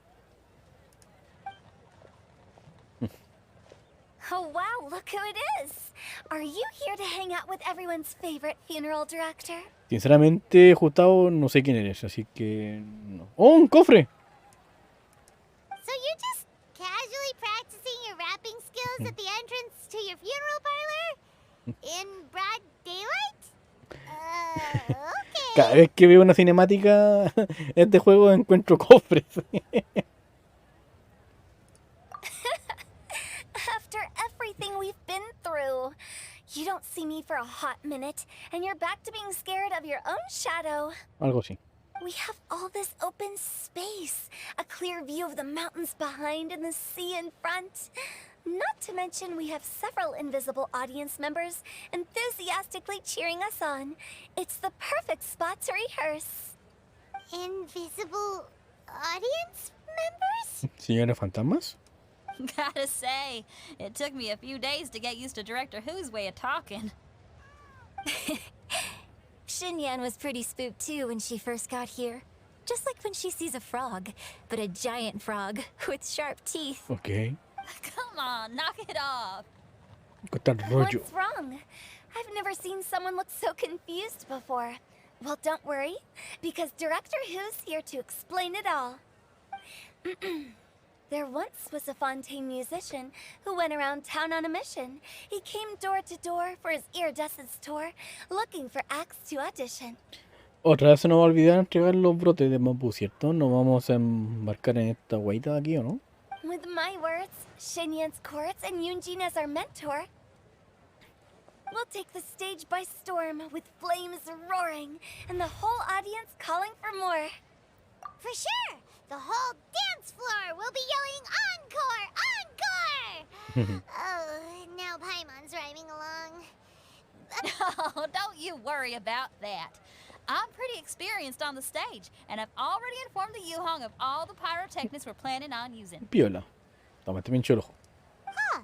S5: Oh wow, look who it is! Are you here to hang out with everyone's favorite funeral director?
S1: Sinceramente, Jutao, no sé quién eres, así que no. ¡Oh, un cofre!
S3: So you're just casually practicing your rapping skills at the entrance to your funeral parlor? In broad daylight? Okay.
S1: Cada vez que veo una cinemática en este juego encuentro cofres.
S15: After everything we've been through, you don't see me for a hot minute, and you're back to being scared of your own shadow.
S1: Algo así.
S15: We have all this open space, a clear view of the mountains behind and the sea in front. Not to mention we have several invisible audience members enthusiastically cheering us on. It's the perfect spot to rehearse.
S3: Invisible audience members?
S1: ¿Señores fantasmas?
S11: Gotta say, it took me a few days to get used to Director Who's way of talking.
S15: Xinyan was pretty spooked too when she first got here. Just like when she sees a frog, but a giant frog with sharp teeth.
S1: Ok.
S11: Come on, knock it off.
S1: Cortar rollo.
S15: What's wrong? I've never seen someone look so confused before. Well, don't worry, because Director Who's here to explain it all. There once was a Fontaine musician who went around town on a mission. He came door to door for his iridescence tour, looking for acts to audition.
S1: Otra vez se nos va a olvidar entregar los brotes de bambú, ¿cierto? Nos vamos a embarcar en esta guaita de aquí, ¿o no?
S15: With my words, Xinyan's chords, and Yunjin as our mentor, we'll take the stage by storm with flames roaring and the whole audience calling for more.
S3: For sure! The whole dance floor will be yelling encore! Encore! Oh, now Paimon's rhyming along.
S11: Oh, don't you worry about that. I'm pretty experienced on the stage, and I've already informed the Yuhong of all the pyrotechnics we're planning on using.
S1: Piola. Tómate bien chulo.
S3: Huh.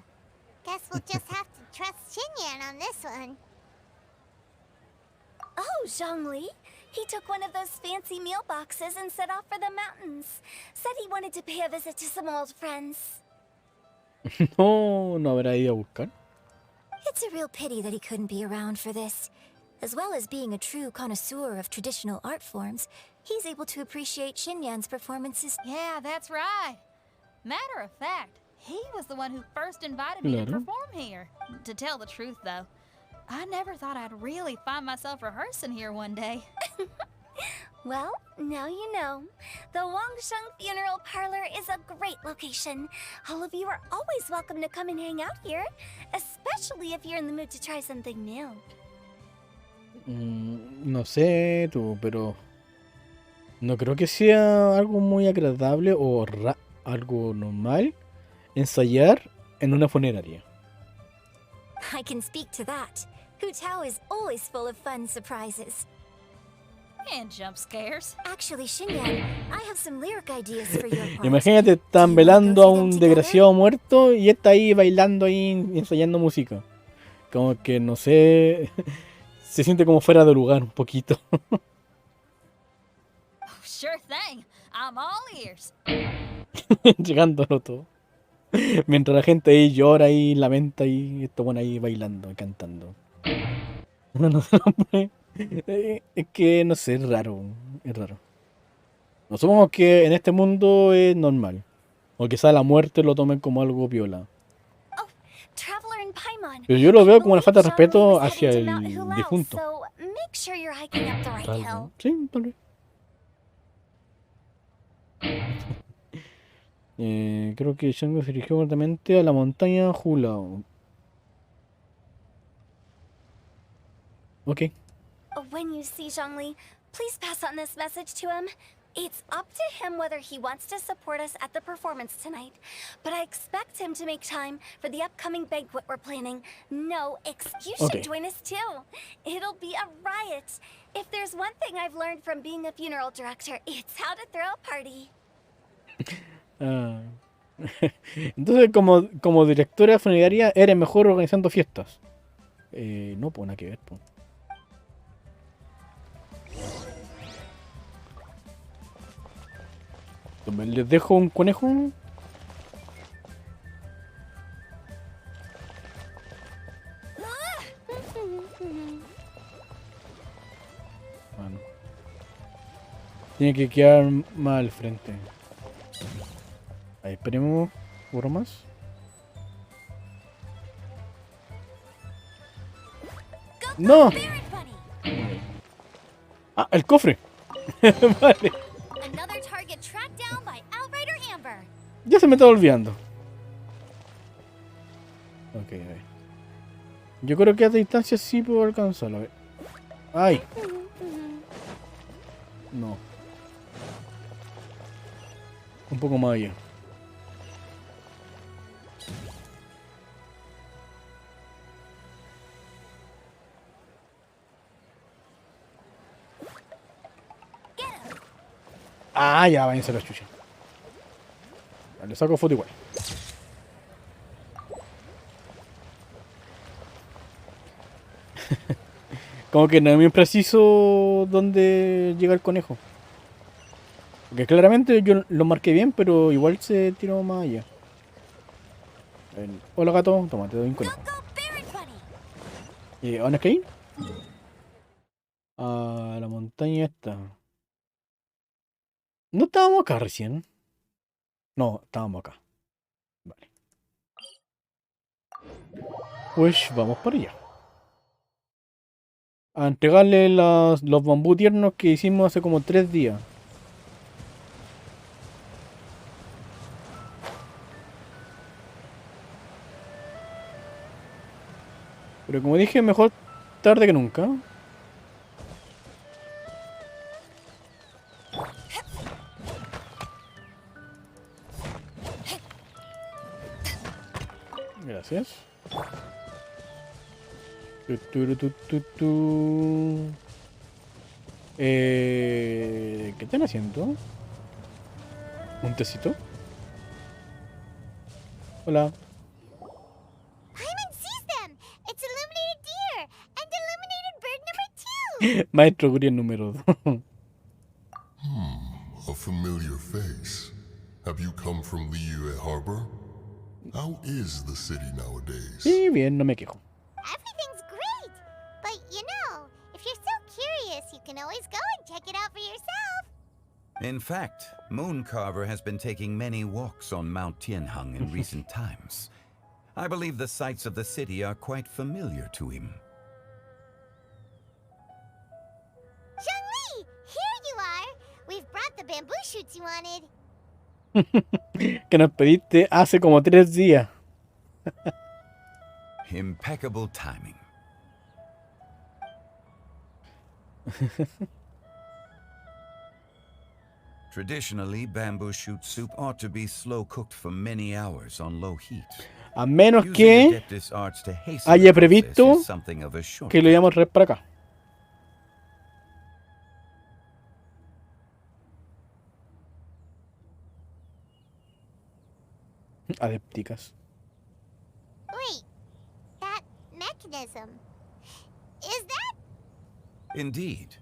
S3: Guess we'll just have to trust Xinyan on this one.
S15: Oh, Zhongli. He took one of those fancy meal boxes and set off for the mountains. Said he wanted to pay a visit to some old friends.
S1: No habrá ido a buscar.
S15: It's a real pity that he couldn't be around for this. As well as being a true connoisseur of traditional art forms, he's able to appreciate Xinyan's performances.
S11: Yeah, that's right. Matter of fact, he was the one who first invited me to
S1: Claro.
S11: perform here. To tell the truth, though, I never thought I'd really find myself rehearsing here one day.
S15: Well, now you know. The Wangsheng Funeral Parlor is a great location. All of you are always welcome to come and hang out here, especially if you're in the mood to try something new.
S1: No sé tú, pero no creo que sea algo muy agradable o algo normal ensayar en una funeraria.
S15: I can speak to that. Hu Tao is always full of fun surprises.
S11: And jump scares.
S15: Actually, Xinyan, I have some lyric ideas for your part.
S1: Imagínate, están velando a un desgraciado muerto y está ahí bailando ahí ensayando música. Como que no sé, se siente como fuera de lugar un poquito.
S11: Oh, sure thing. I'm all ears.
S1: Llegándolo todo. Mientras la gente ahí llora y lamenta y estos bueno ahí bailando y cantando. No sé, es que no sé, es raro. Es raro. No supongo que en este mundo es normal. O quizá la muerte lo tomen como algo viola.
S15: Traveler in Paimon.
S1: Pero yo lo veo como una falta de respeto hacia el difunto.
S15: So make sure you're hiking up the right
S1: Tal
S15: hill.
S1: vez. Sí, tal vez. Creo que Shango se dirigió correctamente a la montaña Hulao. Ok.
S15: When you see Zhongli, please pass on this message to him. It's up to him whether he wants to support us at the performance tonight, but I expect him to make time for the upcoming banquet we're planning. No, you should join us too. It'll be a riot. If there's one thing I've learned from being a funeral director, it's how to throw a party.
S1: Entonces, como directora funeraria, eres mejor organizando fiestas. No, pues nada que ver. Pues. Les dejo un conejo. Bueno. Tiene que quedar más al frente. Ahí, esperemos. ¿Borro más? ¡No! Ah, el cofre. Vale.
S3: Another target tracked down by Outrider Amber.
S1: Ya se me estaba olvidando. Ok, a ver. Yo creo que a esta distancia sí puedo alcanzarlo. A ver. ¡Ay! No. Un poco más allá. Ah, ya, váyanse la chucha. Le saco foto igual. Como que no es muy preciso dónde llega el conejo. Porque claramente yo lo marqué bien, pero igual se tiró más allá. Hola gato, toma, te doy un conejo. ¿Dónde es que ir? A la montaña esta. ¿No estábamos acá recién? No, estábamos acá. Vale. Pues vamos para allá. A entregarle los bambú tiernos que hicimos hace como 3 días. Pero como dije, mejor tarde que nunca. Gracias. ¿Qué están haciendo? ¿Un tecito? Hola.
S3: Hyman sees them. It's illuminated deer and illuminated bird number 2.
S1: Maestro Guriel número 2.
S16: A familiar face. Have you come from Liyue Harbor? How is the city nowadays?
S1: Sí, bien, no me quejo.
S3: Everything's great. But you know, if you're so curious, you can always go and check it out for yourself.
S17: In fact, Mooncarver has been taking many walks on Mount Tianheng in recent times. I believe the sights of the city are quite familiar to him.
S3: Zhongli, here you are. We've brought the bamboo shoots you wanted.
S1: Que nos pediste hace como 3 días.
S17: Impeccable timing. Traditionally, bamboo shoot soup ought to be slow cooked for many hours on low heat.
S1: A menos que haya previsto que lo íbamos a traer para acá. Adépticas.
S3: Wait, that mechanism. Is that?
S17: Indeed.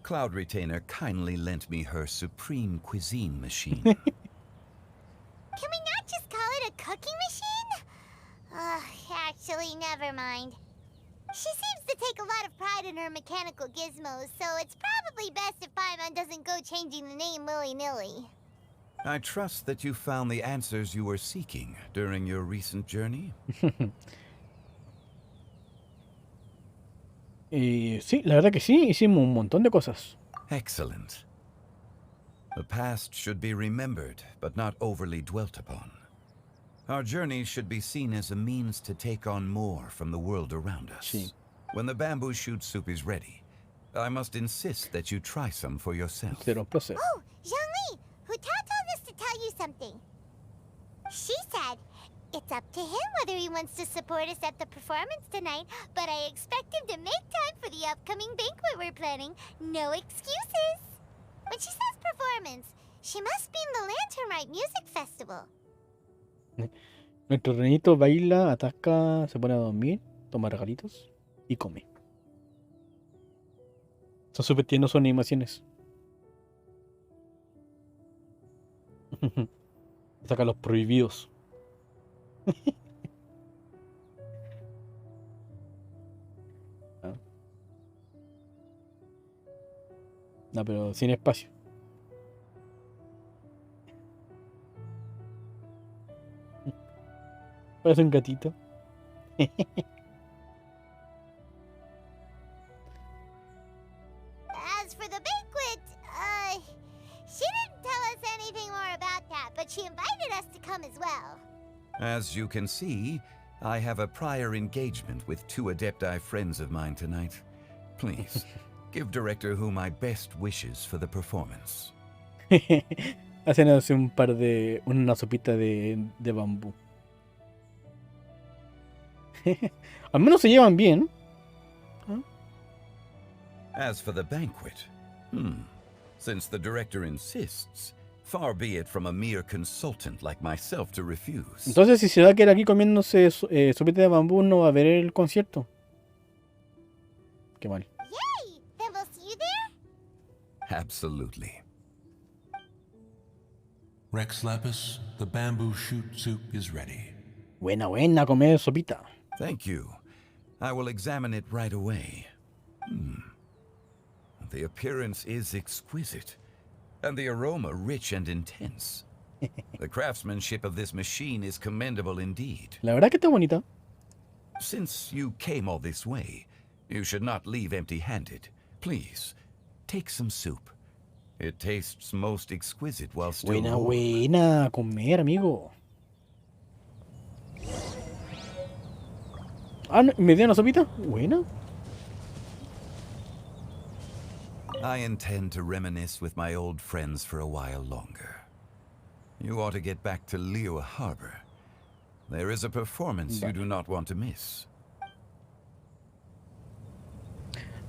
S17: Cloud Retainer kindly lent me her supreme cuisine machine.
S3: Can we not just call it a cooking machine? Actually, never mind. She seems to take a lot of pride in her mechanical gizmos, so it's probably best if Paimon doesn't go changing the name willy-nilly.
S17: I trust that you found the answers you were seeking during your recent journey.
S1: Sí, la verdad que sí, hicimos un montón de cosas.
S17: Excellent. The past should be remembered, but not overly dwelt upon. Our journey should be seen as a means to take on more from the world around us.
S1: Sí.
S17: When the bamboo shoot soup is ready, I must insist that you try some for yourself.
S3: Oh, Zhongli, Huta told us to tell you something. She said, it's up to him whether he wants to support us at the performance tonight, but I expect him to make time for the upcoming banquet we're planning. No excuses. When she says performance, she must mean the Lantern Rite Music Festival.
S1: Nuestro renito baila, atasca, se pone a dormir, toma regalitos y come. Son súper tiernos sus animaciones. Saca los prohibidos. No, pero sin espacio. Parece un gatito.
S3: As for the but she invited us to come as well.
S17: As you can see, I have a prior engagement with 2 Adepti friends of mine tonight. Please, give Director Who my best wishes for the performance.
S1: Hacen así una sopita de bambú. Al menos se llevan bien.
S17: As for the banquet, since the director insists, far be it from a mere consultant like myself to refuse.
S1: Entonces, si se va a quedar aquí comiéndose sopita de bambú, no va a ver el concierto. Qué mal.
S3: Yay! Then we'll see you there?
S17: Absolutely.
S18: Rex Lapis, the bamboo shoot soup is ready.
S1: Buena, comer sopita.
S17: Thank you. I will examine it right away. The appearance is exquisite, and the aroma rich and intense. The craftsmanship of this machine is commendable indeed.
S1: La verdad que está bonita.
S17: Since you came all this way, you should not leave empty-handed. Please, take some soup. It tastes most exquisite while still
S1: Buena, comer, amigo. Ah, ¿me dieron la sopita? Buena.
S17: I intend to reminisce with my old friends for a while longer. You ought to get back to Liyue Harbor. There is a performance you do not want to miss.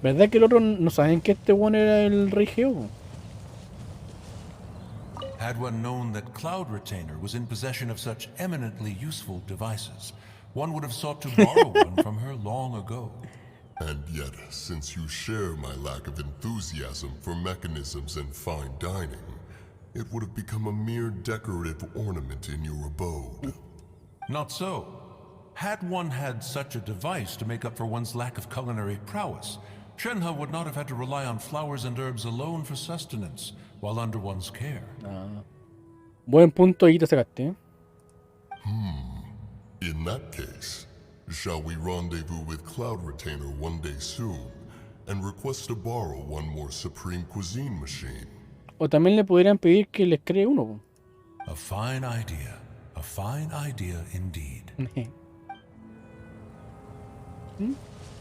S1: ¿Verdad que el otro no saben que este one era el Rey Geo?
S18: Had one known that Cloud Retainer was in possession of such eminently useful devices, one would have sought to borrow one from her long ago.
S16: And yet, since you share my lack of enthusiasm for mechanisms and fine dining, it would have become a mere decorative ornament in your abode.
S18: Not so. Had one had such a device to make up for one's lack of culinary prowess, Shenhe would not have had to rely on flowers and herbs alone for sustenance, while under one's care.
S1: Buen punto ahí te sacaste.
S16: In that case, shall we rendezvous with Cloud Retainer one day soon, and request to borrow one more Supreme Cuisine machine?
S1: O también le podrían pedir que les cree uno.
S18: A fine idea indeed.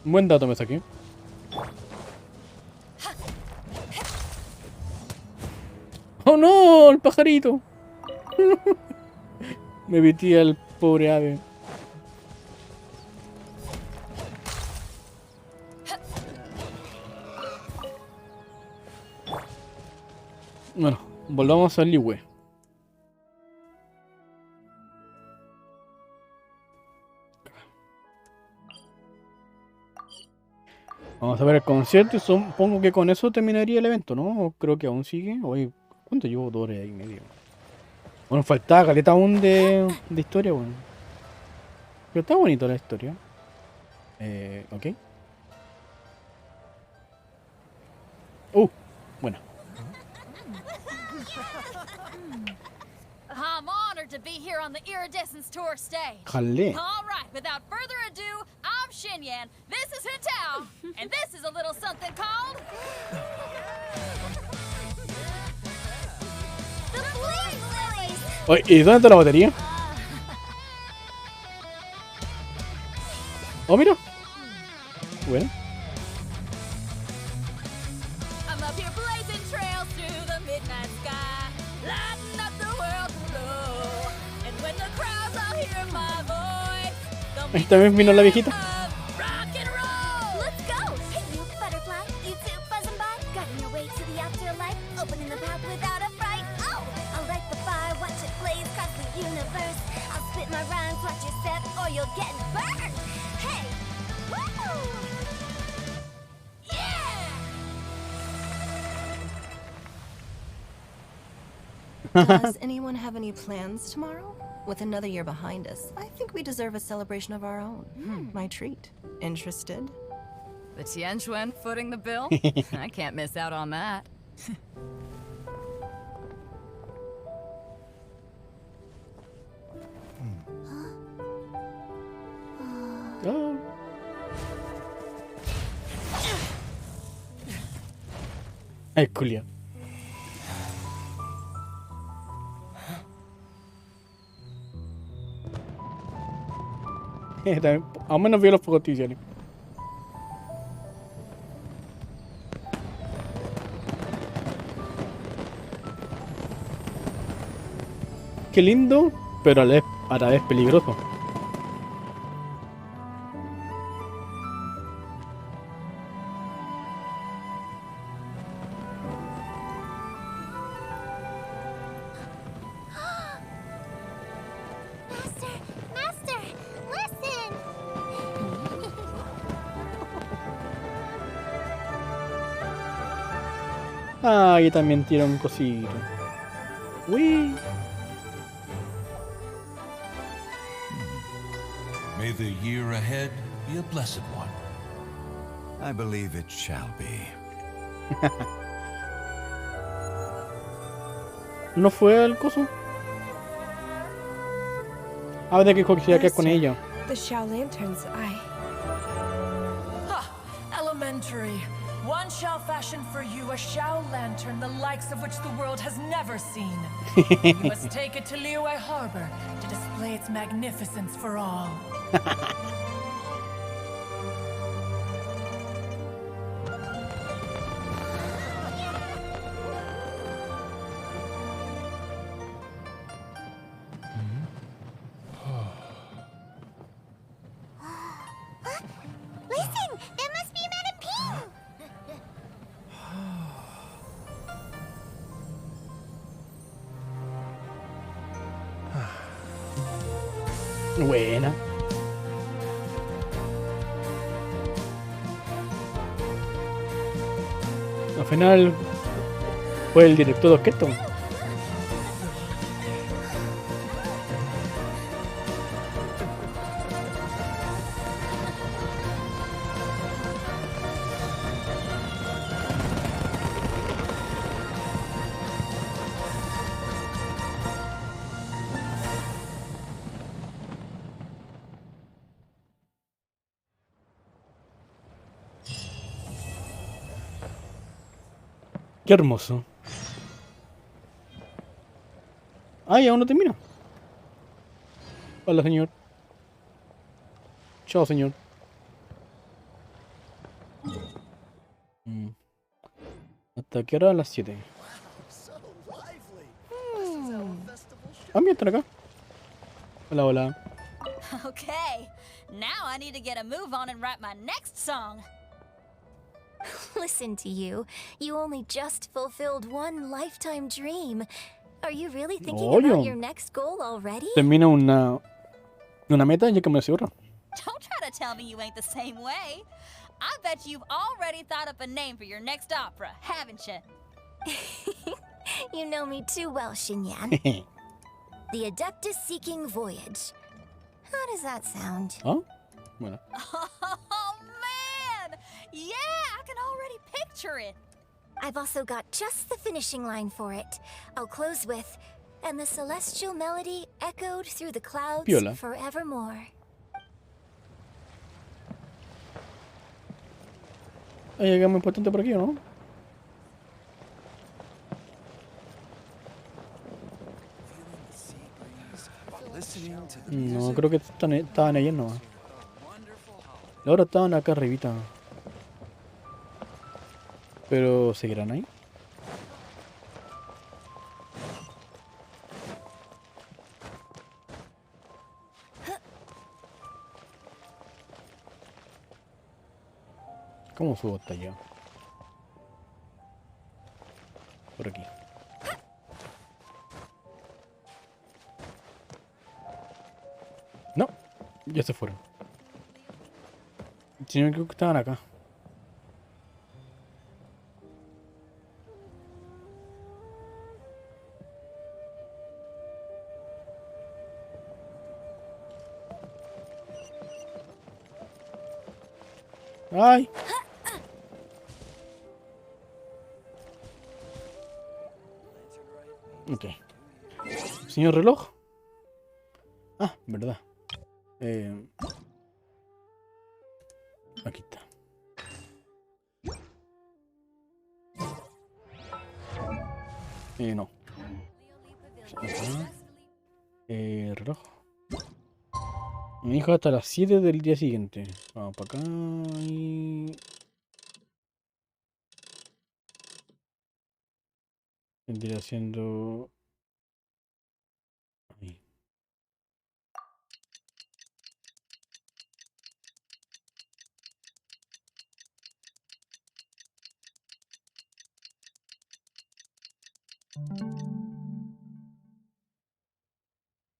S1: Buen dato me saqué. ¡Oh no! ¡El pajarito! Me metí al pobre ave. Bueno, volvamos al Liyue. Vamos a ver el concierto y supongo que con eso terminaría el evento, ¿no? Creo que aún sigue. Hoy, ¿cuánto llevo? 2 horas y media. Bueno, faltaba caleta aún de historia, bueno. Pero está bonito la historia. Ok. Bueno.
S11: I'm honored to be here on the Iridescence Tour stage.
S1: Jale.
S11: All right, without further ado, I'm Xinyan, this is Hutao, and this is a little something called...
S3: The Blaze Lilies!
S1: Oye, ¿y dónde está la batería? Oh, mira. Bueno.
S11: I'm up here blazing trails through the midnight sky, lighting up the world below. And when the crowds all hear my voice,
S1: Ahí también vino la viejita.
S11: rock and roll!
S15: Let's go! Hey, you butterfly, you too buzzing by, guiding your way to the afterlife, opening the path without a fright. Oh, I'll light the fire, watch it blaze across the universe. I'll spit my rhymes, watch you step, or you'll get burned. Hey, woo!
S19: Does anyone have any plans tomorrow? With another year behind us, I think we deserve a celebration of our own. My treat. Interested?
S13: The Tianquan footing the bill? I can't miss out on that.
S1: Oh. Ay, culia. Al menos vio los fuegos artificiales. Qué lindo, pero a la vez peligroso.
S3: Master, listen!
S1: Ah, y también tira un cosito. Uy.
S18: May the year ahead be a blessed one.
S17: I believe it shall be.
S1: ¿No fue el coso? Ah, de que cogía que con ella.
S7: The Shao Lanterns,
S9: Ha! Elementary. One shall fashion for you a Shao lantern the likes of which the world has never seen. You must take it to Liyue Harbor to display its magnificence for all.
S3: Listen! That must be Madame Ping!
S1: Buena. Al final fue el director de orquesta. Qué hermoso. Ay, aún no termina. Hola, señor. Chao, señor. ¿Hasta qué hora? A las 7. Ah, mira, están acá. Hola, hola.
S11: Okay, now I need to get a move on and write my next song.
S15: Listen to you. You only just fulfilled one lifetime dream. Are you really thinking about your next goal already?
S1: Termina una meta y ya que me hace otra.
S11: Don't try to tell me you ain't the same way. I bet you've already thought up a name for your next opera, haven't you?
S15: You know me too well, Xinyan. The Adeptus Seeking Voyage. How does that sound?
S1: ¿Ah? Bueno.
S11: Oh, man! Yeah, I can already picture it.
S15: I've also got just the finishing line for it. I'll close with, and the celestial melody echoed through the clouds
S1: Piola.
S15: forevermore.
S1: Hay algo muy importante por aquí, ¿o no? No, creo que estaban ayer nomás. Ahora estaban acá arribita. Pero, ¿seguirán ahí? ¿Cómo subo hasta allá? Por aquí. No, ya se fueron. Si no, creo que estaban acá. ¡Ay! Ok. Señor reloj. Ah, verdad. Aquí está. No. Reloj. Me dijo hasta las 7 del día siguiente. Vamos para acá y... vendría haciendo... ahí.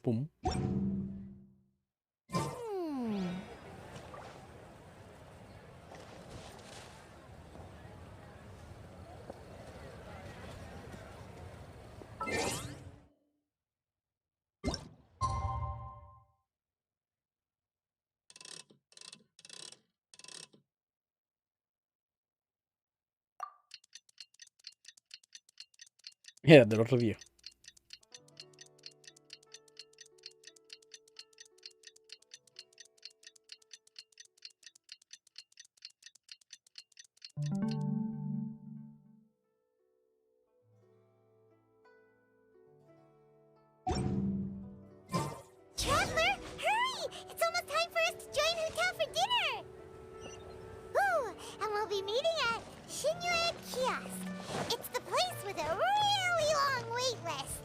S1: Pum. Era del otro día.
S3: Traveler, hurry! It's almost time for us to join Hotel for dinner! Ooh, and we'll be meeting at Shinyue Kiosk. It's the place with a really long wait list.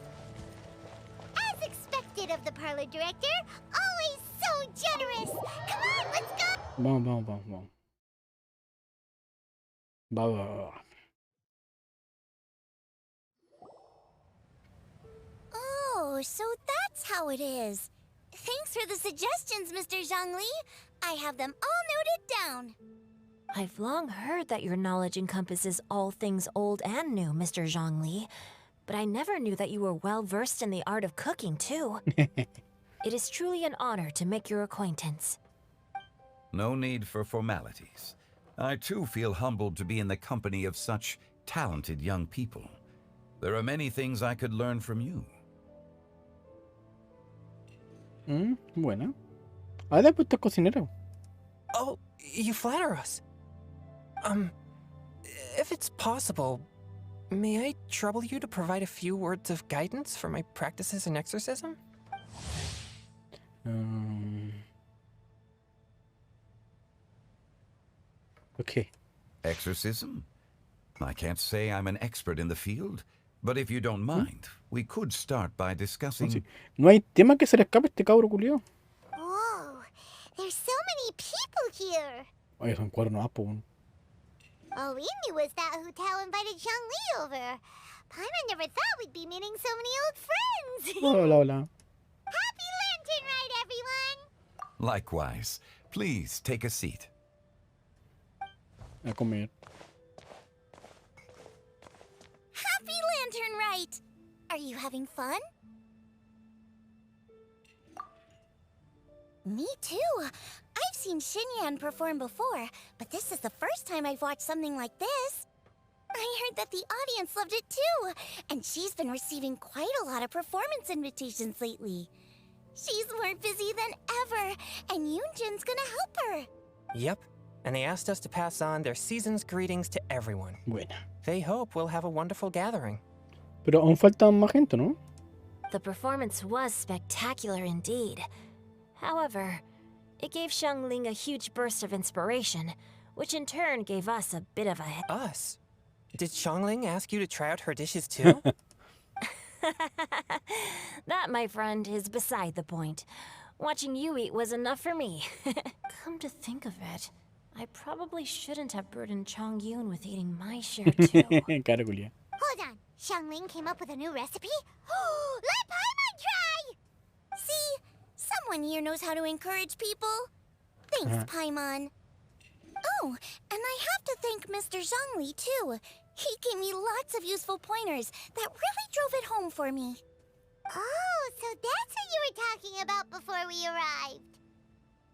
S3: As expected of the parlor director, always so generous. Come on, let's go!
S1: Vamos. Va.
S15: Oh, so that's how it is. Thanks for the suggestions, Mr. Zhongli. I have them all noted down.
S5: I've long heard that your knowledge encompasses all things old and new, Mr. Zhongli. But I never knew that you were well versed in the art of cooking, too. It is truly an honor to make your acquaintance.
S17: No need for formalities. I too feel humbled to be in the company of such talented young people. There are many things I could learn from you.
S1: Buena. Ah, después estás cocinera.
S20: Oh, you flatter us. If it's possible, may I trouble you to provide a few words of guidance for my practices in exorcism?
S1: Okay.
S17: Exorcism? I can't say I'm an expert in the field, but if you don't mind, we could start by discussing...
S1: No hay tema que se le escape a este cabro culiao.
S3: Whoa, there's so many people here.
S1: Oye, son cuernos apos.
S3: All we knew was that Hotel invited Zhongli over. Paimon never thought we'd be meeting so many old friends.
S1: Hola.
S3: Happy Lantern Ride, everyone!
S17: Likewise. Please take a seat.
S1: A comer.
S15: Happy Lantern Rite! Are you having fun? Me too. I've seen Xinyan perform before, but this is the first time I've watched something like this. I heard that the audience loved it too, and she's been receiving quite a lot of performance invitations lately. She's more busy than ever, and Yoonjin's gonna help her.
S20: Yep, and they asked us to pass on their season's greetings to everyone.
S1: Buena.
S20: They hope we'll have a wonderful gathering.
S1: Pero aún faltan más gente, ¿no?
S5: The performance was spectacular indeed. However, it gave Xiangling a huge burst of inspiration, which in turn gave us a bit of a...
S20: Us? Did Xiangling ask you to try out her dishes too?
S5: That, my friend, is beside the point. Watching you eat was enough for me. Come to think of it, I probably shouldn't have burdened Chongyun with eating my share too.
S1: Cara culia.
S3: Hold on, Xiangling came up with a new recipe? Let Paimon try!
S15: See? Someone here knows how to encourage people. Thanks, Paimon. Oh, and I have to thank Mr. Zhongli, too. He gave me lots of useful pointers that really drove it home for me.
S3: Oh, so that's what you were talking about before we arrived.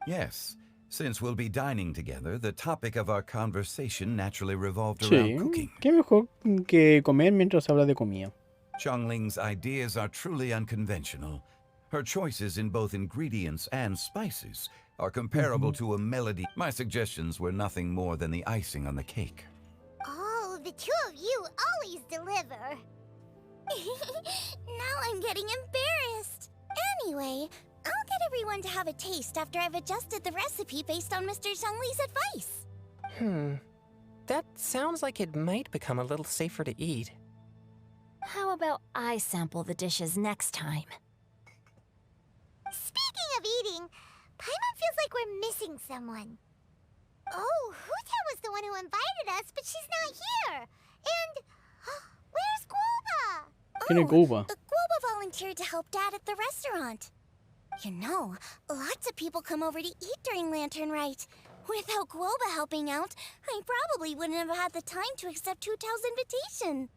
S17: Yes. Since we'll be dining together, the topic of our conversation naturally revolved around cooking.
S1: ¿Qué mejor que comer mientras se habla de comida?
S17: Xiangling's ideas are truly unconventional. Her choices in both ingredients and spices are comparable to a melody. My suggestions were nothing more than the icing on the cake.
S3: Oh, the two of you always deliver.
S15: Now I'm getting embarrassed. Anyway, I'll get everyone to have a taste after I've adjusted the recipe based on Mr. Zhongli's advice.
S20: That sounds like it might become a little safer to eat.
S15: How about I sample the dishes next time? Speaking of eating, Paimon feels like we're missing someone. Oh, Huta was the one who invited us, but she's not here. And where's Guoba?
S1: ¿Quién es Guoba?
S15: Guoba volunteered to help Dad at the restaurant. You know, lots of people come over to eat during Lantern Rite. Without Guoba helping out, I probably wouldn't have had the time to accept Hu Tao's invitation.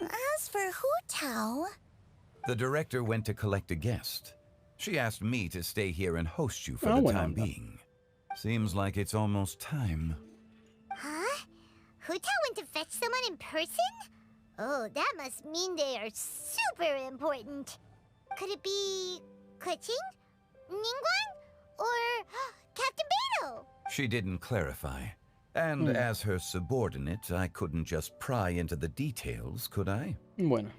S15: As for Hu Tao...
S17: The director went to collect a guest. She asked me to stay here and host you for the time being. Seems like it's almost time.
S3: Huh? Hu Tao went to fetch someone in person? Oh, that must mean they are super important. Could it be... Keqing? Ningguang? Or Captain Beto?
S17: She didn't clarify. And as her subordinate, I couldn't just pry into the details, could I?
S1: Bueno.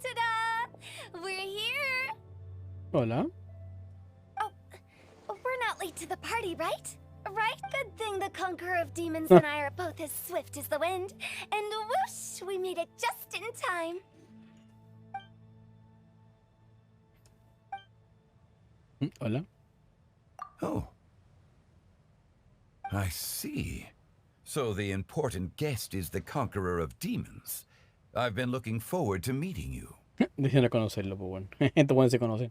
S15: Ta-da! We're here!
S1: Hola.
S15: Oh, we're not late to the party, right? Right? Good thing the Conqueror of Demons and I are both as swift as the wind. And whoosh, we made it just in time.
S1: Hola.
S17: Oh. I see. So the important guest is the Conqueror of Demons. I've been looking forward to meeting you.
S1: Dicen a conocerlo, pues bueno. Estos buenos se conocen.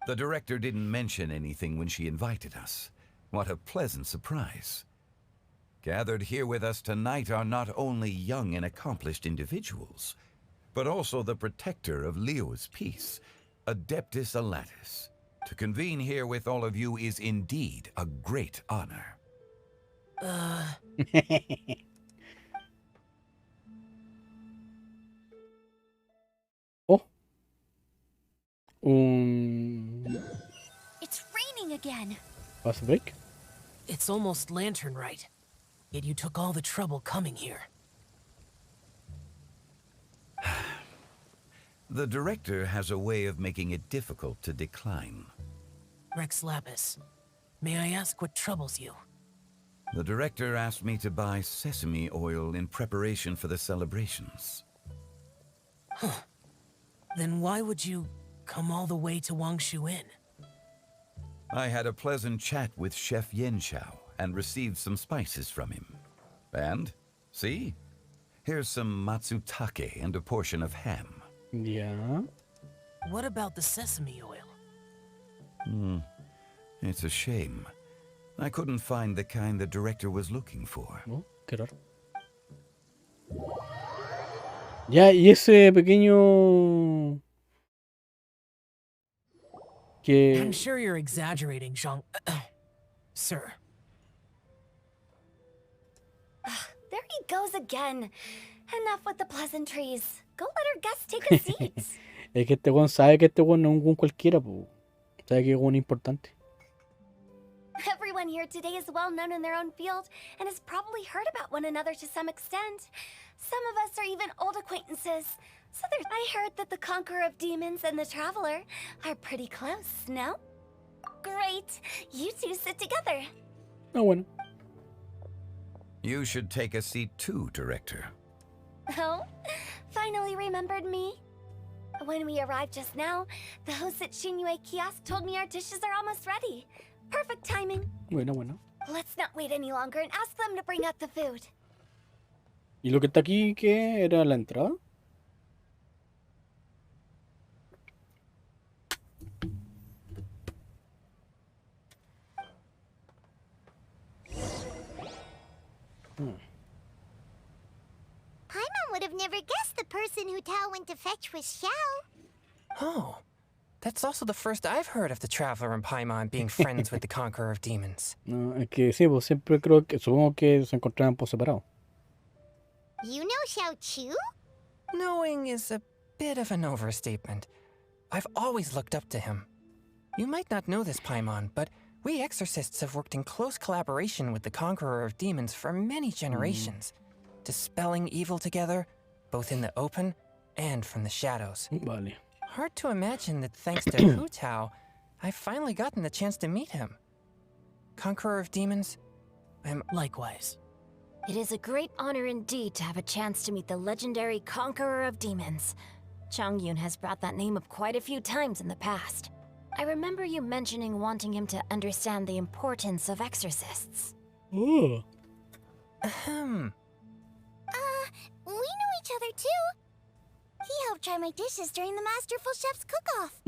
S17: The director didn't mention anything when she invited us. What a pleasant surprise. Gathered here with us tonight are not only young and accomplished individuals, but also the protector of Leo's peace, Adeptus Alatus. To convene here with all of you is indeed a great honor.
S1: Oh.
S15: It's raining again.
S1: Fast break?
S6: It's almost Lantern Rite. Yet you took all the trouble coming here.
S17: The director has a way of making it difficult to decline.
S6: Rex Lapis, may I ask what troubles you?
S17: The director asked me to buy sesame oil in preparation for the celebrations.
S6: Huh. Then why would you come all the way to Wangshu Inn?
S17: I had a pleasant chat with Chef Yenchao and received some spices from him. And, see? Here's some matsutake and a portion of ham.
S1: Yeah.
S6: What about the sesame oil?
S17: It's a shame. I couldn't find the kind the director was looking for.
S1: Oh, qué raro. Ya, y ese pequeño... que...
S6: I'm sure you're exaggerating, Zhang... Sir.
S15: There he goes again. Enough with the pleasantries. Go let our guests take a seat.
S1: Es que este weón sabe que este weón no es un weón cualquiera, po. Sabe que es un weón importante.
S15: Everyone here today is well known in their own field and has probably heard about one another to some extent. Some of us are even old acquaintances. I heard that the Conqueror of Demons and the Traveler are pretty close, no? Great. You two sit together.
S1: Ah, bueno.
S17: You should take a seat too, Director.
S15: Oh? Finally remembered me? When we arrived just now, the host at Shinue Kiosk told me our dishes are almost ready. Perfect timing.
S1: Bueno.
S15: Let's not wait any longer and ask them to bring out the food.
S1: ¿Y lo que está aquí qué era la entrada?
S3: Paimon would have never guessed the person who Tao went to fetch was Xiao.
S20: Oh, that's also the first I've heard of the Traveler and Paimon being friends with the Conqueror of Demons.
S1: No, es que sí, pues siempre creo que, supongo que se encontraban por separado.
S3: You know Xiao Chu?
S20: Knowing is a bit of an overstatement. I've always looked up to him. You might not know this, Paimon, but we exorcists have worked in close collaboration with the Conqueror of Demons for many generations, dispelling evil together, both in the open and from the shadows.
S1: Vale.
S20: Hard to imagine that thanks to Hu Tao, I've finally gotten the chance to meet him. Conqueror of Demons, I'm...
S6: Likewise.
S15: It is a great honor indeed to have a chance to meet the legendary Conqueror of Demons. Changyun has brought that name up quite a few times in the past. I remember you mentioning wanting him to understand the importance of exorcists.
S1: Ooh.
S20: Ahem.
S3: We know each other too. He helped try my dishes during the Masterful Chef's cook-off.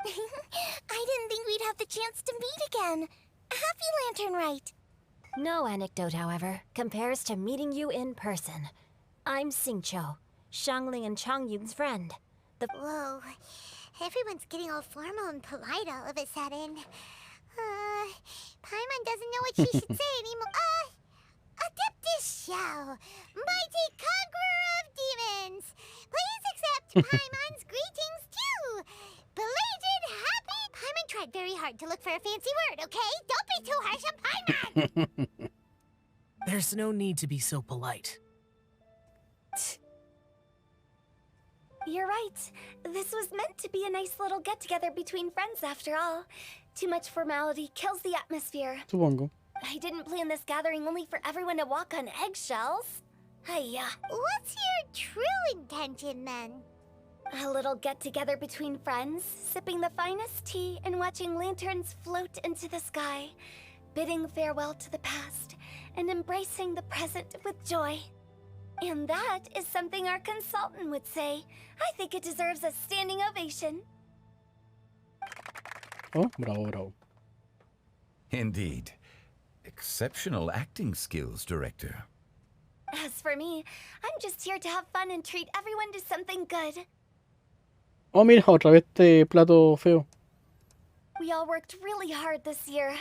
S3: I didn't think we'd have the chance to meet again. Happy Lantern Rite.
S15: No anecdote, however, compares to meeting you in person. I'm Xingqiu, Shangling and Changyun's friend.
S3: Whoa. Everyone's getting all formal and polite all of a sudden. Paimon doesn't know what she should say anymore. Adeptus Xiao, mighty conqueror of demons. Please accept Paimon's greetings too. Belated happy... Paimon tried very hard to look for a fancy word, okay? Don't be too harsh on Paimon!
S6: There's no need to be so polite.
S15: You're right. This was meant to be a nice little get-together between friends after all. Too much formality kills the atmosphere.
S1: Supongo.
S15: I didn't plan this gathering only for everyone to walk on eggshells. Hiya.
S3: What's your true intention then?
S15: A little get-together between friends, sipping the finest tea and watching lanterns float into the sky, bidding farewell to the past and embracing the present with joy. And that is something our consultant would say. I think it deserves a standing ovation.
S1: Oh, bravo, bravo.
S17: Indeed. Exceptional acting skills, Director.
S15: As for me, I'm just here to have fun and treat everyone to something good.
S1: Oh, mira, otra vez este plato feo.
S15: We all worked really hard this year,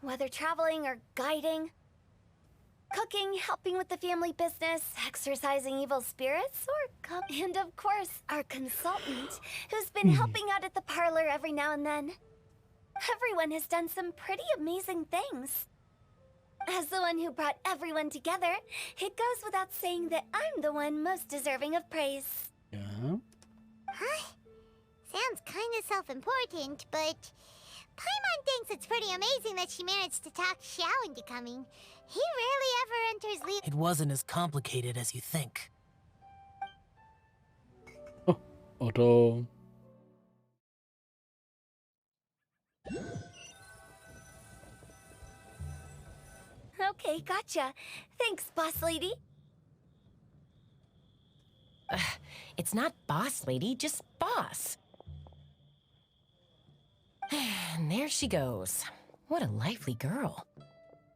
S15: whether traveling or guiding. Cooking, helping with the family business, exorcising evil spirits, or... And of course, our consultant, who's been helping out at the parlor every now and then. Everyone has done some pretty amazing things. As the one who brought everyone together, it goes without saying that I'm the one most deserving of praise.
S1: Yeah.
S3: Huh? Sounds kind of self-important, but... Paimon thinks it's pretty amazing that she managed to talk Xiao into coming. He rarely ever enters leave.
S6: It wasn't as complicated as you think.
S1: Oh, otro.
S15: Okay, gotcha. Thanks, boss lady.
S21: It's not boss lady, just boss. And there she goes. What a lively girl.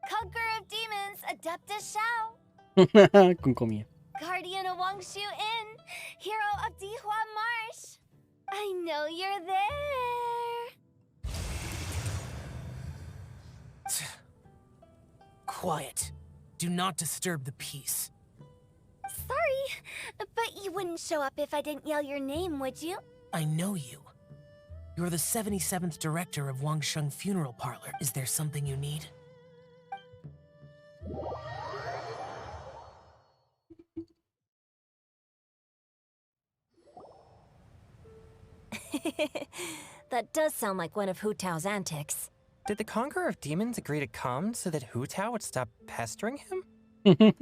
S15: Conqueror of Demons, Adeptus Xiao.
S1: Con comida.
S15: Guardian of Wangshu Inn, hero of Dihua Marsh. I know you're there.
S6: Quiet. Do not disturb the peace.
S15: Sorry, but you wouldn't show up if I didn't yell your name, would you?
S6: I know you. You're the 77th director of Wangsheng Funeral Parlor. Is there something you need?
S15: That does sound like one of Hu Tao's antics.
S20: Did the Conqueror of Demons agree to come so that Hu Tao would stop pestering him?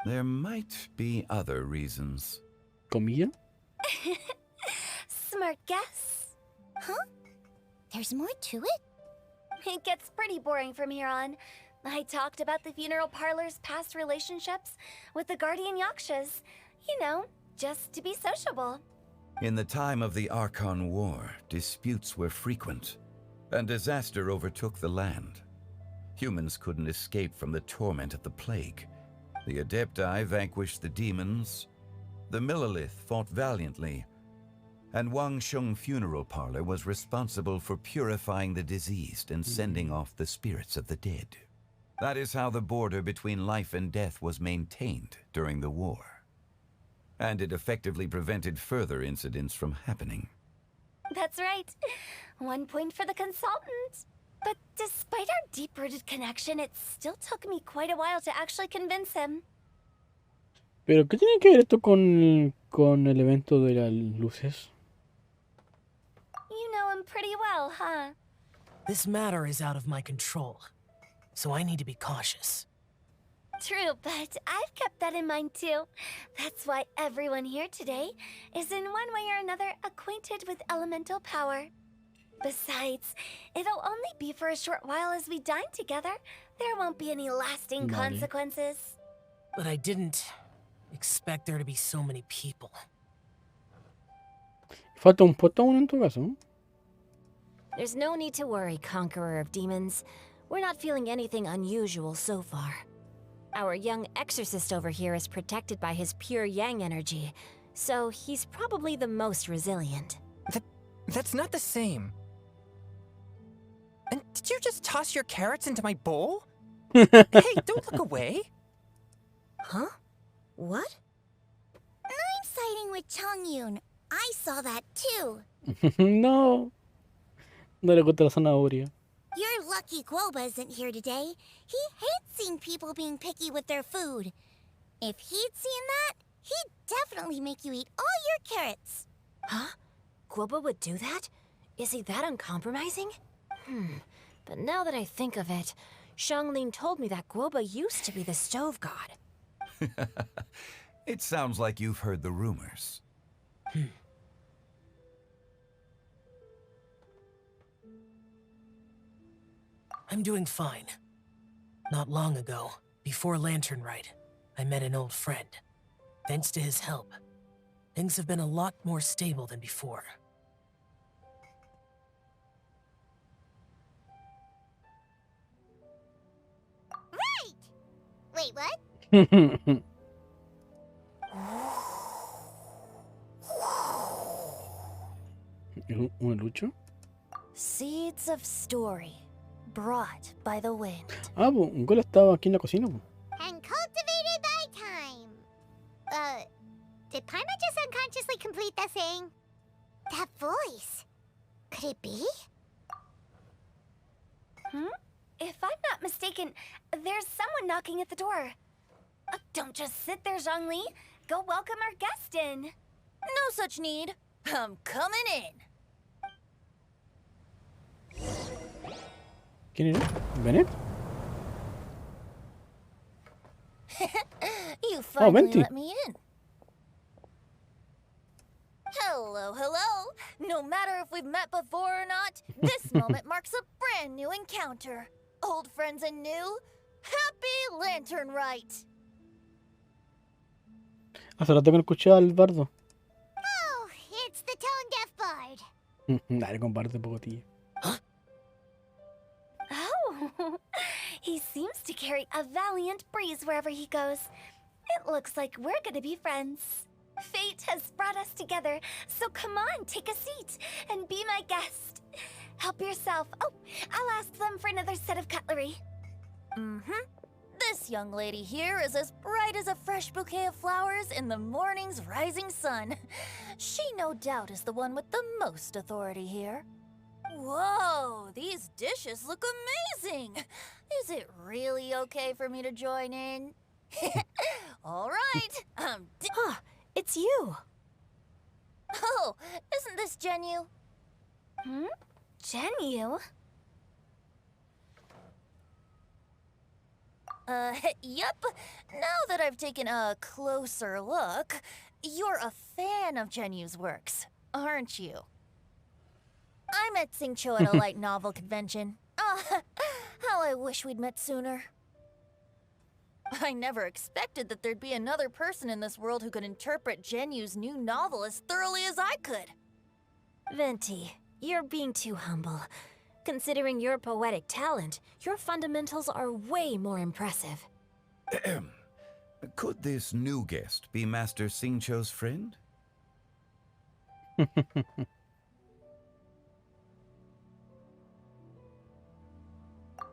S17: There might be other reasons.
S1: Comida?
S15: Smart guess.
S3: Huh? There's more to it?
S15: It gets pretty boring from here on. I talked about the funeral parlor's past relationships with the guardian yakshas. You know, just to be sociable.
S17: In the time of the Archon War, disputes were frequent, and disaster overtook the land. Humans couldn't escape from the torment of the plague. The Adepti vanquished the demons, the Millelith fought valiantly, and Wangsheng Funeral Parlor was responsible for purifying the diseased and sending off the spirits of the dead. That is how the border between life and death was maintained during the war. And it effectively prevented further incidents from happening.
S15: That's right. 1 point for the consultant. But despite our deep-rooted connection, it still took me quite a while to actually convince him.
S1: Pero ¿qué tiene que ver esto con con el evento de las luces?
S15: You know him pretty well, huh?
S6: This matter is out of my control, so I need to be cautious.
S15: True, but I've kept that in mind too. That's why everyone here today is in one way or another acquainted with elemental power. Besides, it'll only be for a short while as we dine together. There won't be any lasting consequences.
S6: But I didn't expect there to be so many people.
S1: Falta un puesto aún en tu caso.
S8: There's no need to worry, Conqueror of Demons. We're not feeling anything unusual so far. Our young exorcist over here is protected by his pure yang energy, so he's probably the most resilient.
S20: That's not the same. And did you just toss your carrots into my bowl? Hey, don't look away.
S8: Huh? What?
S3: I'm siding with Chongyun. I saw that too.
S1: No. No le gusta la zanahoria.
S3: You're lucky Guoba isn't here today. He hates seeing people being picky with their food. If he'd seen that, he'd definitely make you eat all your carrots.
S8: Huh? Guoba would do that? Is he that uncompromising? But now that I think of it, Xianglin told me that Guoba used to be the stove god.
S17: It sounds like you've heard the rumors.
S6: I'm doing fine. Not long ago, before Lantern Rite, I met an old friend. Thanks to his help, things have been a lot more stable than before.
S3: Right! Wait, what?
S1: ¿Un lucho?
S8: Seeds of story, brought by the wind.
S1: Ah, pues, un gol estaba aquí en la cocina. Pues.
S3: And cultivated by time. Did Paima just unconsciously complete that thing? That voice. Could it be?
S15: If I'm not mistaken, there's someone knocking at the door. Don't just sit there, Zhongli. Go welcome our guest in.
S11: No such need. I'm coming in.
S1: ¿Quién era? ¿Bennett?
S11: You finally
S1: Venti.
S11: let me in. Hello, hello. No matter if we've met before or not, this moment marks a brand new encounter. Old friends and new. Happy Lantern Rite.
S1: Hace rato que no escuchaba al bardo.
S3: Oh, it's the tone deaf bard.
S1: Dale, comparte pocotilla.
S15: Oh, he seems to carry a valiant breeze wherever he goes. It looks like we're gonna be friends. Fate has brought us together, so come on, take a seat and be my guest. Help yourself. Oh, I'll ask them for another set of cutlery.
S11: This young lady here is as bright as a fresh bouquet of flowers in the morning's rising sun. She no doubt is the one with the most authority here. Whoa, these dishes look amazing. Is it really okay for me to join in? All right,
S8: It's you.
S11: Oh, isn't this Genyu?
S15: Genyu?
S11: Yep. Now that I've taken a closer look, you're a fan of Genyu's works, aren't you? I met Xingqiu at a light novel convention. How I wish we'd met sooner. I never expected that there'd be another person in this world who could interpret Genyu's new novel as thoroughly as I could.
S8: Venti, you're being too humble. Considering your poetic talent, your fundamentals are way more impressive.
S17: Could this new guest be Master Xingqiu's friend?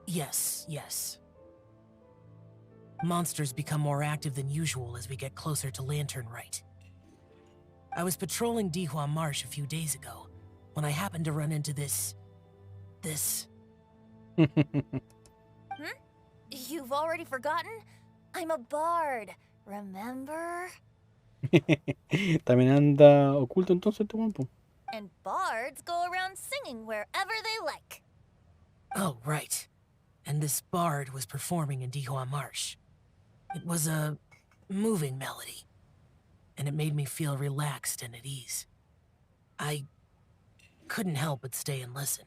S6: Yes. Monsters become more active than usual as we get closer to Lantern Rite. I was patrolling Dihua Marsh a few days ago, when I happened to run into this...
S11: You've already forgotten? I'm a bard, remember?
S1: También anda oculto entonces este weón, po.
S11: And bards go around singing wherever they like.
S6: Oh, right. And this bard was performing in Dihua Marsh. It was a moving melody, and it made me feel relaxed and at ease. I couldn't help but stay and listen.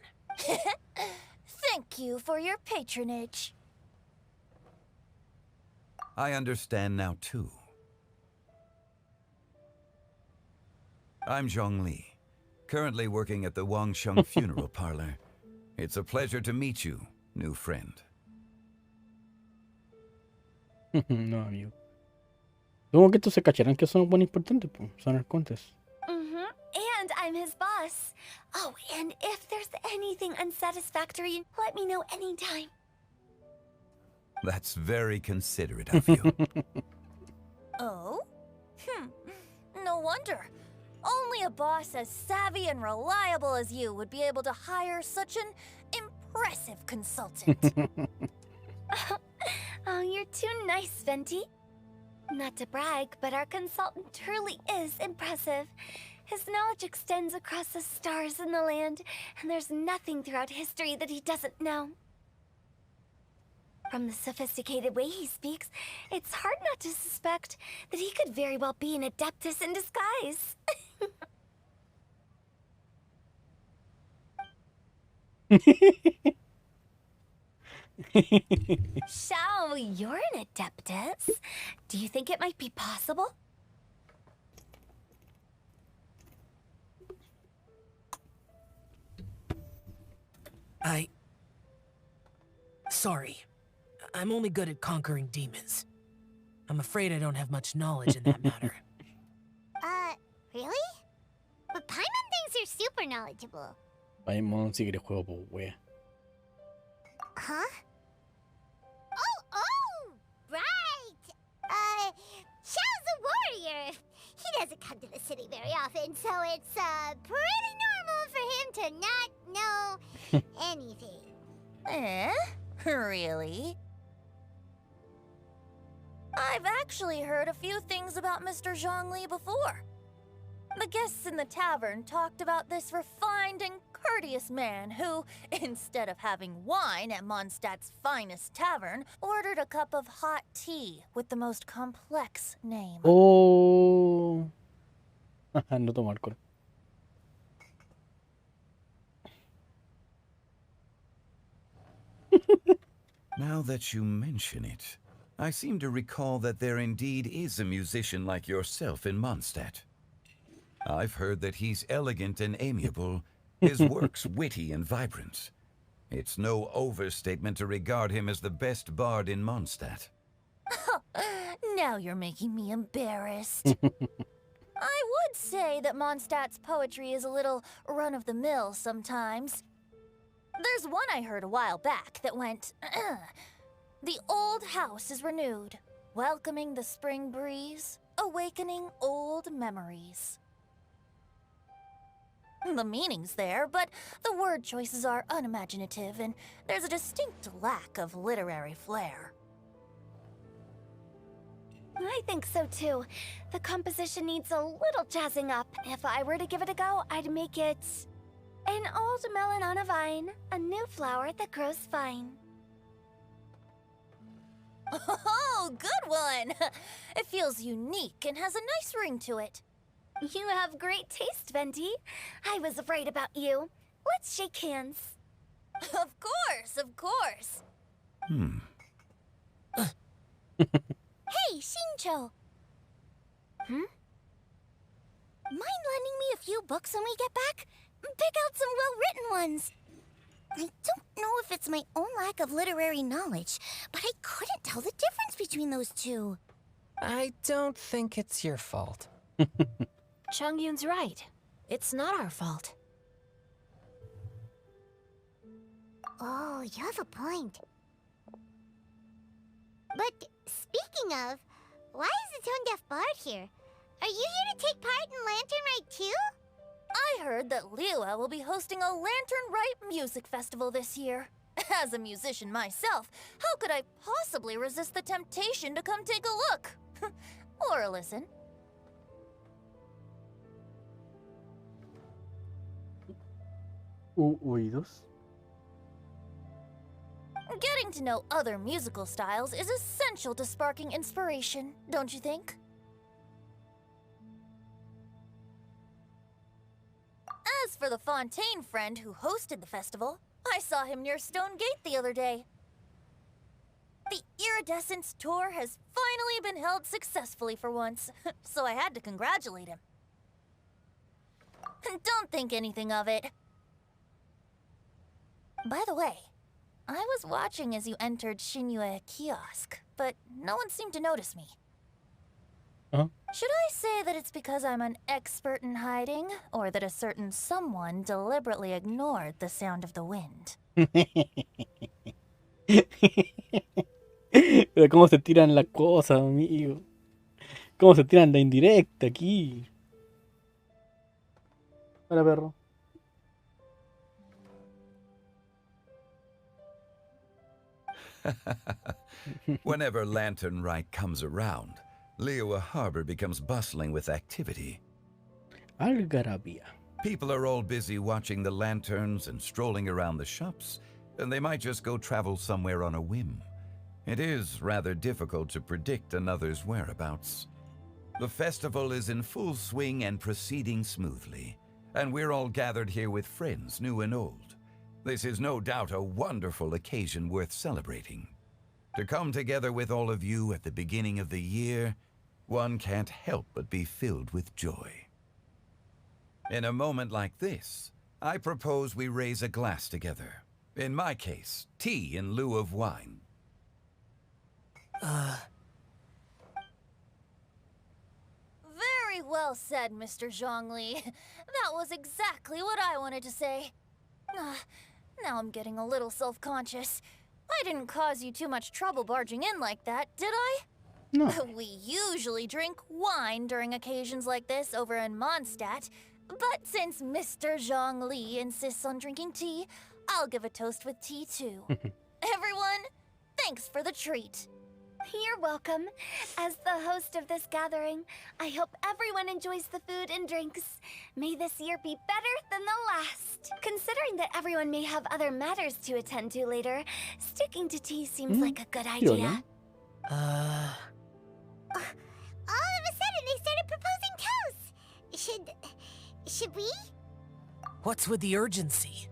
S11: Thank you for your patronage.
S17: I understand now, too. I'm Zhongli, currently working at the Wangsheng Funeral Parlor. It's a pleasure to meet you, new friend.
S1: No, amigo. Supongo que estos se cacharán que son buenos importantes, pues. Son arcontes.
S15: And I'm his boss. Oh, and if there's anything unsatisfactory, let me know anytime.
S17: That's very considerate of you.
S11: Oh? No wonder. Only a boss as savvy and reliable as you would be able to hire such an impressive consultant.
S15: Oh, you're too nice, Venti. Not to brag, but our consultant truly is impressive. His knowledge extends across the stars and the land, and there's nothing throughout history that he doesn't know. From the sophisticated way he speaks, it's hard not to suspect that he could very well be an adeptus in disguise. Shao, you're an adeptus. Do you think it might be possible?
S6: Sorry. I'm only good at conquering demons. I'm afraid I don't have much knowledge in that matter.
S3: Really? But Paimon thinks you're super knowledgeable.
S1: Paimon sí que le juego por wea.
S3: Huh? Oh, right! Xiao's a warrior. He doesn't come to the city very often, so it's, pretty normal for him to not know anything.
S11: Really? I've actually heard a few things about Mr. Zhongli before. The guests in the tavern talked about this refined and courteous man who, instead of having wine at Mondstadt's finest tavern, ordered a cup of hot tea with the most complex name.
S1: Oh. No tomo alcohol.
S17: Now that you mention it, I seem to recall that there indeed is a musician like yourself in Mondstadt. I've heard that he's elegant and amiable, his works witty and vibrant. It's no overstatement to regard him as the best bard in Mondstadt.
S11: Now you're making me embarrassed. I would say that Mondstadt's poetry is a little run-of-the-mill sometimes. There's one I heard a while back that went, "The old house is renewed, welcoming the spring breeze, awakening old memories." The meaning's there, but the word choices are unimaginative, and there's a distinct lack of literary flair.
S15: I think so too. The composition needs a little jazzing up. If I were to give it a go, I'd make it an old melon on a vine, a new flower that grows fine.
S11: Oh, good one! It feels unique and has a nice ring to it.
S15: You have great taste, Venti. I was afraid about you. Let's shake hands.
S11: Of course, of course.
S3: Hey, Xingqiu! Mind lending me a few books when we get back? Pick out some well-written ones. I don't know if it's my own lack of literary knowledge, but I couldn't tell the difference between those two.
S20: I don't think it's your fault.
S8: Chongyun's right. It's not our fault.
S3: Oh, you have a point. But speaking of, why is the tone-deaf bard here? Are you here to take part in Lantern Rite too?
S11: I heard that Liyue will be hosting a Lantern Rite music festival this year. As a musician myself, how could I possibly resist the temptation to come take a look? Or listen.
S1: Oídos.
S11: Getting to know other musical styles is essential to sparking inspiration, don't you think? As for the Fontaine friend who hosted the festival, I saw him near Stone Gate the other day. The Iridescence tour has finally been held successfully for once, so I had to congratulate him. Don't think anything of it. By the way, I was watching as you entered Shinyue Kiosk, but no one seemed to notice me.
S1: Huh?
S11: Should I say that it's because I'm an expert in hiding, or that a certain someone deliberately ignored the sound of the wind?
S1: Pero cómo se tiran las cosas, amigo. Cómo se tiran la indirecta aquí. Hola, perro.
S17: Whenever Lantern Rite comes around, Liyue Harbor becomes bustling with activity.
S1: Algarabía.
S17: People are all busy watching the lanterns and strolling around the shops, and they might just go travel somewhere on a whim. It is rather difficult to predict another's whereabouts. The festival is in full swing and proceeding smoothly, and we're all gathered here with friends, new and old. This is no doubt a wonderful occasion worth celebrating. To come together with all of you at the beginning of the year, one can't help but be filled with joy. In a moment like this, I propose we raise a glass together. In my case, tea in lieu of wine.
S11: Very well said, Mr. Zhongli. That was exactly what I wanted to say. Now I'm getting a little self-conscious. I didn't cause you too much trouble barging in like that, did I?
S1: No.
S11: We usually drink wine during occasions like this over in Mondstadt, but since Mr. Zhongli insists on drinking tea, I'll give a toast with tea too. Everyone, thanks for the treat.
S15: You're welcome. As the host of this gathering, I hope everyone enjoys the food and drinks. May this year be better than the last. Considering that everyone may have other matters to attend to later, sticking to tea seems like a good idea.
S3: All of a sudden, they started proposing toasts. Should we?
S6: What's with the urgency?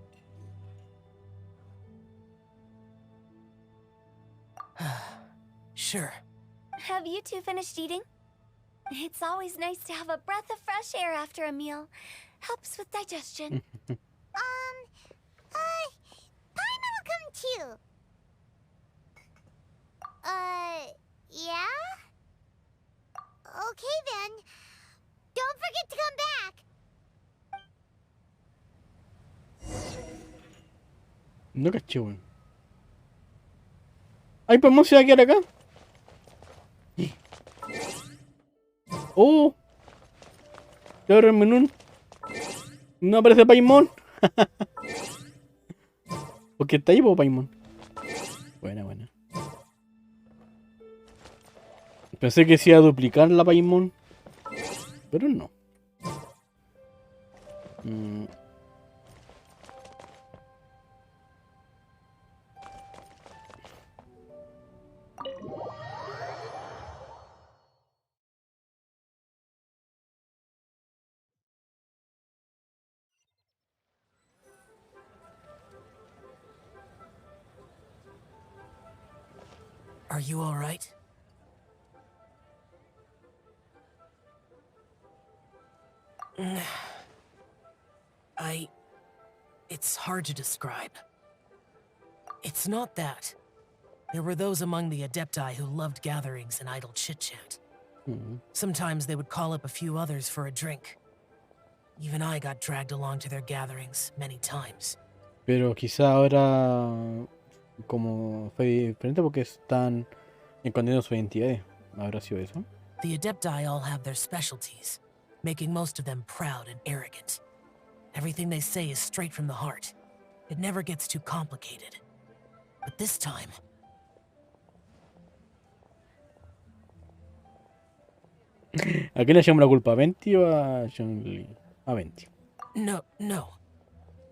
S6: Sure.
S15: Have you two finished eating? It's always nice to have a breath of fresh air after a meal. Helps with digestion.
S3: Paimon will come too. Yeah? Okay then. Don't forget to come back.
S1: No caché, weón. Ay, Paimon se va a quedar acá. Oh. Ya abre el menú. No aparece Paimon. Porque está ahí, po, Paimon. Buena. Pensé que se iba a duplicar la Paimon, pero no.
S6: Are you all right? It's hard to describe. It's not that. There were those among the Adepti who loved gatherings and idle chit-chat. Sometimes they would call up a few others for a drink. Even I got dragged along to their gatherings many times.
S1: Pero quizá ahora como fue diferente porque están escondiendo sus identidades. ¿Habrá sido eso?
S6: The Adepti all have their specialties, making most of them proud and arrogant. Everything they say is straight from the heart. It never gets too complicated. But this time...
S1: ¿A quién le echamos la culpa? ¿A Venti o a Zhongli? A Venti.
S6: No.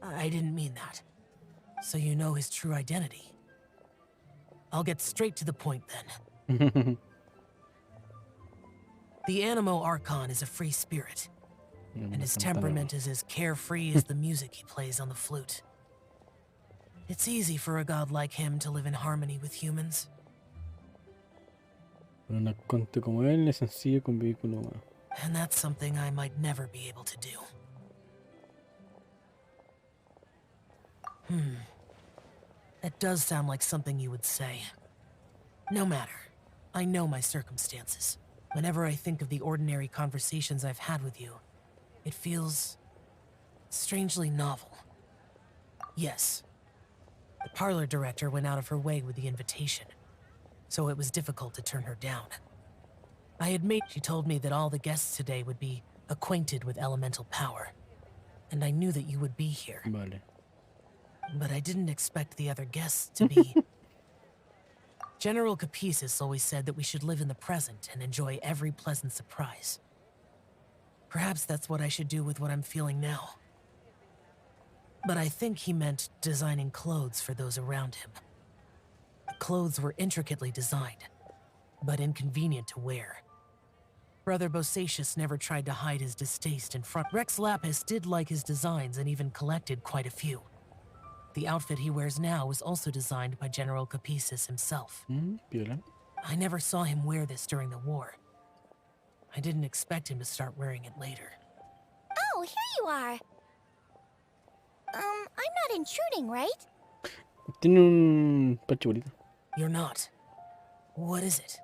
S6: I didn't mean that. So you know his true identity. I'll get straight to the point then. The Animo Archon is a free spirit, and his temperament is as carefree as the music he plays on the flute. It's easy for a god like him to live in harmony with humans.
S1: Un arconte como él es sencillo convivir con los humanos.
S6: And that's something I might never be able to do. That does sound like something you would say. No matter. I know my circumstances. Whenever I think of the ordinary conversations I've had with you, it feels strangely novel. Yes. The parlor director went out of her way with the invitation, so it was difficult to turn her down. She told me that all the guests today would be acquainted with elemental power, and I knew that you would be here.
S1: Vale.
S6: But I didn't expect the other guests to be... General Capices always said that we should live in the present and enjoy every pleasant surprise. Perhaps that's what I should do with what I'm feeling now. But I think he meant designing clothes for those around him. The clothes were intricately designed, but inconvenient to wear. Brother Bosacius never tried to hide his distaste in front. Rex Lapis did like his designs and even collected quite a few. The outfit he wears now was also designed by General Capices himself. I never saw him wear this during the war. I didn't expect him to start wearing it later.
S3: Oh, here you are. I'm not intruding, right?
S1: Tiene un pecho bonito.
S6: You're not. What is it?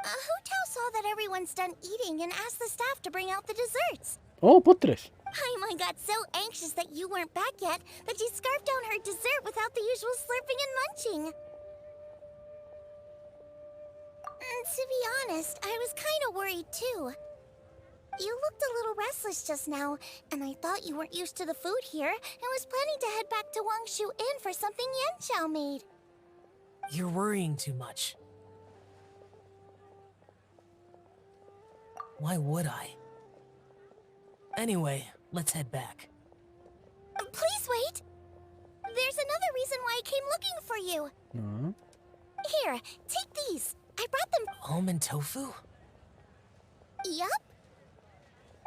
S3: Hu Tao saw that everyone's done eating and asked the staff to bring out the desserts.
S1: Oh, postres.
S3: Paimon got so anxious that you weren't back yet that she scarfed down her dessert without the usual slurping and munching. To be honest, I was kind of worried too. You looked a little restless just now, and I thought you weren't used to the food here and was planning to head back to Wangshu Inn for something Yanxiao made.
S6: You're worrying too much. Why would I? Anyway, let's head back.
S3: Please wait! There's another reason why I came looking for you. Here, take these. I brought them.
S6: Almond tofu?
S3: Yup.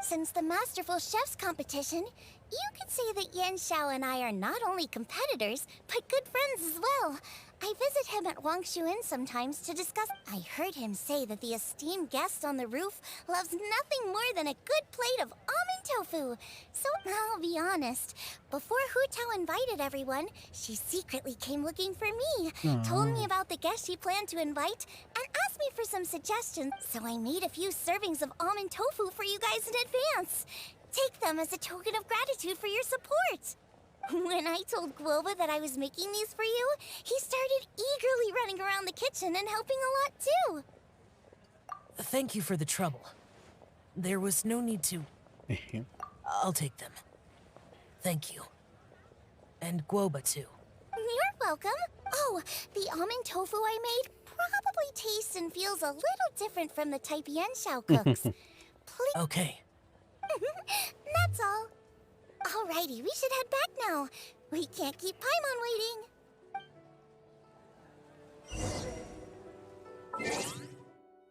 S3: Since the Masterful Chef's competition, you could say that Yanxiao and I are not only competitors, but good friends as well. I visit him at Wangshu Inn sometimes to discuss. I heard him say that the esteemed guest on the roof loves nothing more than a good plate of almond tofu. So I'll be honest, before Hu Tao invited everyone, she secretly came looking for me, told me about the guests she planned to invite, and asked me for some suggestions. So I made a few servings of almond tofu for you guys in advance. Take them as a token of gratitude for your support. When I told Guoba that I was making these for you, he started eagerly running around the kitchen and helping a lot too.
S6: Thank you for the trouble. There was no need to... I'll take them. Thank you. And Guoba too.
S3: You're welcome. Oh, the almond tofu I made probably tastes and feels a little different from the type Yanxiao cooks. Please.
S6: Okay.
S3: That's all. Alrighty, we should head back now. We can't keep Paimon waiting.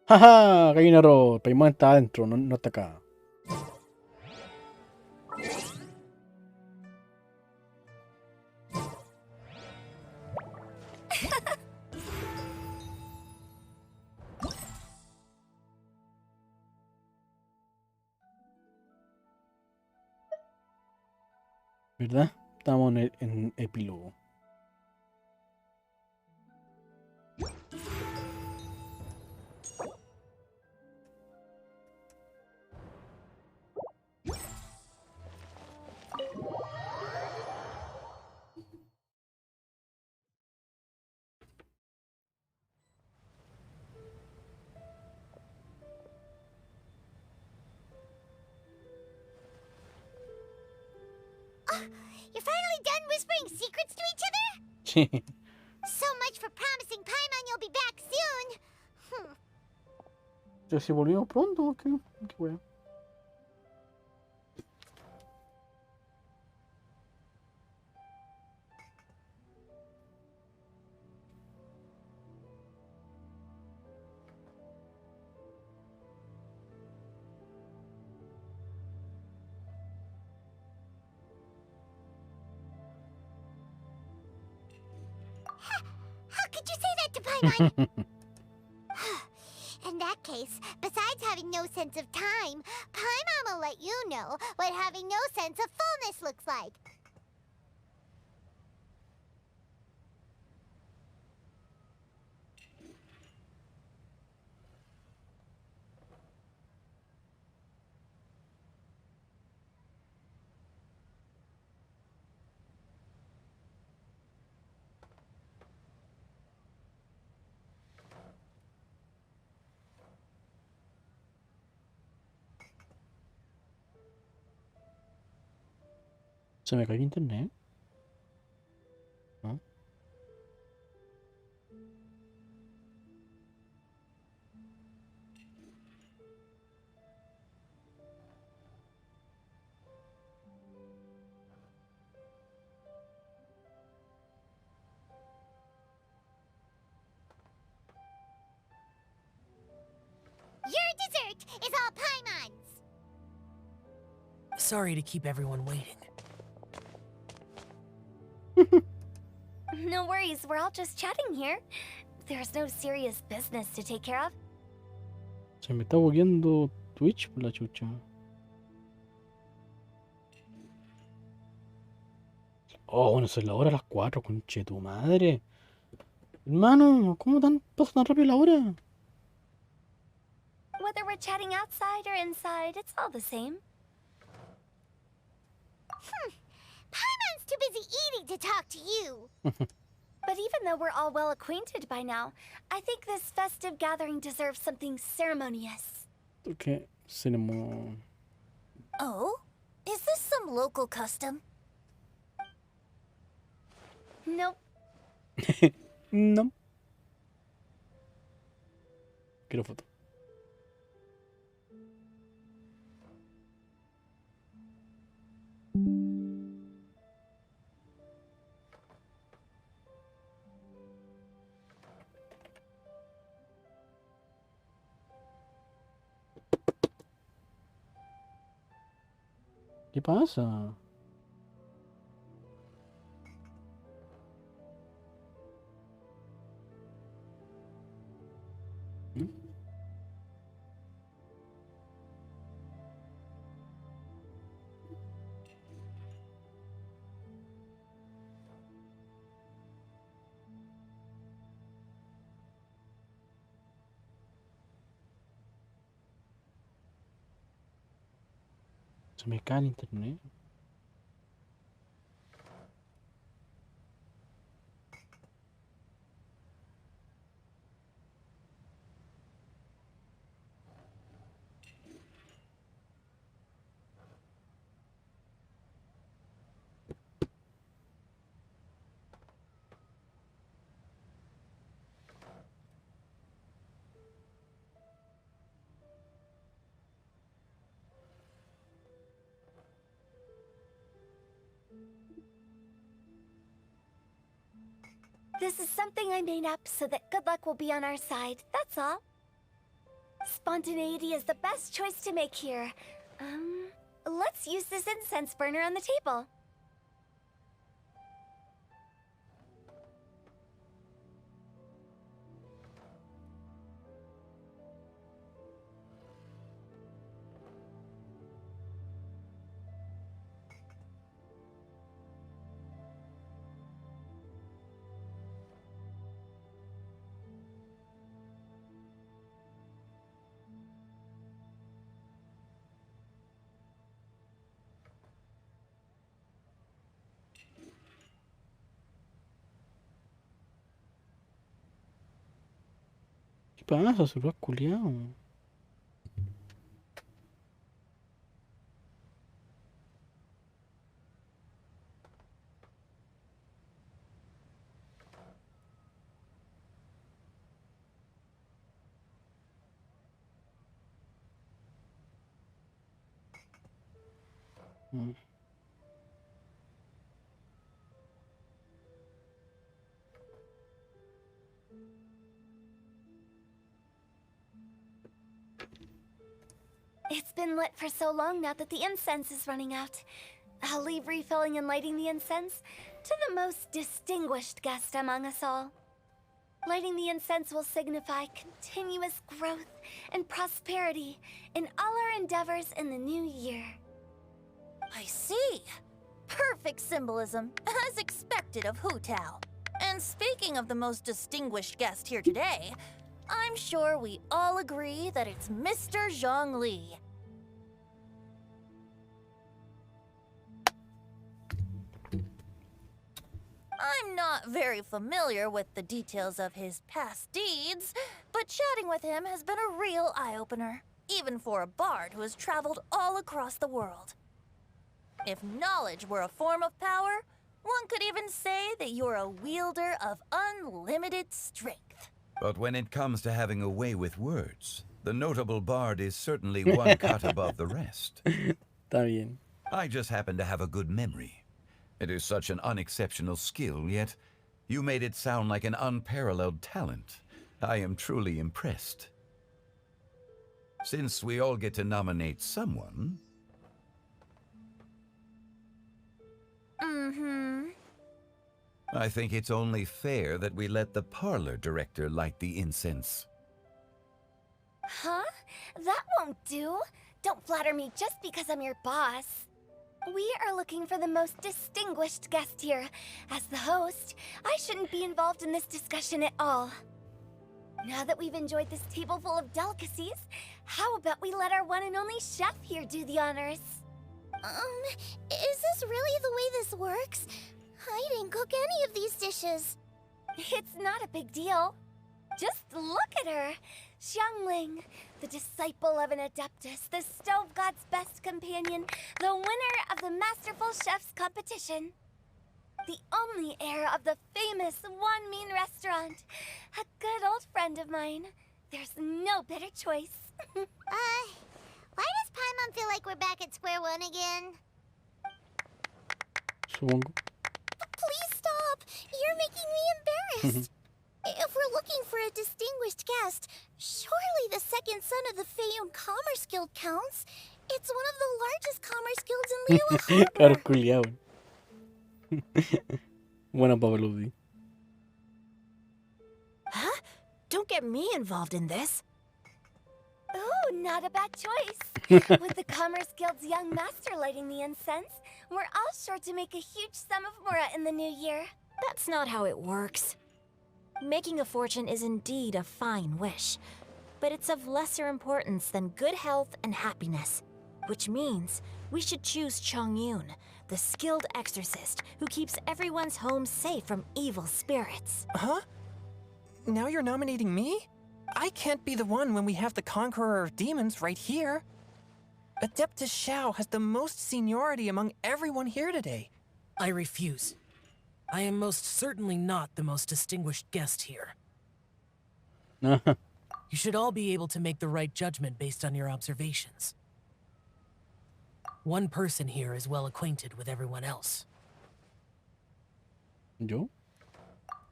S1: Jaja, gallinero. Paimon está adentro, no está acá. ¿Verdad? Estamos en epílogo.
S3: You're finally done whispering secrets to each other? So much for promising Paimon you'll be back soon.
S1: Ya se volvió pronto, qué wea.
S3: to Paimon. In that case, besides having no sense of time, Paimon will let you know what having no sense of fullness looks like.
S1: Se me cayó internet. ¿No?
S3: Your dessert is all Paimon's.
S6: Sorry to keep everyone waiting.
S15: No worries, we're all just chatting here. There's no serious business to take care of.
S1: Se me está bugueando Twitch por la chucha. Oh, bueno, es la hora a las 4, conche tu madre. Hermano, ¿cómo pasa tan rápido la hora?
S15: Whether we're chatting outside or inside, it's all the same.
S3: Paimon's too busy eating to talk to you.
S15: But even though we're all well acquainted by now, I think this festive gathering deserves something ceremonious.
S1: Okay, cinema.
S11: Oh? Is this some local custom?
S15: Nope.
S1: No. Quiero foto. ¿Qué pasa? ¿Mm? Se me cae el internet.
S15: This is something I made up so that good luck will be on our side, that's all. Spontaneity is the best choice to make here. Let's use this incense burner on the table.
S1: ¿Qué pasa? Se lo has culiado.
S15: It's been lit for so long now that the incense is running out. I'll leave refilling and lighting the incense to the most distinguished guest among us all. Lighting the incense will signify continuous growth and prosperity in all our endeavors in the new year.
S11: I see. Perfect symbolism, as expected of Hu Tao. And speaking of the most distinguished guest here today, I'm sure we all agree that it's Mr. Zhongli. I'm not very familiar with the details of his past deeds, but chatting with him has been a real eye-opener, even for a bard who has traveled all across the world. If knowledge were a form of power, one could even say that you're a wielder of unlimited strength.
S17: But when it comes to having a way with words, the notable bard is certainly one cut above the rest.
S1: Está bien.
S17: I just happen to have a good memory. It is such an unexceptional skill, yet you made it sound like an unparalleled talent. I am truly impressed. Since we all get to nominate someone... I think it's only fair that we let the parlor director light the incense.
S15: Huh? That won't do. Don't flatter me just because I'm your boss. We are looking for the most distinguished guest here. As the host, I shouldn't be involved in this discussion at all. Now that we've enjoyed this table full of delicacies, how about we let our one and only chef here do the honors?
S3: Is this really the way this works? I didn't cook any of these dishes.
S15: It's not a big deal. Just look at her. Xiangling, the disciple of an adeptus, the stove god's best companion, the winner of the Masterful Chef's competition. The only heir of the famous One Mean restaurant. A good old friend of mine. There's no better choice.
S3: Why does Paimon feel like we're back at square one again?
S1: Supongo.
S3: Please stop! You're making me embarrassed. If we're looking for a distinguished guest, surely the second son of the Feyun Commerce Guild counts. It's one of the largest commerce guilds in Liyue Harbor.
S1: Caro culiao. Buena Paveludi.
S8: Huh? Don't get me involved in this.
S15: Ooh, not a bad choice. With the Commerce Guild's young master lighting the incense, we're all sure to make a huge sum of mora in the new year.
S8: That's not how it works. Making a fortune is indeed a fine wish, but it's of lesser importance than good health and happiness, which means we should choose Chongyun, the skilled exorcist who keeps everyone's home safe from evil spirits.
S20: Huh? Now you're nominating me? I can't be the one when we have the Conqueror of Demons right here. Adeptus Xiao has the most seniority among everyone here today.
S6: I refuse. I am most certainly not the most distinguished guest here. You should all be able to make the right judgment based on your observations. One person here is well acquainted with everyone else.
S1: ¿Yo?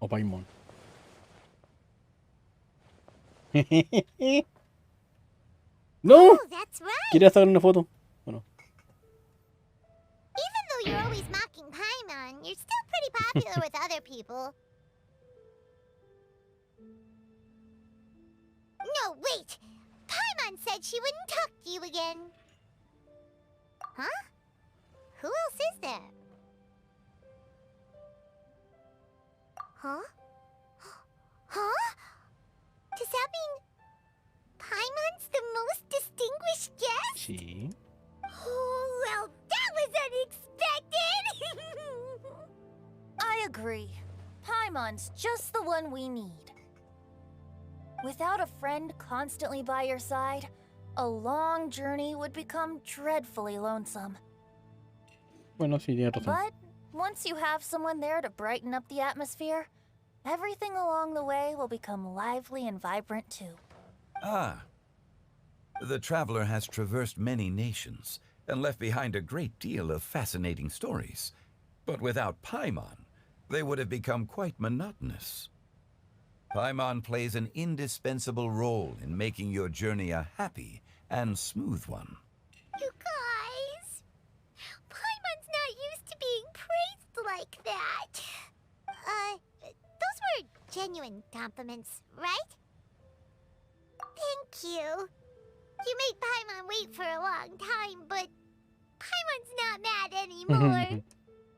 S1: ¿O Paimon? ¡No!
S3: Oh, that's right.
S1: Quería sacar una foto. Bueno.
S3: Even though you're always mocking Paimon, you're still pretty popular with other people. No, wait! Paimon said she wouldn't talk to you again. Huh? Who else is there? Huh? Huh? Does that mean Paimon's the most distinguished guest?
S1: Sí.
S3: Oh, well, that was unexpected!
S11: I agree. Paimon's just the one we need. Without a friend constantly by your side, a long journey would become dreadfully lonesome.
S1: Bueno, sí, tiene razón.
S11: But once you have someone there to brighten up the atmosphere, everything along the way will become lively and vibrant too.
S17: Ah. The traveler has traversed many nations and left behind a great deal of fascinating stories. But without Paimon, they would have become quite monotonous. Paimon plays an indispensable role in making your journey a happy and smooth one.
S3: You guys, Paimon's not used to being praised like that. Those were genuine compliments, right? Thank you. You made Paimon wait for a long time, but Paimon's not mad anymore.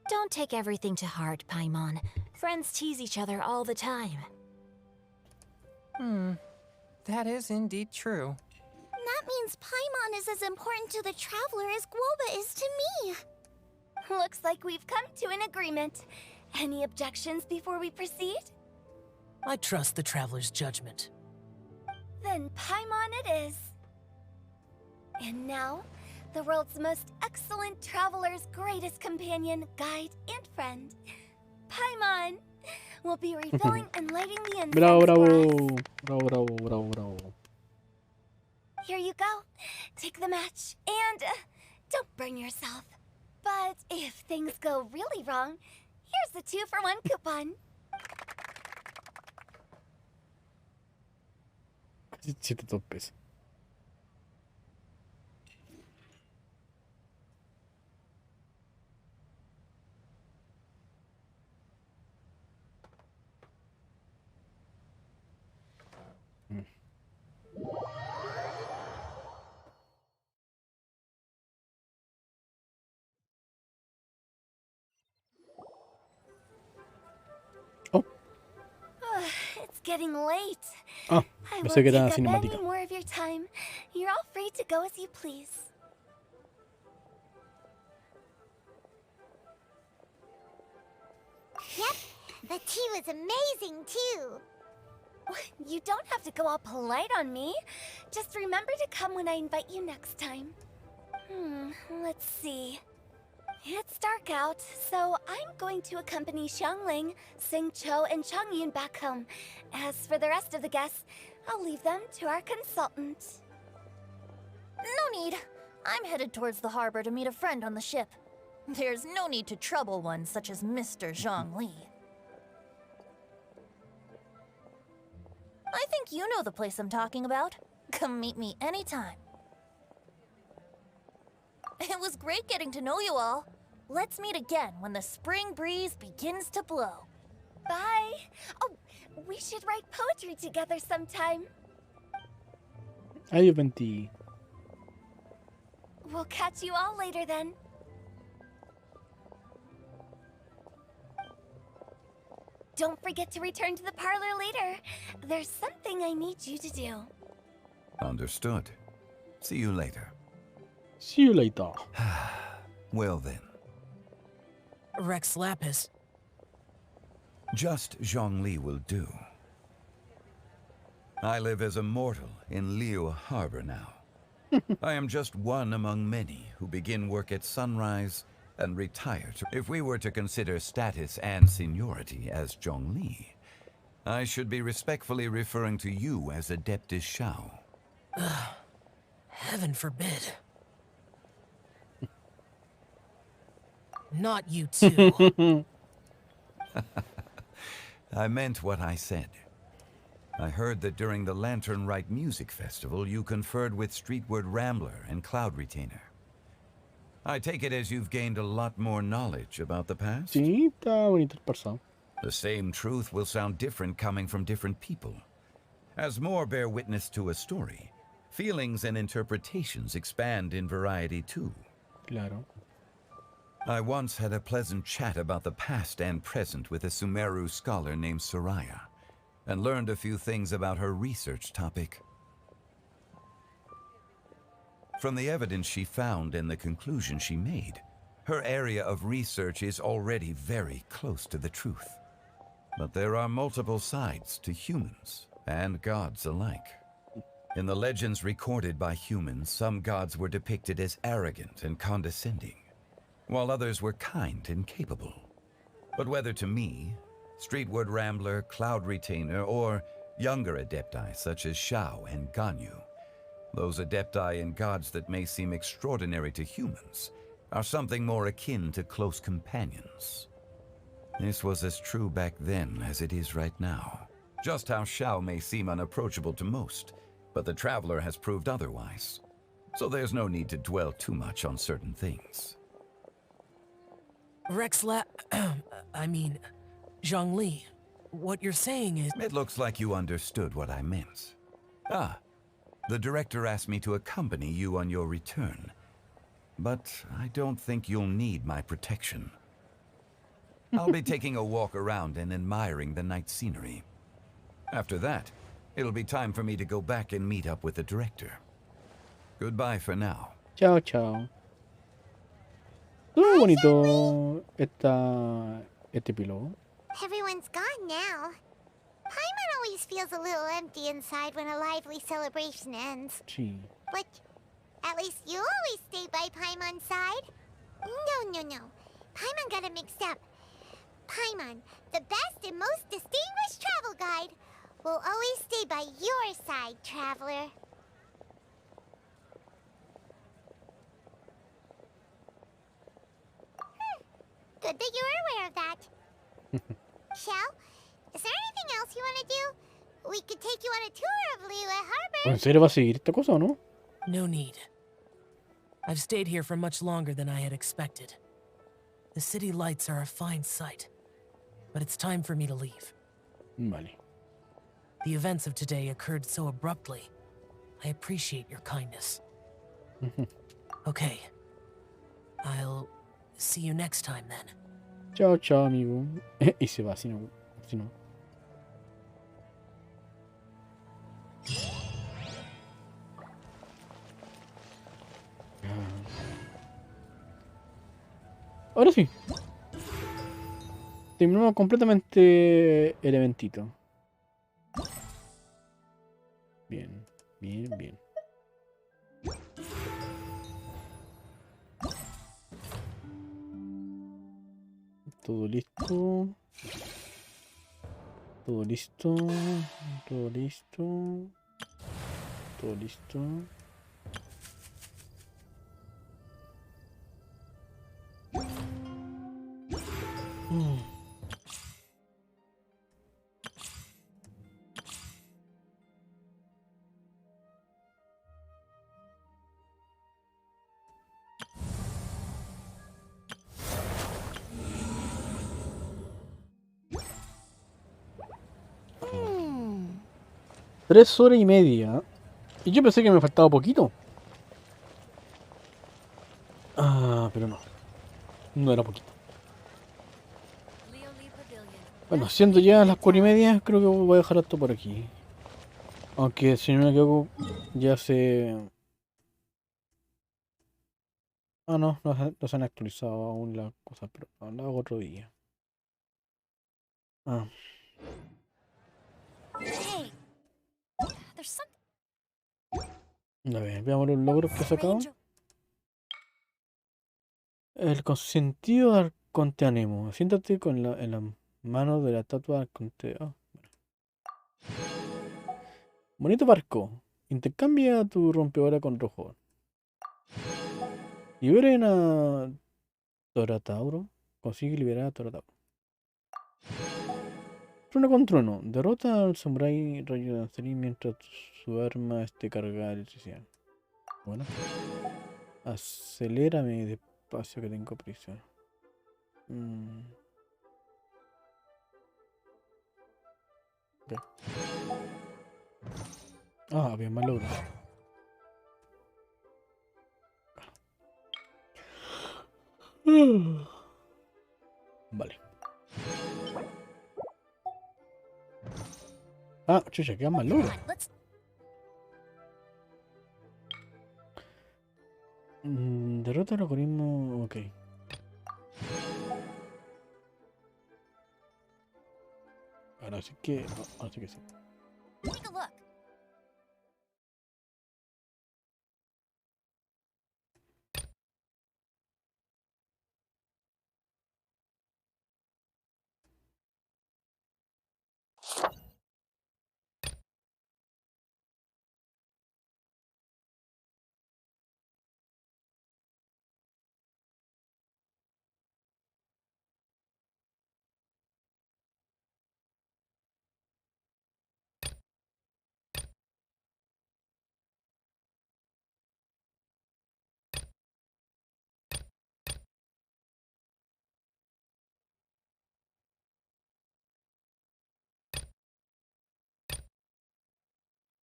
S8: Don't take everything to heart, Paimon. Friends tease each other all the time.
S20: That is indeed true.
S15: That means Paimon is as important to the Traveler as Guoba is to me. Looks like we've come to an agreement. Any objections before we proceed?
S6: I trust the Traveler's judgment.
S15: Then Paimon it is. And now, the world's most excellent traveler's greatest companion, guide, and friend, Paimon, will be refilling and lighting the incense
S1: Bravo,
S15: for us.
S1: bravo, bravo, bravo, bravo.
S15: Here you go. Take the match, and don't burn yourself. But if things go really wrong, here's the 2-for-1 coupon.
S1: Casi 7 pesos.
S15: It's getting late.
S1: Ah,
S15: I
S1: pensé
S15: won't
S1: que era
S15: take up
S1: cinemática.
S15: any more of your time. You're all free to go as you please.
S3: Yep, the tea was amazing too.
S15: You don't have to go all polite on me. Just remember to come when I invite you next time. Let's see. It's dark out, so I'm going to accompany Xiangling, Xingqiu, and Changyun back home. As for the rest of the guests, I'll leave them to our consultant.
S11: No need. I'm headed towards the harbor to meet a friend on the ship. There's no need to trouble one such as Mr. Zhongli. I think you know the place I'm talking about. Come meet me anytime. It was great getting to know you all. Let's meet again when the spring breeze begins to blow.
S15: Bye. Oh, we should write poetry together sometime.
S1: Ay, Venti.
S15: We'll catch you all later then. Don't forget to return to the parlor later. There's something I need you to do.
S17: Understood. See you later.
S1: See you later.
S17: Well then.
S6: Rex Lapis.
S17: Just Zhongli will do. I live as a mortal in Liyue Harbor now. I am just one among many who begin work at sunrise and retire to... If we were to consider status and seniority as Zhongli, I should be respectfully referring to you as Adeptus Shao.
S6: Heaven forbid. Not you too.
S17: I meant what I said. I heard that during the Lantern Rite Music Festival, you conferred with Streetward Rambler and Cloud Retainer. I take it as you've gained a lot more knowledge about the past?
S1: Sí, está bonito el pasado.
S17: The same truth will sound different coming from different people. As more bear witness to a story, feelings and interpretations expand in variety too.
S1: Claro.
S17: I once had a pleasant chat about the past and present with a Sumeru scholar named Soraya, and learned a few things about her research topic. From the evidence she found and the conclusion she made, her area of research is already very close to the truth. But there are multiple sides to humans and gods alike. In the legends recorded by humans, some gods were depicted as arrogant and condescending, while others were kind and capable. But whether to me, Streetward Rambler, Cloud Retainer, or younger adepti such as Shao and Ganyu, those adepti and gods that may seem extraordinary to humans are something more akin to close companions. This was as true back then as it is right now. Just how Shao may seem unapproachable to most, but the Traveler has proved otherwise. So there's no need to dwell too much on certain things.
S6: I mean, Zhongli, what you're saying is...
S17: It looks like you understood what I meant. Ah, the director asked me to accompany you on your return. But I don't think you'll need my protection. I'll be taking a walk around and admiring the night scenery. After that, it'll be time for me to go back and meet up with the director. Goodbye for now.
S1: Chao, chao. Estuvo bonito este epílogo.
S3: Everyone's gone now. Paimon always feels a little empty inside when a lively celebration ends.
S1: Sí.
S3: But at least you always stay by Paimon's side. No. Paimon got it mixed up. Paimon, the best and most distinguished travel guide, will always stay by your side, traveler. Good that you were aware of that. Shell, is there anything else you want to do? We could take you on a tour of Liyue Harbor.
S1: ¿En serio va a seguir esta cosa o no?
S6: No need. I've stayed here for much longer than I had expected. The city lights are a fine sight, but it's time for me to leave.
S1: Vale.
S6: The events of today occurred so abruptly. I appreciate your kindness. Okay. I'll see you next time then.
S1: Chao, chao, amigo. Y se va, si no. Ahora sí. Terminamos completamente el eventito. Bien. Todo listo. Todo listo. Tres horas y media. Y yo pensé que me faltaba poquito. Ah, pero no. No era poquito. Bueno, siendo ya las 4:30, creo que voy a dejar esto por aquí. Aunque si no me equivoco, ya se... Ah, no se han actualizado aún las cosas, pero lo hago otro día. Ah.
S11: Hey, there's something.
S1: A ver, veamos los logros que he sacado. El consentido de Arconte Anemo. Siéntate en la mano de la estatua de Arconte. Ah, bueno. Bonito barco. Intercambia tu rompehora con rojo. Liberen a Toratauro. Consigue liberar a Toratauro. Trueno con trueno. Derrota al samurái rayo danzarín mientras su arma esté cargada de electricidad. Bueno. Acelérame despacio que tengo prisa. Okay. Ah, había más logros. Vale. Ah, chucha, quedan más logros. Derrota al algoritmo. Ok. Ahora sí que. Ahora sí que sí.
S11: Take a look.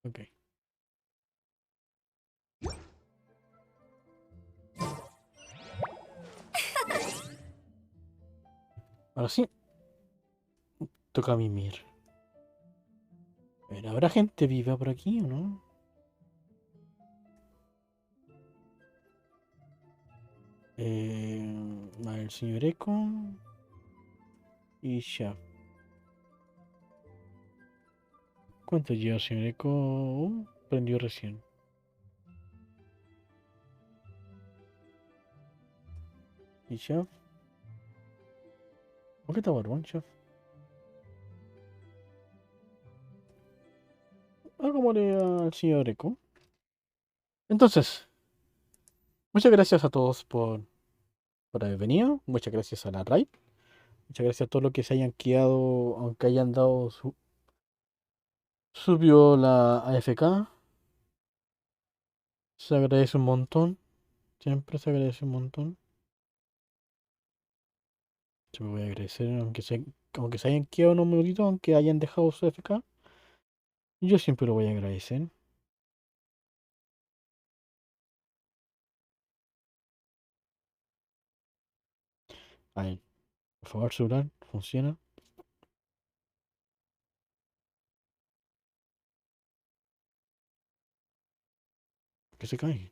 S1: Ok. Ahora sí. Toca mimir. A ver, ¿habrá gente viva por aquí o no? A ver, el señor Eco. Y ya. ¿Cuánto lleva, señor Eco? Prendió recién. ¿Y chef? ¿Por qué está barbón, chef? Hagámosle al señor Eco. Entonces, muchas gracias a todos por haber venido. Muchas gracias a la Raid. Muchas gracias a todos los que se hayan quedado, aunque hayan dado subió la AFK. Se agradece un montón. Siempre se agradece un montón. Yo me voy a agradecer, aunque se hayan quedado unos minutitos, aunque hayan dejado su AFK. Yo siempre lo voy a agradecer. Ahí, por favor, celular, funciona. Que se cae.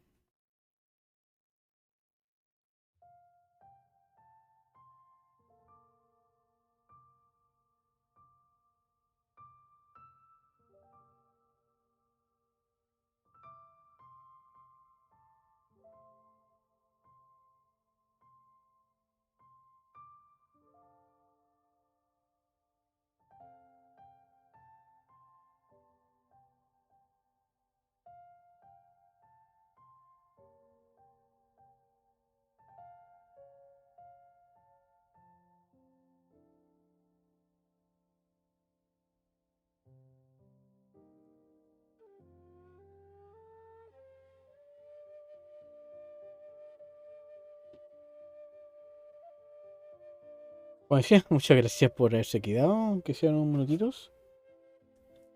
S1: Como decía, muchas gracias por haberse quedado, aunque sean unos minutitos.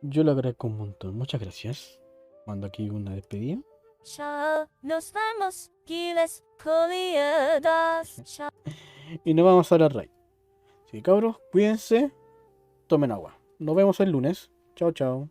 S1: Yo lo agradezco un montón. Muchas gracias. Mando aquí una despedida.
S11: Chao, nos vemos, Giles, Colliadas.
S1: Y nos vamos a la raid. Así que cabros, cuídense. Tomen agua. Nos vemos el lunes. Chao, chao.